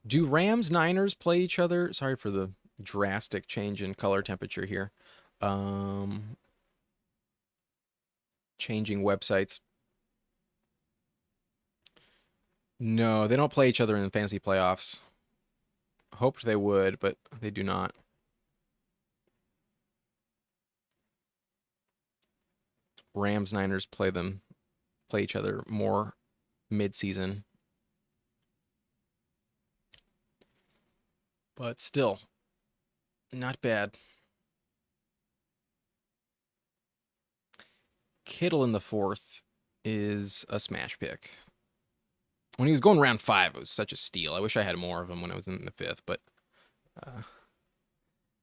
do Rams Niners play each other? Sorry for the drastic change in color temperature here. Changing websites. No, they don't play each other in the fantasy playoffs. Hoped they would, but they do not. Rams Niners play each other more mid-season. But still, not bad. Kittle in the 4th is a smash pick. When he was going round 5, it was such a steal. I wish I had more of him when I was in the 5th, but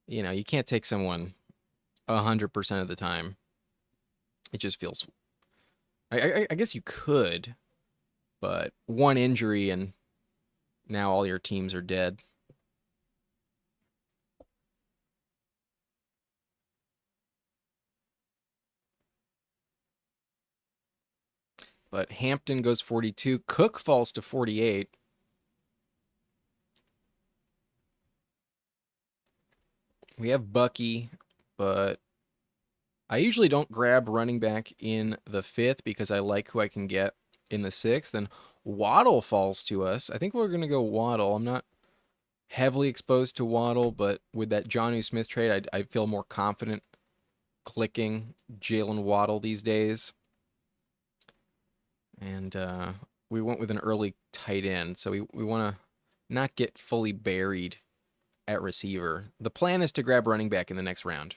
you can't take someone 100% of the time. It just feels. I guess you could, but one injury and now all your teams are dead. But Hampton goes 42. Cook falls to 48. We have Bucky, but I usually don't grab running back in the 5th because I like who I can get in the 6th. And Waddle falls to us. I think we're going to go Waddle. I'm not heavily exposed to Waddle, but with that Jonnu Smith trade, I feel more confident clicking Jalen Waddle these days. And we went with an early tight end, so we want to not get fully buried at receiver. The plan is to grab running back in the next round.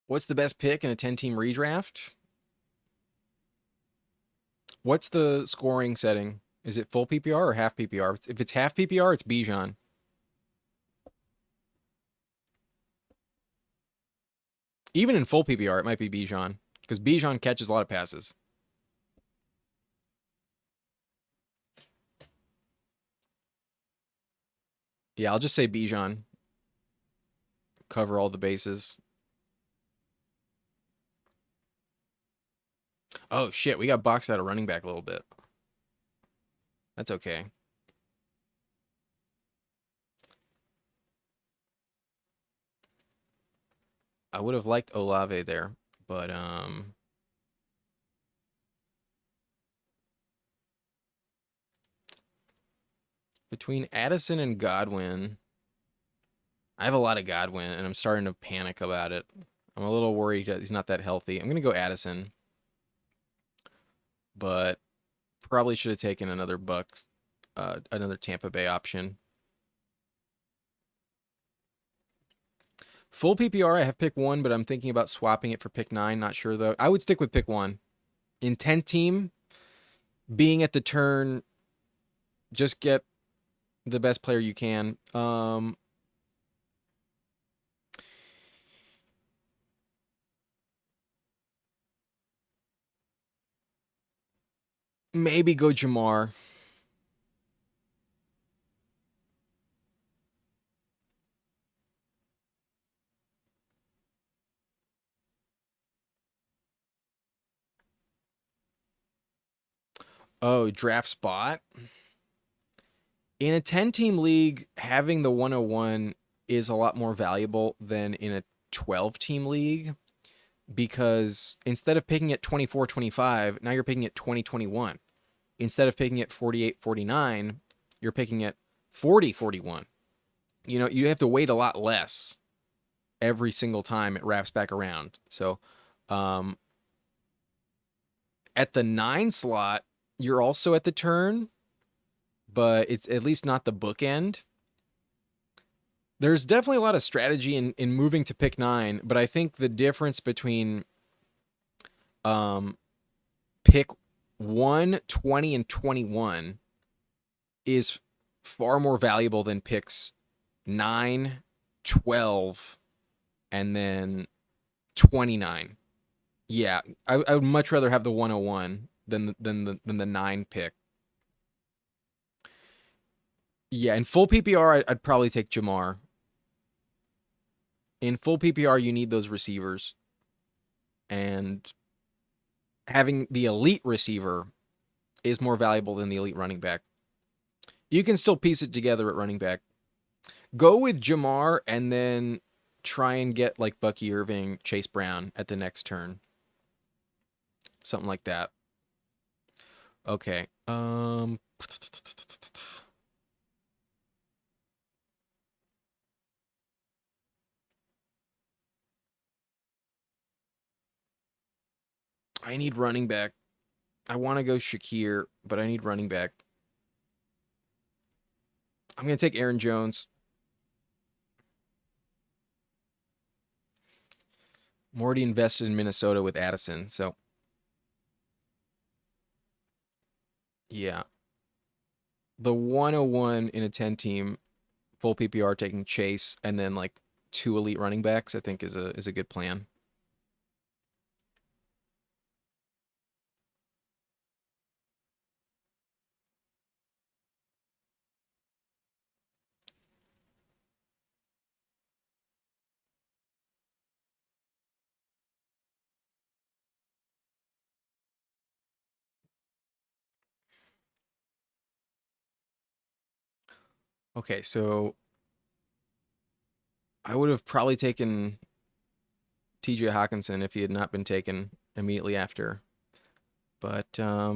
What's the best pick in a 10-team redraft? What's the scoring setting? Is it full PPR or half PPR? If it's half PPR, it's Bijan. Even in full PPR, it might be Bijan because Bijan catches a lot of passes. Yeah, I'll just say Bijan. Cover all the bases. Oh, shit. We got boxed out of running back a little bit. That's okay. I would have liked Olave there, but between Addison and Godwin, I have a lot of Godwin, and I'm starting to panic about it. I'm a little worried that he's not that healthy. I'm going to go Addison, but probably should have taken another another Tampa Bay option. Full PPR, I have pick 1, but I'm thinking about swapping it for pick 9. Not sure, though. I would stick with pick 1. In 10-team, being at the turn, just get the best player you can. Maybe go Jamar. Oh, draft spot. In a 10-team league, having the 101 is a lot more valuable than in a 12-team league because instead of picking at 24-25, now you're picking at 20-21. Instead of picking at 48-49, you're picking at 40-41. You know, you have to wait a lot less every single time it wraps back around. So, at the 9 slot, you're also at the turn, but it's at least not the bookend. There's definitely a lot of strategy in moving to pick 9, but I think the difference between pick 1, 20, and 21 is far more valuable than picks 9, 12, and then 29. Yeah, I would much rather have the 101 than the 9 pick. Yeah, in full PPR, I'd probably take Jamar. In full PPR, you need those receivers. And having the elite receiver is more valuable than the elite running back. You can still piece it together at running back. Go with Jamar and then try and get like Bucky Irving, Chase Brown at the next turn. Something like that. Okay. I need running back. I want to go Shakir, but I need running back. I'm going to take Aaron Jones. I'm already invested in Minnesota with Addison, so yeah. The 101 in a 10-team full PPR taking Chase and then like 2 elite running backs, I think is a good plan. Okay, so I would have probably taken TJ Hawkinson if he had not been taken immediately after. But I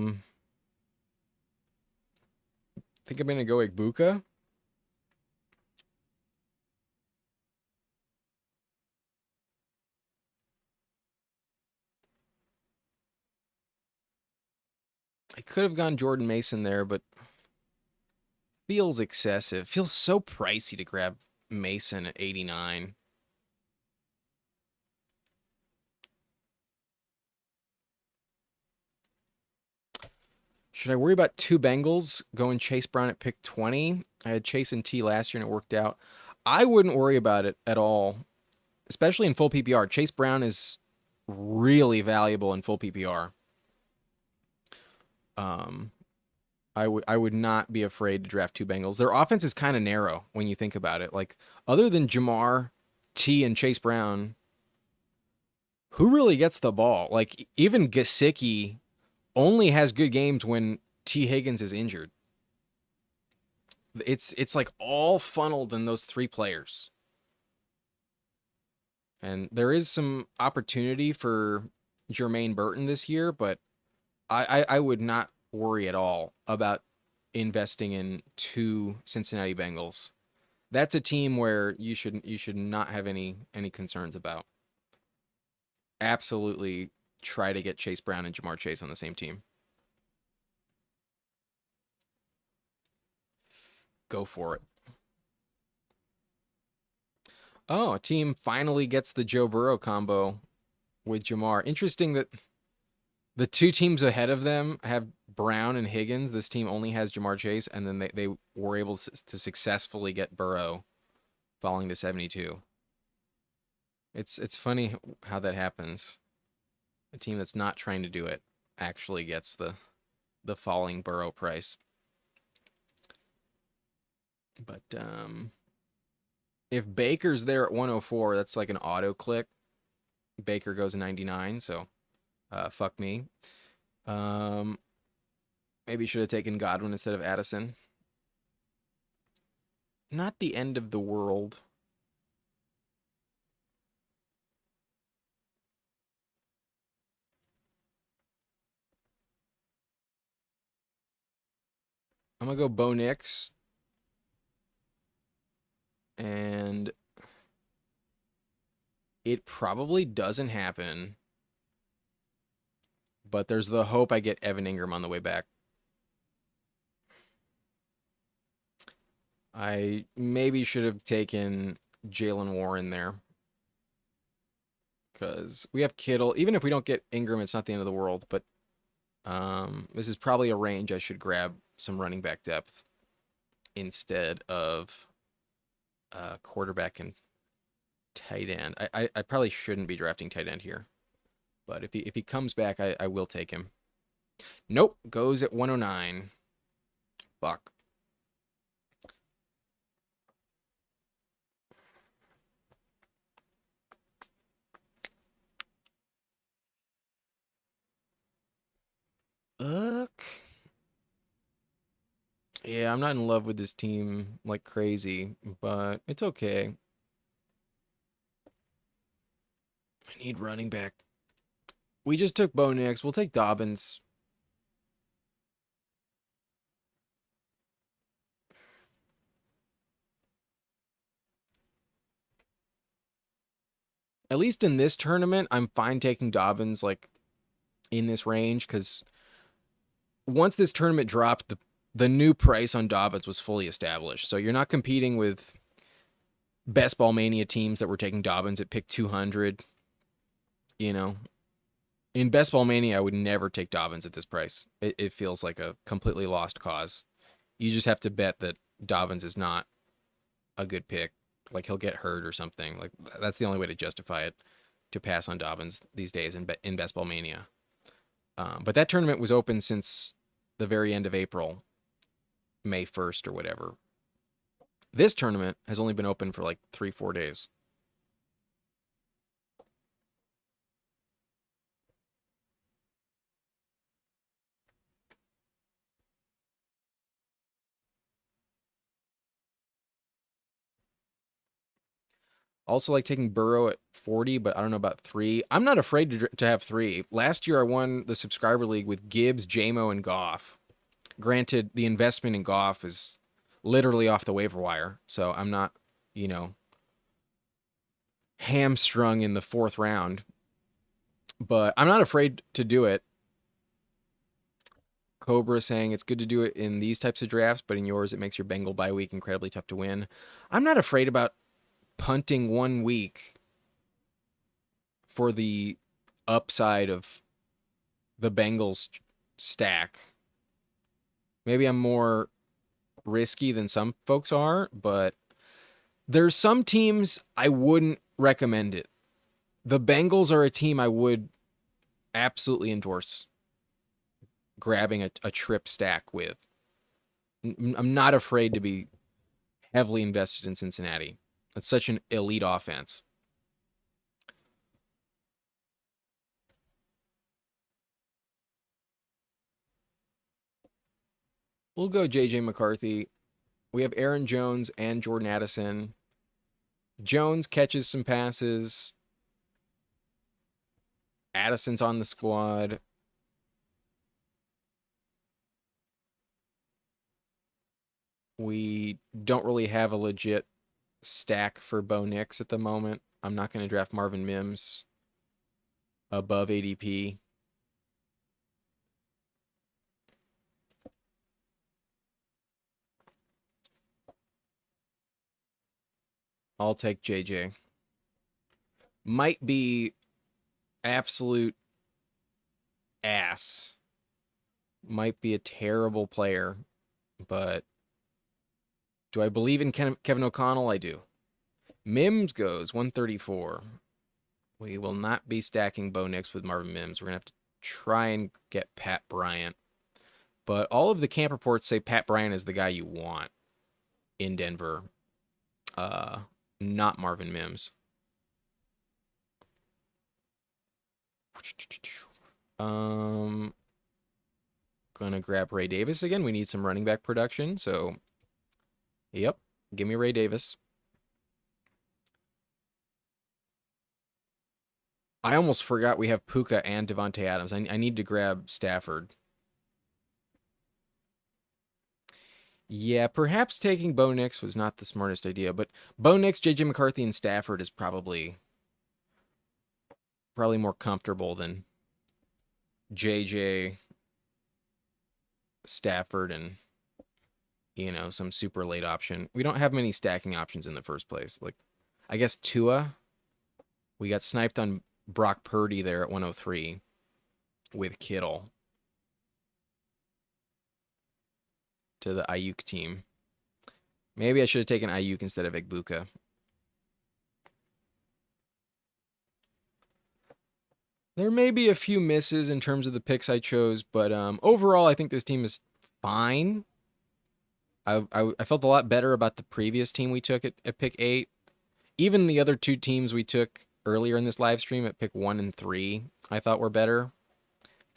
think I'm going to go Ibuka. I could have gone Jordan Mason there, but feels excessive. Feels so pricey to grab Mason at 89. Should I worry about two Bengals going Chase Brown at pick 20? I had Chase and T last year and it worked out. I wouldn't worry about it at all, especially in full PPR. Chase Brown is really valuable in full PPR. Um, I would not be afraid to draft two Bengals. Their offense is kind of narrow when you think about it. Like other than Jamar, T, and Chase Brown, who really gets the ball? Like even Gesicki only has good games when T Higgins is injured. It's like all funneled in those three players. And there is some opportunity for Jermaine Burton this year, but I would not worry at all about investing in two Cincinnati Bengals. That's a team where you should not have any concerns about. Absolutely try to get Chase Brown and Jamar Chase on the same team. Go for it. Oh, a team finally gets the Joe Burrow combo with Jamar. Interesting that the two teams ahead of them have Brown and Higgins. This team only has Jamar Chase, and then they were able to successfully get Burrow falling to 72. It's funny how that happens. A team that's not trying to do it actually gets the falling Burrow price. But if Baker's there at 104, that's like an auto click. Baker goes 99, so fuck me. Maybe should have taken Godwin instead of Addison. Not the end of the world. I'm going to go Bo Nix. And it probably doesn't happen. But there's the hope I get Evan Ingram on the way back. I maybe should have taken Jalen Warren there. Because we have Kittle. Even if we don't get Ingram, it's not the end of the world. But this is probably a range I should grab some running back depth instead of quarterback and tight end. I probably shouldn't be drafting tight end here. But if he comes back, I will take him. Nope, goes at 109. Fuck. Fuck. Yeah, I'm not in love with this team like crazy, but it's okay. I need running back. We just took Bo Nix. We'll take Dobbins. At least in this tournament, I'm fine taking Dobbins like in this range because once this tournament dropped, the new price on Dobbins was fully established. So you're not competing with Best Ball Mania teams that were taking Dobbins at pick 200. You know, in Best Ball Mania, I would never take Dobbins at this price. It feels like a completely lost cause. You just have to bet that Dobbins is not a good pick. Like he'll get hurt or something. Like that's the only way to justify it, to pass on Dobbins these days in Best Ball Mania. But that tournament was open since the very end of April, May 1st or whatever. This tournament has only been open for like 3-4 days. Also like taking Burrow at 40, but I don't know about 3. I'm not afraid to have 3. Last year I won the subscriber league with Gibbs, JMO, and Goff. Granted, the investment in Goff is literally off the waiver wire, so I'm not, hamstrung in the 4th round. But I'm not afraid to do it. Cobra saying it's good to do it in these types of drafts, but in yours it makes your Bengal bye week incredibly tough to win. I'm not afraid about punting 1 week for the upside of the Bengals stack. Maybe I'm more risky than some folks are, but there's some teams I wouldn't recommend it. The Bengals are a team I would absolutely endorse grabbing a trip stack with. I'm not afraid to be heavily invested in Cincinnati. It's such an elite offense. We'll go J.J. McCarthy. We have Aaron Jones and Jordan Addison. Jones catches some passes. Addison's on the squad. We don't really have a legit stack for Bo Nix at the moment. I'm not going to draft Marvin Mims above ADP. I'll take JJ. Might be absolute ass. Might be a terrible player, but do I believe in Kevin O'Connell? I do. Mims goes 134. We will not be stacking Bo Nix with Marvin Mims. We're going to have to try and get Pat Bryant. But all of the camp reports say Pat Bryant is the guy you want in Denver. Not Marvin Mims. Gonna grab Ray Davis again. We need some running back production. So, yep. Give me Ray Davis. I almost forgot we have Puka and Devontae Adams. I need to grab Stafford. Yeah, perhaps taking Bo Nix was not the smartest idea, but Bo Nix, J.J. McCarthy, and Stafford is probably more comfortable than J.J., Stafford, and, some super late option. We don't have many stacking options in the first place. Like, I guess Tua, we got sniped on Brock Purdy there at 103 with Kittle to the Ayuk team. Maybe I should have taken Ayuk instead of Egbuka. There may be a few misses in terms of the picks I chose, but overall, I think this team is fine. I felt a lot better about the previous team we took at pick 8. Even the other two teams we took earlier in this live stream at pick 1 and 3, I thought were better.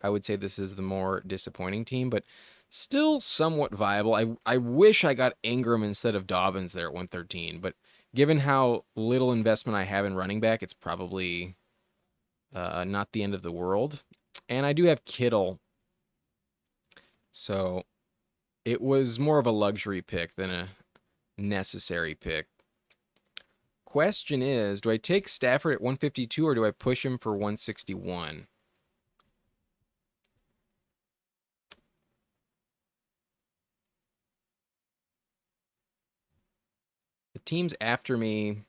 I would say this is the more disappointing team, but still somewhat viable. I wish I got Ingram instead of Dobbins there at 113, but given how little investment I have in running back, it's probably not the end of the world. And I do have Kittle, so it was more of a luxury pick than a necessary pick. Question is, do I take Stafford at 152 or do I push him for 161? The teams after me,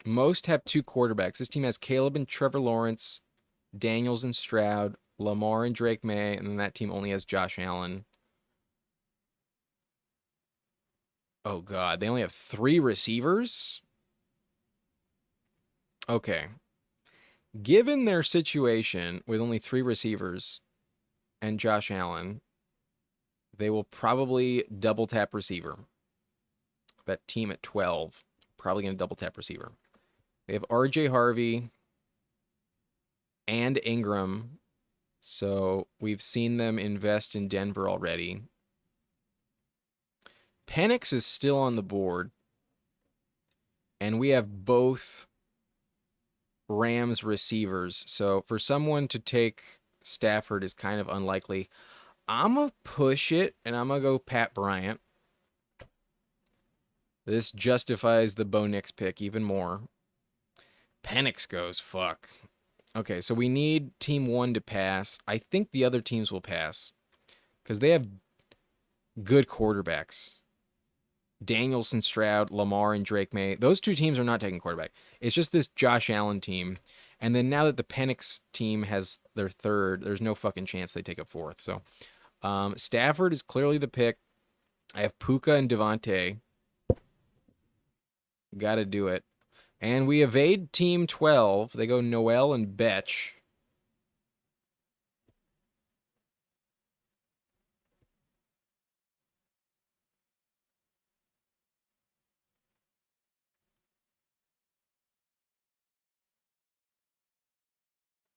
most have 2 quarterbacks. This team has Caleb and Trevor Lawrence, Daniels and Stroud, Lamar and Drake May, and then that team only has Josh Allen. Oh, God. They only have 3 receivers? Okay. Given their situation with only 3 receivers and Josh Allen, they will probably double tap receiver. That team at 12, probably going to double tap receiver. They have RJ Harvey and Ingram, so we've seen them invest in Denver already. Penix is still on the board, and we have both Rams receivers, so for someone to take Stafford is kind of unlikely. I'm going to push it, and I'm going to go Pat Bryant. This justifies the Bo Nix pick even more. Penix goes, fuck. Okay, so we need team 1 to pass. I think the other teams will pass because they have good quarterbacks. Danielson, Stroud, Lamar, and Drake May. Those two teams are not taking quarterback. It's just this Josh Allen team. And then now that the Penix team has their third, there's no fucking chance they take a fourth. So Stafford is clearly the pick. I have Puka and Devontae. Got to do it. And we evade team 12. They go Noel and Betch.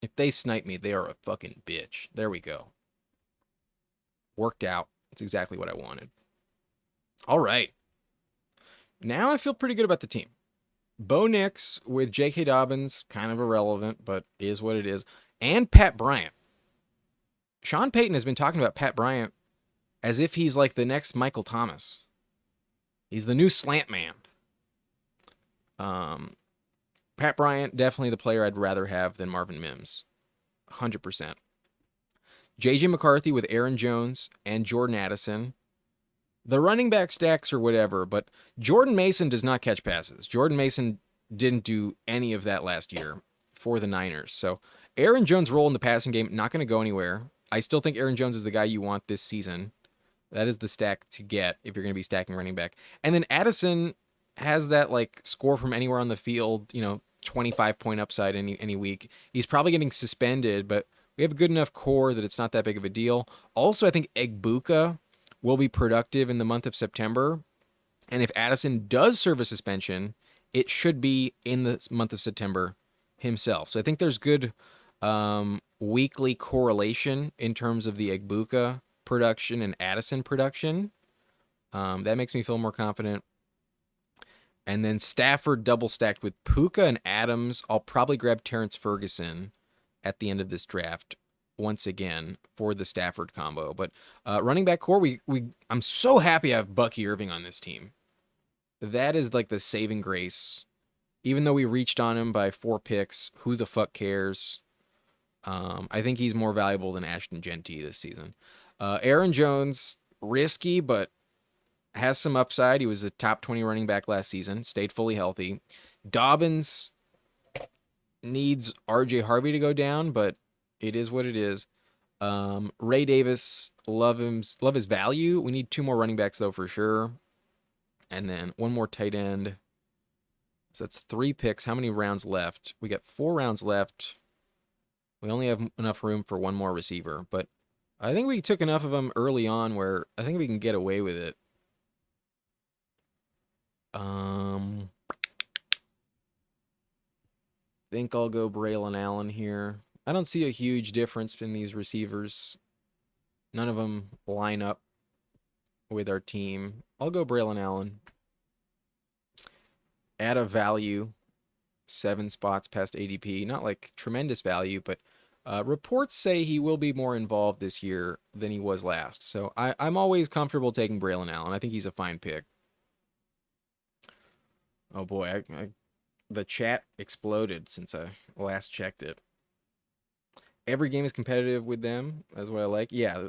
If they snipe me, they are a fucking bitch. There we go. Worked out. That's exactly what I wanted. All right. Now I feel pretty good about the team. Bo Nix with J.K. Dobbins, kind of irrelevant, but is what it is. And Pat Bryant. Sean Payton has been talking about Pat Bryant as if he's like the next Michael Thomas. He's the new slant man. Pat Bryant, definitely the player I'd rather have than Marvin Mims. 100%. J.J. McCarthy with Aaron Jones and Jordan Addison. The running back stacks or whatever, but Jordan Mason does not catch passes. Jordan Mason didn't do any of that last year for the Niners. So Aaron Jones' role in the passing game, not going to go anywhere. I still think Aaron Jones is the guy you want this season. That is the stack to get if you're going to be stacking running back. And then Addison has that like score from anywhere on the field, 25-point upside any week. He's probably getting suspended, but we have a good enough core that it's not that big of a deal. Also, I think Egbuka will be productive in the month of September. And if Addison does serve a suspension, it should be in the month of September himself. So I think there's good weekly correlation in terms of the Egbuka production and Addison production. That makes me feel more confident. And then Stafford double stacked with Puka and Adams. I'll probably grab Terrence Ferguson at the end of this draft once again for the Stafford combo. But running back core, I'm so happy I have Bucky Irving on this team. That is like the saving grace. Even though we reached on him by 4 picks, who the fuck cares? I think he's more valuable than Ashton Genty this season. Aaron Jones, risky, but has some upside. He was a top 20 running back last season, stayed fully healthy. Dobbins needs RJ Harvey to go down, but it is what it is. Ray Davis, love his value. We need 2 more running backs though for sure. And then 1 more tight end. So that's 3 picks. How many rounds left? We got 4 rounds left. We only have enough room for 1 more receiver, but I think we took enough of them early on where I think we can get away with it. Think I'll go Braylon Allen here. I don't see a huge difference in these receivers. None of them line up with our team. I'll go Braylon Allen. Add a value. 7 spots past ADP. Not like tremendous value, but reports say he will be more involved this year than he was last. So I'm always comfortable taking Braylon Allen. I think he's a fine pick. Oh boy, the chat exploded since I last checked it. Every game is competitive with them. That's what I like. Yeah,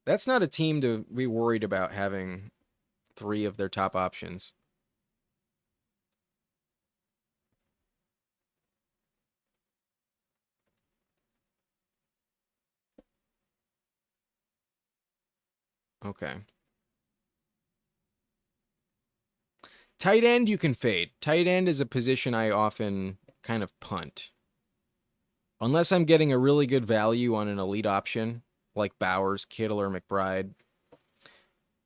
that's not a team to be worried about having 3 of their top options. Okay. Tight end you can fade. Tight end is a position I often kind of punt. Unless I'm getting a really good value on an elite option, like Bowers, Kittle, or McBride,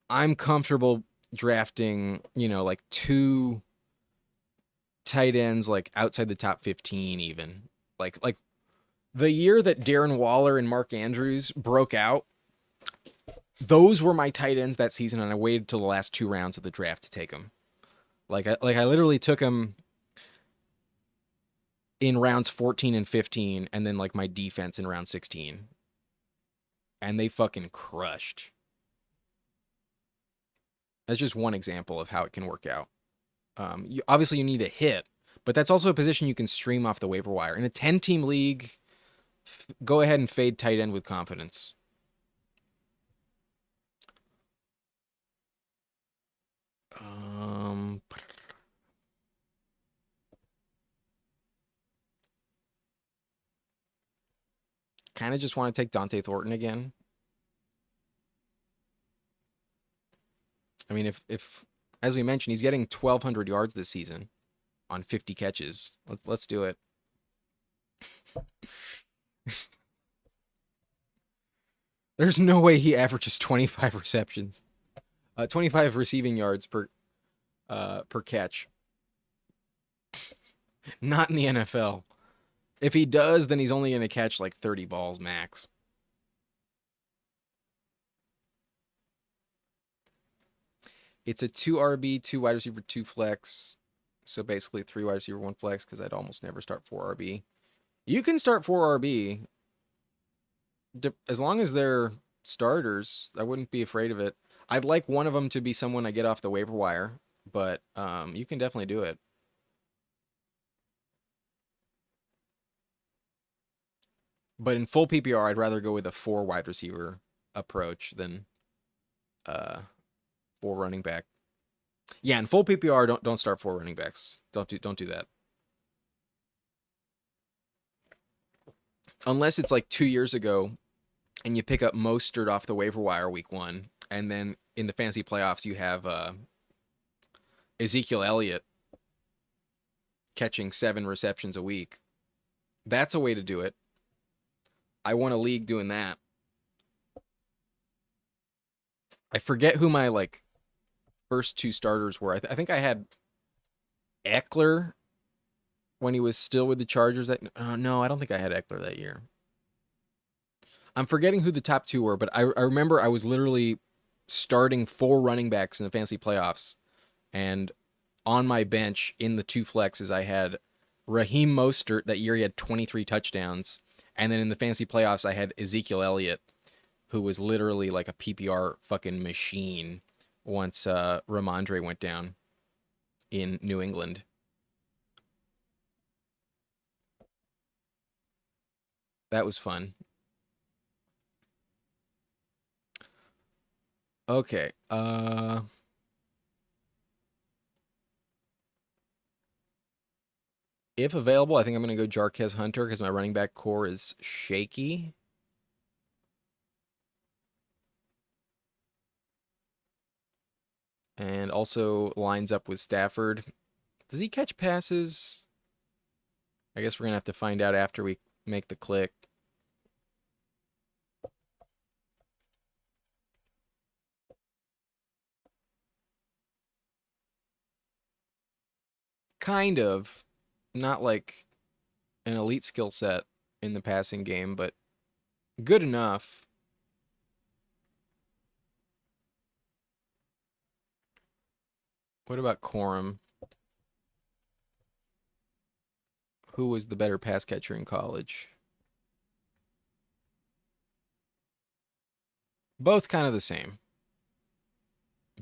I'm comfortable drafting, like 2 tight ends like outside the top 15 even. Like the year that Darren Waller and Mark Andrews broke out, those were my tight ends that season, and I waited till the last 2 rounds of the draft to take them. Like I literally took them in rounds 14 and 15, and then like my defense in round 16. And they fucking crushed. That's just one example of how it can work out. Obviously, you need a hit, But that's also a position you can stream off the waiver wire. In a 10-team league, go ahead and fade tight end with confidence. Kind of just want to take Dante Thornton again. I mean, if as we mentioned, he's getting 1,200 yards this season on 50 catches. Let's do it. There's no way he averages 25 receptions, 25 receiving yards per catch. Not in the NFL. If he does, then he's only going to catch like 30 balls max. It's a 2 RB, 2 wide receiver, 2 flex. So basically 3 wide receiver, 1 flex, because I'd almost never start 4 RB. You can start 4 RB. As long as they're starters, I wouldn't be afraid of it. I'd like one of them to be someone I get off the waiver wire, but you can definitely do it. But in full PPR, I'd rather go with a 4 wide receiver approach than 4 running back. Yeah, in full PPR, don't start 4 running backs. Don't do that. Unless it's like 2 years ago and you pick up Mostert off the waiver wire week 1, and then in the fantasy playoffs you have Ezekiel Elliott catching 7 receptions a week. That's a way to do it. I won a league doing that. I forget who my like first 2 starters were. I think I had Eckler when he was still with the Chargers. No, I don't think I had Eckler that year. I'm forgetting who the top 2 were, but I remember I was literally starting 4 running backs in the fantasy playoffs, and on my bench in the 2 flexes I had Raheem Mostert. That year he had 23 touchdowns. And then in the fantasy playoffs, I had Ezekiel Elliott, who was literally like a PPR fucking machine once Ramondre went down in New England. That was fun. Okay. If available, I think I'm going to go Jarquez Hunter because my running back core is shaky. And also lines up with Stafford. Does he catch passes? I guess we're going to have to find out after we make the click. Kind of. Not like an elite skill set in the passing game, but good enough. What about Corum? Who was the better pass catcher in college? Both kind of the same.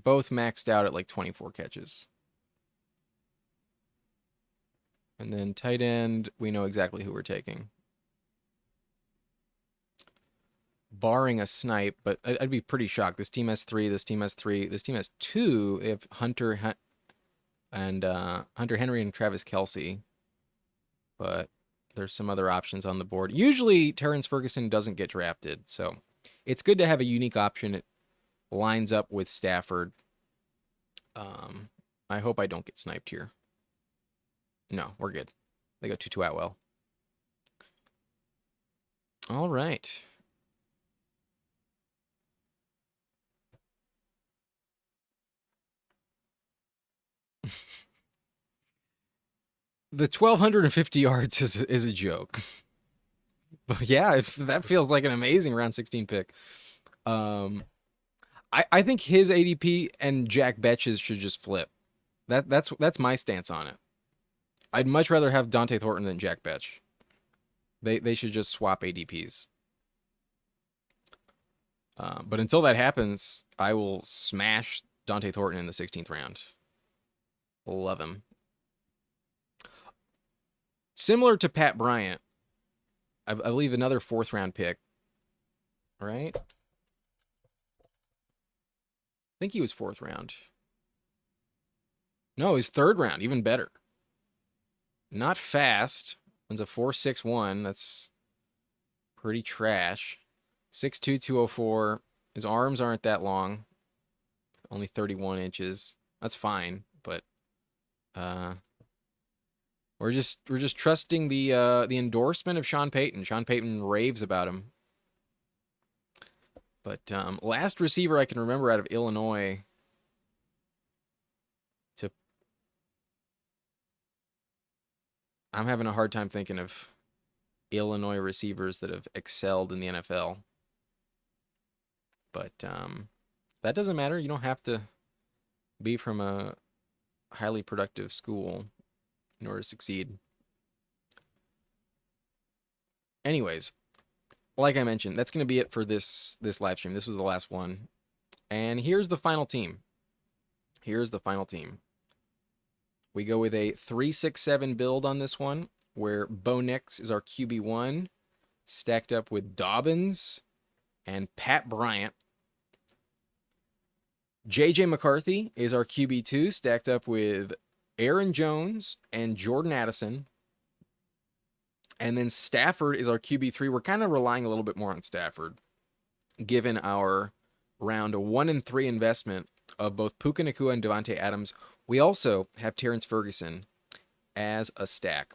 Both maxed out at like 24 catches. And then tight end, we know exactly who we're taking. Barring a snipe, but I'd be pretty shocked. This team has 3, this team has 3, this team has 2. They have Hunter Henry and Travis Kelce. But there's some other options on the board. Usually Terrence Ferguson doesn't get drafted, so it's good to have a unique option. It lines up with Stafford. I hope I don't get sniped here. No, we're good. They go Tutu Atwell. All right. The 1,250 yards is a joke. But yeah, if that feels like an amazing round 16 pick. I think his ADP and Jack Betch's should just flip. That's my stance on it. I'd much rather have Dante Thornton than Jack Betch. They should just swap ADPs. But until that happens, I will smash Dante Thornton in the 16th round. Love him. similar to Pat Bryant. I believe another 4th round pick, right? I think he was 4th round. No, he's 3rd round, even better. Not fast. One's a 4.61. That's pretty trash. 6'2", 204. His arms aren't that long. Only 31 inches. That's fine, but we're just trusting the endorsement of Sean Payton. Sean Payton raves about him. But last receiver I can remember out of Illinois to I'm having a hard time thinking of Illinois receivers that have excelled in the NFL. But that doesn't matter. You don't have to be from a highly productive school in order to succeed. Anyways, like I mentioned, that's going to be it for this live stream. This was the last one. And here's the final team. Here's the final team. We go with a 3-6-7 build on this one, where Bo Nix is our QB1, stacked up with Dobbins and Pat Bryant. J.J. McCarthy is our QB2, stacked up with Aaron Jones and Jordan Addison. And then Stafford is our QB3. We're kind of relying a little bit more on Stafford, given our round 1 and 3 investment of both Puka Nacua and Davante Adams. We also have Terrence Ferguson as a stack.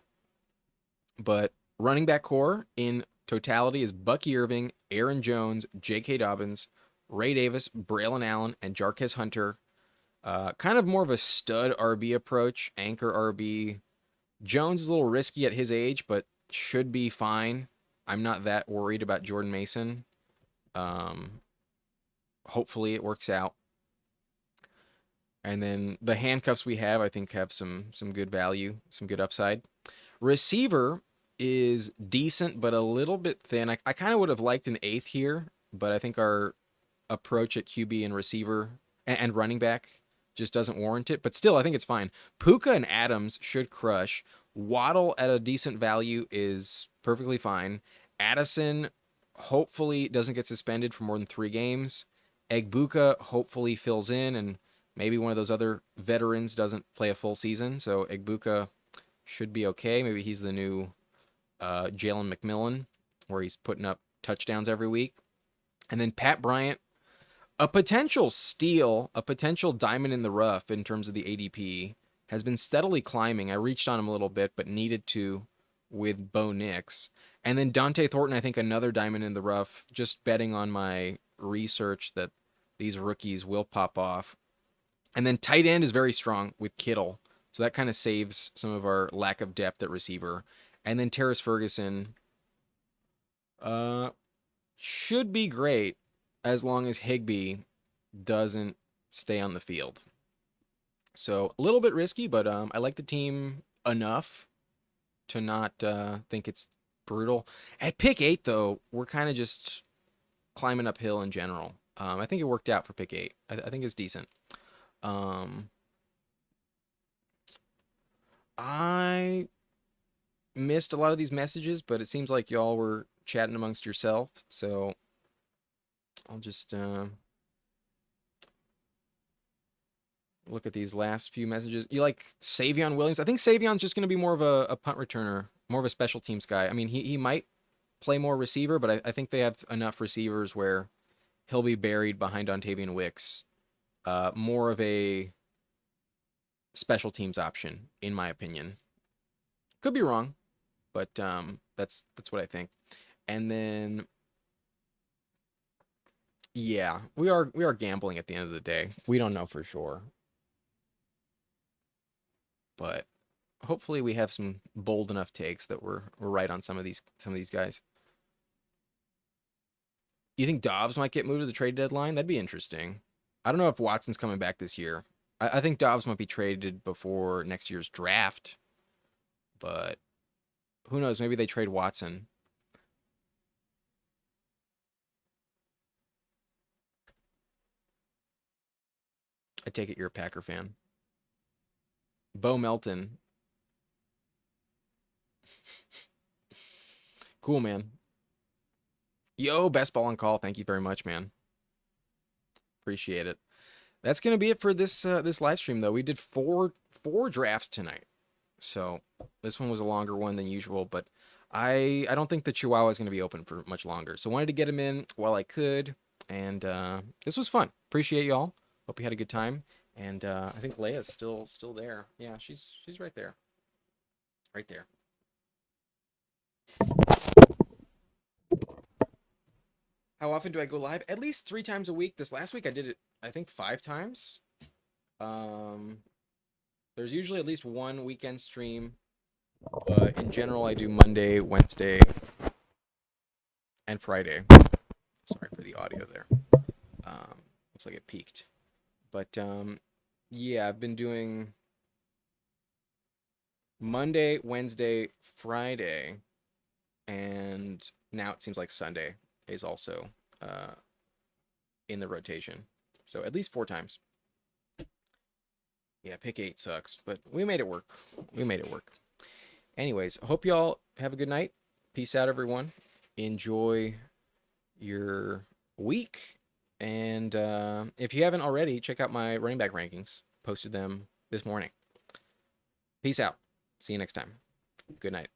But running back core in totality is Bucky Irving, Aaron Jones, J.K. Dobbins, Ray Davis, Braylon Allen, and Jarquez Hunter. Kind of more of a stud RB approach, anchor RB. Jones is a little risky at his age, but should be fine. I'm not that worried about Jordan Mason. Hopefully it works out. And then the handcuffs we have, I think, have some good value, some good upside. Receiver is decent, but a little bit thin. I kind of would have liked an 8th here, but I think our approach at QB and receiver and running back just doesn't warrant it. But still, I think it's fine. Puka and Adams should crush. Waddle at a decent value is perfectly fine. Addison hopefully doesn't get suspended for more than 3 games. Egbuka hopefully fills in, and maybe one of those other veterans doesn't play a full season, so Egbuka should be okay. Maybe he's the new Jalen McMillan, where he's putting up touchdowns every week. And then Pat Bryant, a potential steal, a potential diamond in the rough in terms of the ADP, has been steadily climbing. I reached on him a little bit, but needed to with Bo Nix. And then Dante Thornton, I think another diamond in the rough, just betting on my research that these rookies will pop off. And then tight end is very strong with Kittle. So that kind of saves some of our lack of depth at receiver. And then Terrence Ferguson should be great as long as Higbee doesn't stay on the field. So a little bit risky, but I like the team enough to not think it's brutal. At pick 8, though, we're kind of just climbing uphill in general. I think it worked out for pick 8. I think it's decent. I missed a lot of these messages, but it seems like y'all were chatting amongst yourself, so I'll just look at these last few messages. You like Savion Williams? I think Savion's just going to be more of a punt returner, more of a special teams guy. I mean, he might play more receiver, but I think they have enough receivers where he'll be buried behind Dontavian Wicks. More of a special teams option, in my opinion. Could be wrong, but that's what I think. And then, yeah, we are gambling at the end of the day. We don't know for sure, but hopefully we have some bold enough takes that we're right on some of these guys. You think Dobbs might get moved to the trade deadline? That'd be interesting. I don't know if Watson's coming back this year. I think Dobbs might be traded before next year's draft, but who knows? Maybe they trade Watson. I take it you're a Packer fan. Bo Melton. Cool, man. Yo, best ball on call. Thank you very much, man. Appreciate it. That's gonna be it for this live stream though. We did four drafts tonight. So this one was a longer one than usual, but I don't think the Chihuahua is gonna be open for much longer. So wanted to get him in while I could, and this was fun. Appreciate y'all. Hope you had a good time. And I think Leia's still there. Yeah, she's right there. Right there. How often do I go live? At least 3 times a week. This last week I did it, I think 5 times. There's usually at least one weekend stream, but in general I do Monday, Wednesday, and Friday. Sorry for the audio there. Looks like it peaked. But yeah, I've been doing Monday, Wednesday, Friday, and now it seems like Sunday is also in the rotation. So at least 4 times. Yeah, pick 8 sucks, but we made it work. We made it work. Anyways, hope y'all have a good night. Peace out, everyone. Enjoy your week. And if you haven't already, check out my running back rankings. Posted them this morning. Peace out. See you next time. Good night.